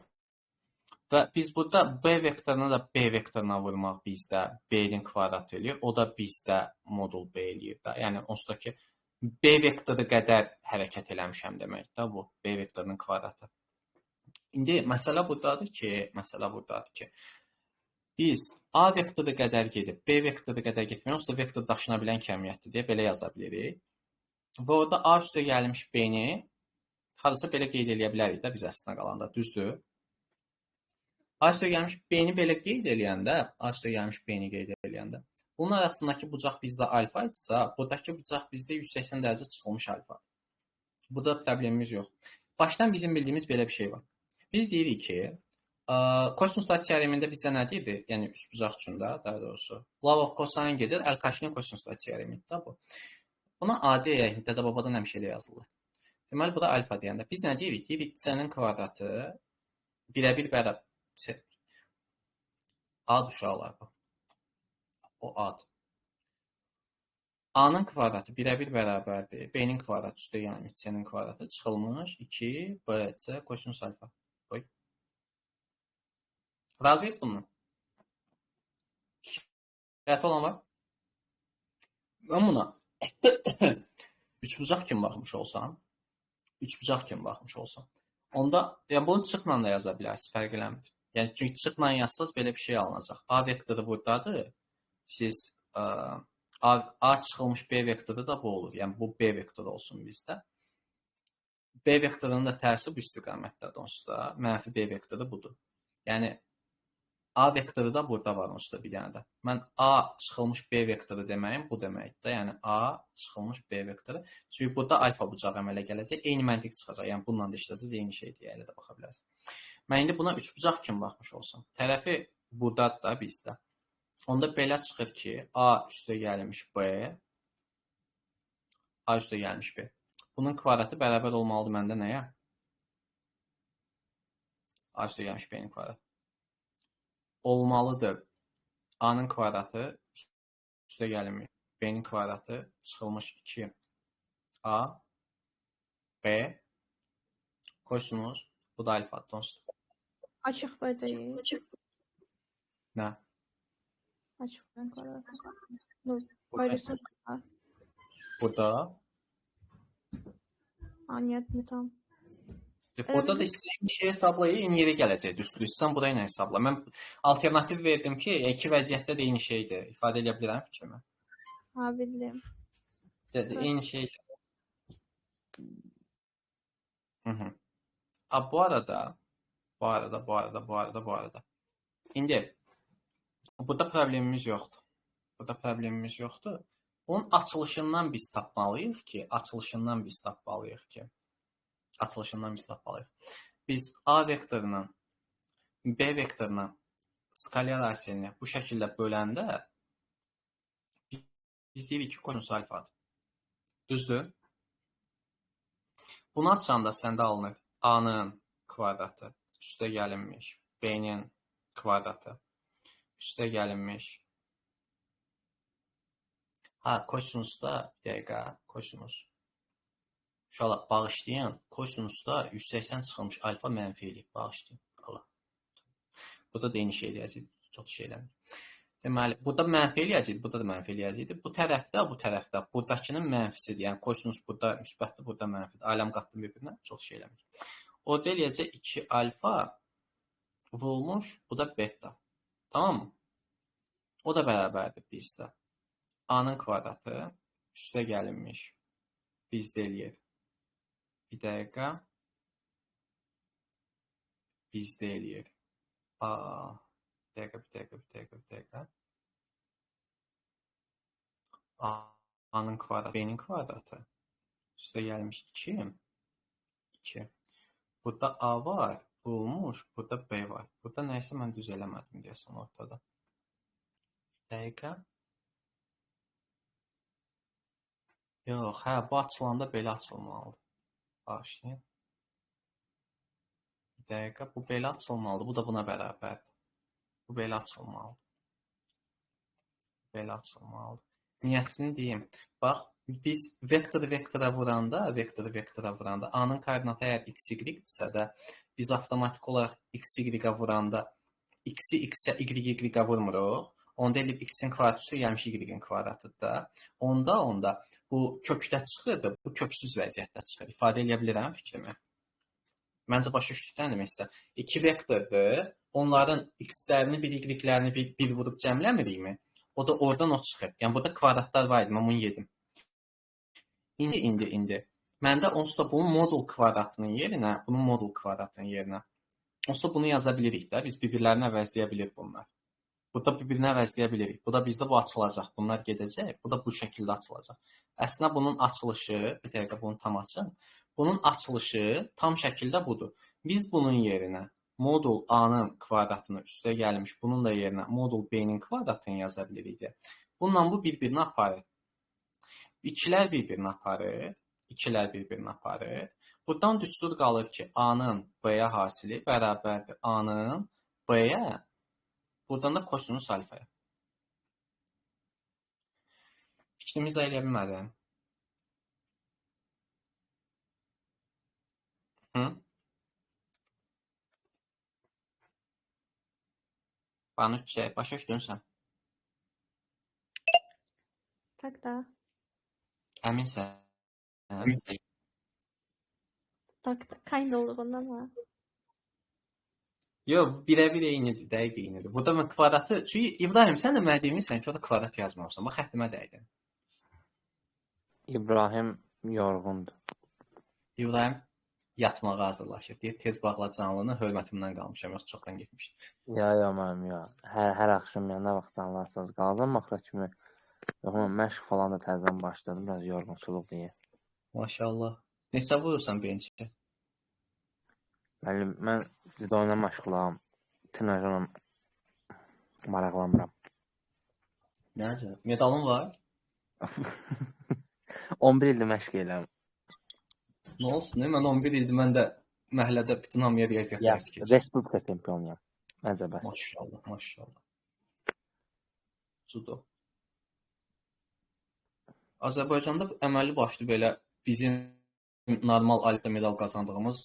Və biz burada B vektorunu da B vektoruna vurmaq bizdə B-nin kvadratı eləyir. O da bizdə modul B eləyir də. Yəni onsuz da ki B vektoru qədər hərəkət eləmişəm deməkdir bu B vektorunun kvadratı. İndi məsələ burdadır ki, biz A vektoru qədər gedib B vektoru qədər getməyək, onsuz da vektor daşına bilən kəmiyyətdir deyə belə yaza bilirik. Və orada A üstə gəlmiş B-ni hardasa belə qeyd eləyə bilərik də biz əslində qalanda, düzdür? A üstə gəlmiş B-ni belə qeyd eləyəndə, A üstə gəlmiş B-ni qeyd eləyəndə, bunun arasındakı bucaq bizdə alfa idisə, buradakı bucaq bizdə 180 dərəcə çıxılmış alfa. Burada problemimiz yox. Başdan bizim bildiyimiz belə bir şey var. Biz deyirik ki, kosinuslar teoremində bizdə nə deyirdi? Yəni üç bucaq üçün də, daha doğrusu. Love of cosine gedir, L-Kaşinin kosinuslar teoremidir də bu. Buna AD Dədə Babadan həmişə elə yazılır. Deməli, bu da alfa deyəndə. Biz nə deyirik? Deyirik C-nin kvadratı birəbir bərabər. Ad uşaqlar bu. O ad. A-nın kvadratı birəbir bərabərdir. B-nin kvadratı üstə gəlmiş C-nin kvadratı çıxılmış 2 BC kosinus alfa. Qoy. Razıyıq bununla. Şikayət olan var? Mən buna üçbucaq kimi baxmış olsam, onda yəni bunu çıxla da yaza bilərsiniz, fərq eləmir. Yəni çünki çıxla yazsaz belə bir şey alınacaq. A vektoru burdadır. Siz A çıxılmış B vektoru da bu olur. Yəni bu B vektoru olsun bizdə. B vektorunun da tərsi bu istiqamətdədir onsuz da. Mənfi B vektoru budur. Yəni A vektoru da burada var onsuz da bir dənə də. Mən A çıxılmış B vektoru deməyim bu deməkdir. Yəni A çıxılmış B vektoru. Çünki burada alfa bucağı əmələ gələcək. Eyni məntiq çıxacaq. Yəni bununla da işləsəz eyni şeydir. Elə də baxa bilərsiniz. Mən indi buna üç bucaq kimi baxmış olsam. Tərəfi burdadır da bizdə. Onda belə çıxır ki, A üstə gəlmiş B, A üstə gəlmiş B. Bunun kvadratı bərabər olmalıdır məndə nəyə? A üstə gəlmiş B-nin kvadratı. Olmalıdır. A-nın kvadratı üstə gəlmiş B-nin kvadratı çıxılmış 2A B kosinus bu da alfa donsdur. Açıq B deyil. Nə? Açıq B kvadratı. Dur, paylaşım. Burada. Niyyətini tam. Burada da istəyirəm bir şey hesablayın, yeri gələcək düzdür. Sən burayı ilə hesabla. Mən alternativ verdim ki, iki vəziyyətdə də eyni şeydir. İfadə edə bilirəm fikrimi. Ha, bildim. Dedi, eyni şeydir. Bu arada İndi burada problemimiz yoxdur. Bunun açılışından biz tapmalıyıq ki, biz A vektorunun B vektoruna skalar asilini bu şəkildə böləndə biz deyirik ki, kosinus alfadır. Düzdür? Bunu açanda səndə alınır A-nın kvadratı üstə gəlinmiş B-nin kvadratı üstə gəlinmiş kosinusda bir dəqiqə kosinus uşaqlar bağışlayın kosinusda 180 çıxılmış alfa mənfi eləyib bağışlayın. Burada da eyni şey eləyəcək. Çox şey eləmir. Deməli, burada mənfi eləyəcək, burada da mənfi eləyəcəkdir. Bu tərəfdə buradakının mənfisidir. Yəni kosinus burada müsbətdir, burada mənfidir. Aləm qatdım bir-birinə, çox şey eləmir. O da eləyəcək 2 alfa vurulmuş, bu da beta. Tamam mı? O da bərabərdir bizdə. A-nın kvadratı üstə gəlinmiş bizdə eləyir. Bir dəqiqə. Bizdə eləyir. Bir dəqiqə. A-nın kvadratı, B-nin kvadratı üstə gəlmiş 2. Burada A var, vurulmuş, burada B var. Burada nəysə mən düz eləmədim deyəsən ortada. Bir dəqiqə. Yox, bu açılanda belə açılmalıdır. Bağışlayın. Bir dəqiqə, bu belə açılmalıdır. Bu da buna bərabərdir. Bu belə açılmalıdır. Niyyəsini deyim. Bax, biz vektora vuranda, A-nın koordinatı əgər x-y-dirsə də, biz avtomatik olaraq x-y-ə vuranda x-i x-ə, y-y-ə vurmuruq. Onda eləyib x-in kvadratı üstə gəlmiş y-in kvadratıdır da. Onda bu kökdə çıxır, bu köksüz vəziyyətdə çıxır. İfadə edə bilirəm fikrimi. Məncə başa düşdükdən demək istəyirəm. 2 vektordur. Onların x-lərini, y-lərini bir vurub cəmləmirikmi? O da oradan o çıxır. Yəni burada kvadratlar var idi, mən bunu yedim. İndi Məndə onsuz da bunun modul kvadratının yerinə, onsuz da bunu yaza bilirik də. Biz bir-birlərini əvəzləyə bilir bunlar. Burada bir-birini əvəzləyə bilirik. Bu da bizdə bu açılacaq. Bunlar gedəcək. Bu da bu şəkildə açılacaq. Əslində bunun açılışı, bir dəqiqə bunu tam açın. Bunun açılışı tam şəkildə budur. Biz bunun yerinə modul A-nın kvadratını üstə gəlmiş, bunun da yerinə modul B-nin kvadratını yaza bilirik. Bununla bu bir-birini aparır. İkilər bir-birini aparır. İkilər bir-birini aparır. Buradan düstur qalır ki, A-nın B-yə hasili bərabərdir A-nın B-yə, buradan da kosinus alfaya. Fikrimizi eləyə bilmədim. Banuççe, başa düşdün sən? Tak da. Əminsən? Tak da. Kind olduğundan var. Yox, birə-bir eynidir, dəqiq eynidir. Burada mən kvadratı, çünki İbrahim, sən də mənə demirsən ki, o da kvadrat yazmamışsan. Bax, xəttimə dəydin. İbrahim yorğundur. İbrahim yatmağa hazırlaşır deyir. Tez bağla canlını, hörmətimdən qalmışam, yox çoxdan getmişdim. Ya, mənim ya. Hər axşam ya nə vaxt canlarsınız qalacam axıra kimi. Yox, mən məşq falan da təzədən başladım, biraz yorğunçuluq deyə. Maşallah. Neçə vurursan bencə? Müəllim, mən sizdə oyuna məşğulam. Trenajyoram maraqlanmıram. Necə? Medalın var? 11 ildir məşq edirəm. Nə olsun? Mən 11 ildir mən də məhəllədə bütün hamıya riyaziyyat Ya, dərsi keçirəm. Respublika çempionuyam. Məncə bəs. Maşallah, maşallah. Judo. Azərbaycanda əməlli başlı belə bizim normal aletdə medal qazandığımız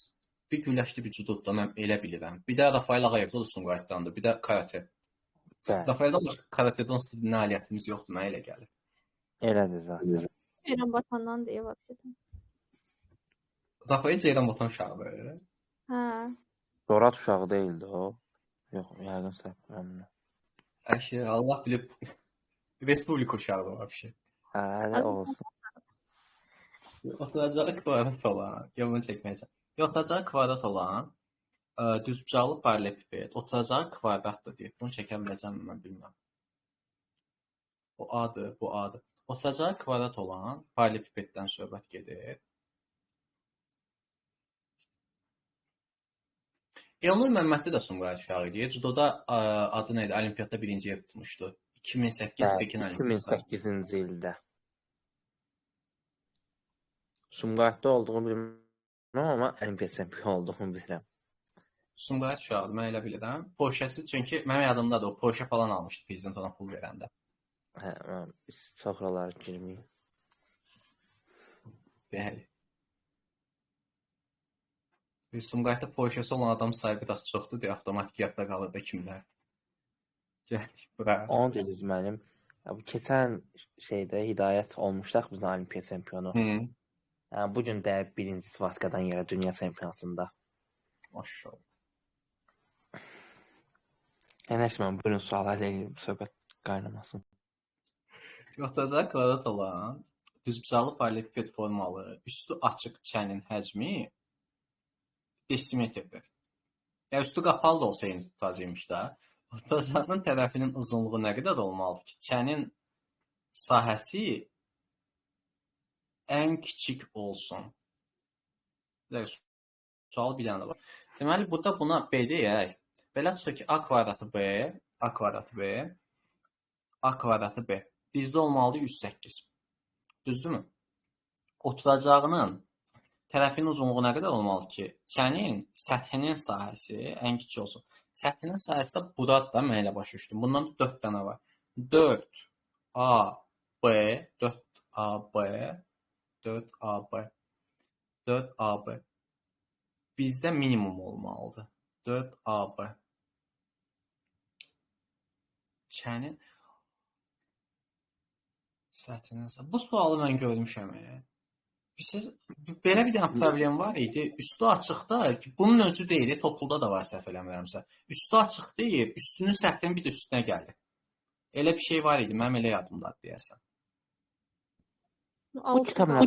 bir güləşli bir judoda mən elə bilirəm. Bir də Rafael Ağayev da Sumqayıtdandır, bir də karate. Rafaeldən başqa karatedən onsuz da nailiyyətimiz yoxdur, mənə elə gəlir. Elədir zaten. Eren Batan'dan diye başladım. Rafael Ceyran Batan uşağıdır. Ha. Dorat uşağı değildi o. Yox, yəqin səhv. Əşi, Allah bilib Respublika uşağı var bir şey. Hələ olsun. Oturacağı kvadrat olan, bunu çəkməyəcəm. Oturacağı kvadrat olan düzbucaqlı paralelipiped, oturacağı kvadratdır deyir. Bunu çəkə biləcəm mən bilmirəm. O A-dır, bu A-dır. Oturacağı kvadrat olan paralelipipeddən söhbət gedir. Elnur Məmmədli də Sumqayıt uşağı idi. Judoda adı nə idi? Olimpiyatda birinci yer tutmuşdu. 2008 Pekin Olimpiyatı. 2008-ci ildə. Sumqayıtda olduğumu bilmirəm, amma Olimpiya çempionu olduğumu bilirəm. Sumqayıt uşağıdır, mən elə bilirəm. Porsche-si, çünki mənim yadımdadır, o Porsche falan almışdı prezident ona pul verəndə. Hə, biz çox oralara girməyik. Bəli. Sumqayıtda Porsche-si olan adam sayı biraz çoxdur deyə avtomatik yadda qalır da kimlər. Gəldik bura. Onu dediniz müəllim. Bu keçən şeydə Hidayət olmuşduq bizdə Olimpiya çempionu. Yəni bu gün də birinci Svatkadan yerə dünya çempionatında. Maşallah. Ənəşmən buyurun sual edin, söhbət qaynamasın. Oturacağı kvadrat olan düzbucaqlı paralelipiped formalı, üstü açıq çənin həcmi desimetrdir. Ya üstü qapalı da olsa eyni tutacaqmış da. Otacağının tərəfinin uzunluğu nə qədər olmalıdır ki, çənin sahəsi ən kiçik olsun. Sual bir dənə var. Deməli, burada buna B deyək. Belə çıxır ki, A kvadratı B, A kvadratı B, A kvadratı B. Bizdə olmalıdır 108. Düzdürmü? Oturacağının tərəfinin uzunluğu nə qədər olmalı ki, çənin səthinin sahəsi ən kiçik olsun. Səthinin sahəsi də buradır da, mən elə başa düşdüm. Bundan 4 dənə var. 4AB, 4AB, 4AB, 4AB. Bizdə minimum olmalıdır. 4AB. Çənin səthinin sahəsi. Bu sualı mən görmüşəm. Belə bir dənə problem var idi. Üstü açıqda, bunun özü deyil, topluluqda da var səhv eləmirəmsə. Üstü açıq deyil, üstünün səthinin bir də üstünə gəlir. Elə bir şey var idi, mənim elə yadımdadır deyəsən. Bu kitab nə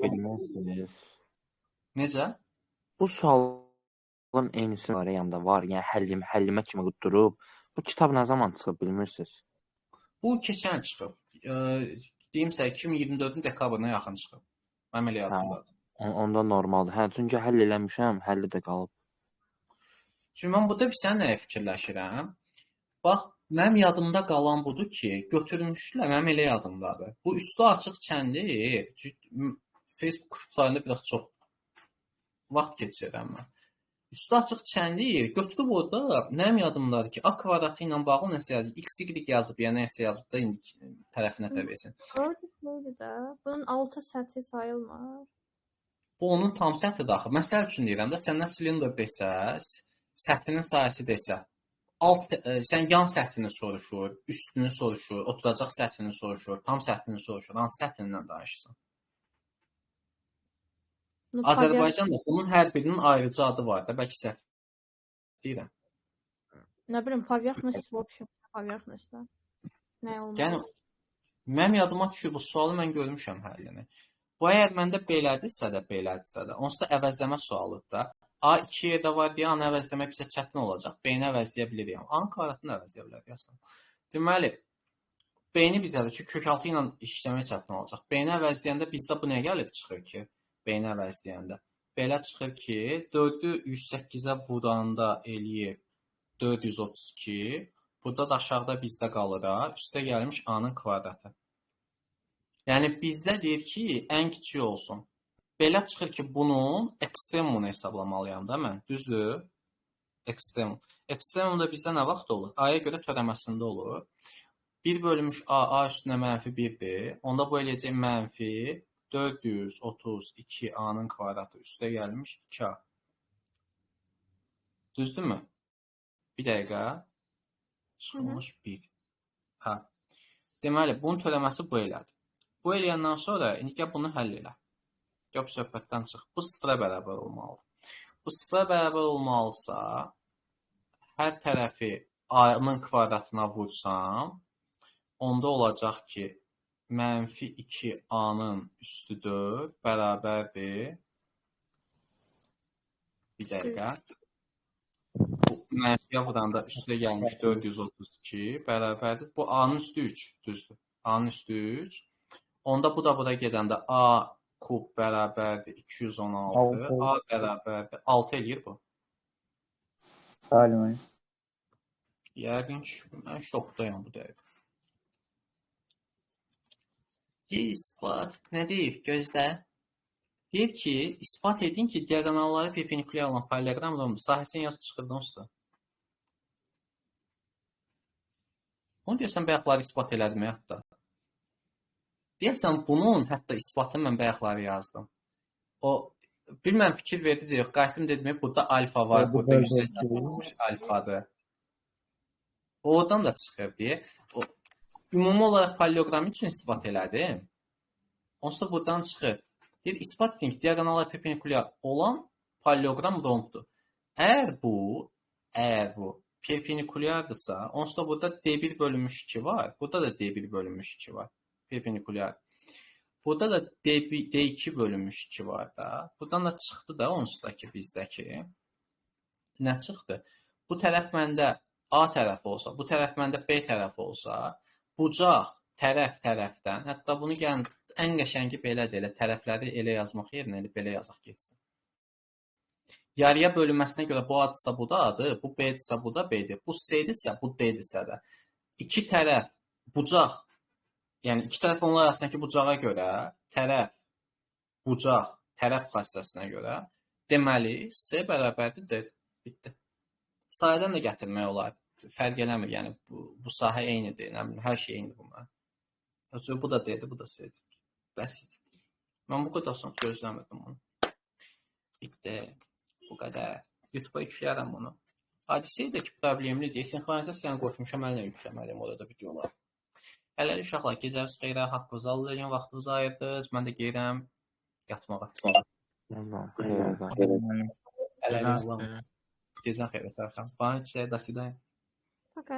bilməzsiniz? Necə? Bu sualın eynisi var yanında var. Yəni həllimə kimi durub. Bu kitab nə zaman çıxıb bilmirsiniz? Bu keçən çıxıb. Deyim sənə 2024-ün dekabrına yaxın çıxıb. Mənim elə yadımdadır. Onda normaldır. Hə, çünki həll eləmişəm, həlli də qalıb. Çünki mən burada bir sən nəyə fikirləşirəm? Bax, mənim yadımda qalan budur ki, götürmüşlər, mənim elə yadımdadır. Bu üstü açıq kəndi Facebook qruplarında biraz çox vaxt keçirirəm mən. Üstü açıq kəndi götürüb orada mənim yadımdadır ki, A kvadratı ilə bağlı nəsə yazıb, X, Y yazıb, ya nəsə yazıb da indi tərəfinə versin. Gördük də. Bunun 6 səthi sayılmır. Bu onun tam səthidir axı. Məsəl üçün deyirəm də, səndən silindr desə, səthinin sayəsi desə, sən yan səthini soruşur, üstünü soruşur, oturacaq səthini soruşur, tam səthini soruşur, hansı səthindən danışırsan? Azərbaycanda bunun hər birinin ayrıcı adı var da, bəlkə səhv deyirəm. Nə bilim, poverxnost, в общем, poverxnostda. Nə olmalı? Yəni, mənim yadıma düşür, bu sualı mən görmüşəm həllini. Bu əgər məndə belədirsə də, onsuz da əvəzləmə sualıdır da. A2 yerdə var deyə A-nı əvəzləmək bizə çətin olacaq. B-ni əvəzləyə bilirik. A-nın kvadratını əvəzləyə bilərik aslında. Deməli, B-ni biz çünki kökaltı ilə işləmək çətin olacaq. B-ni əvəzləyəndə bizdə bu nəyə gəlib çıxır ki? B-ni əvəzləyəndə. Belə çıxır ki, 4-ü 108-ə vuranda eləyir 432. Burada da aşağıda bizdə qalır. Üstə gəlmiş A-nın kvadratı. Yəni, bizdə deyir ki, ən kiçik olsun. Belə çıxır ki, bunun ekstremumunu hesablamalıyam da mən. Düzdür? Ekstremum. Ekstremum da bizdə nə vaxt olur? A-ya görə törəməsində olur. 1 bölünmüş A, A üstünə mənfi 1-dir. Onda bu eləyəcək mənfi 432 A-nın kvadratı üstə gəlmiş 2A. Düzdürmü? Bir dəqiqə. Çıxılmış 1. Hə. Deməli, bunun törəməsi bu elədir. Bu eləyəndən sonra indi gəl bunu həll elə. Gəl söhbətdən çıx. Bu sıfıra bərabər olmalıdır. Bu sıfıra bərabər olmalısa, hər tərəfi A-nın kvadratına vursam, onda olacaq ki, mənfi 2A-nın üstü 4 bərabərdir. Bir dəqiqə. Mənfiyə vuranda üstə gəlmiş 432 bərabərdir. Bu A-nın üstü 3, düzdür. A-nın üstü 3. Onda bu da bura gedəndə A kub bərabərdir 216. A bərabərdir 6 eləyir bu. Salim. Yəqin ki, mən şokdayım bu dəqiqə. İspat nə deyir? Gözlə. Deyir ki, ispat edin ki, diaqonalları perpendikulyar olan paralleloqram rombu sahəsinin yazı çıxırdı usta. Onu deyəsən, bayaqları ispat elədim hətta. Deyəsən, bunun hətta isbatını mən bayaqları yazdım. O, bilməm fikir verdiniz yox, qayıtdım dedim, burada alfa var, burada %80 alfadır. Oradan da çıxır deyə. Ümumi olaraq paralleloqram üçün ispat elədim. Onsuz da buradan çıxır. Deyir, ispat edin ki, diaqonallar perpendikulyar olan paralleloqram rombdur. Əgər bu perpendikulyardırsa, onsuz da burada D1 bölünmüş 2 var. Burada da D1 bölünmüş 2 var. Perpendikulyar. Burada da D2 bölünmüş 2 var da. Buradan da çıxdı da onsuz da ki, bizdəki. Nə çıxdı? Bu tərəf məndə A tərəfi olsa, bu tərəf məndə B tərəfi olsa, bucaq tərəf tərəfdən, hətta bunu gəlin ən qəşəngi belədir, elə tərəfləri elə yazmaq yerinə elə belə yazaq geçsin. Yarıya bölünməsinə görə bu adsa bu da adı, bu B-dirsə bu da B-dir. Bu C-dirsə, bu D-dirsə də. İki tərəf bucaq, yəni iki tərəf onlar arasındakı bucağa görə, tərəf, bucaq, tərəf xassəsinə görə, deməli, C bərabərdir D. Bitdi. Sayədən də gətirmək olar. Fərq eləmir, yəni bu sahə eynidir, nə bilim, hər şey eynidir bunlar. Bu da D-dir, bu da C-dir. Bəsit. Mən bu qədər son gözləmirdim bunu. Bitdi. Bu qədər. YouTube-a yükləyərəm bunu. Hadisəydəki problemlidir. Sinxronizasiyanı qoşmuşam, əlinə yükləməliyim orada videolar. Hələlik uşaqlar, gecəniz xeyrə, haqqınızı alın, vaxtınızı ayırdınız. Mən də gedirəm yatmağa. Gecən xeyrə, Sərxan. Bana çiçəyə, до свидания. Пока.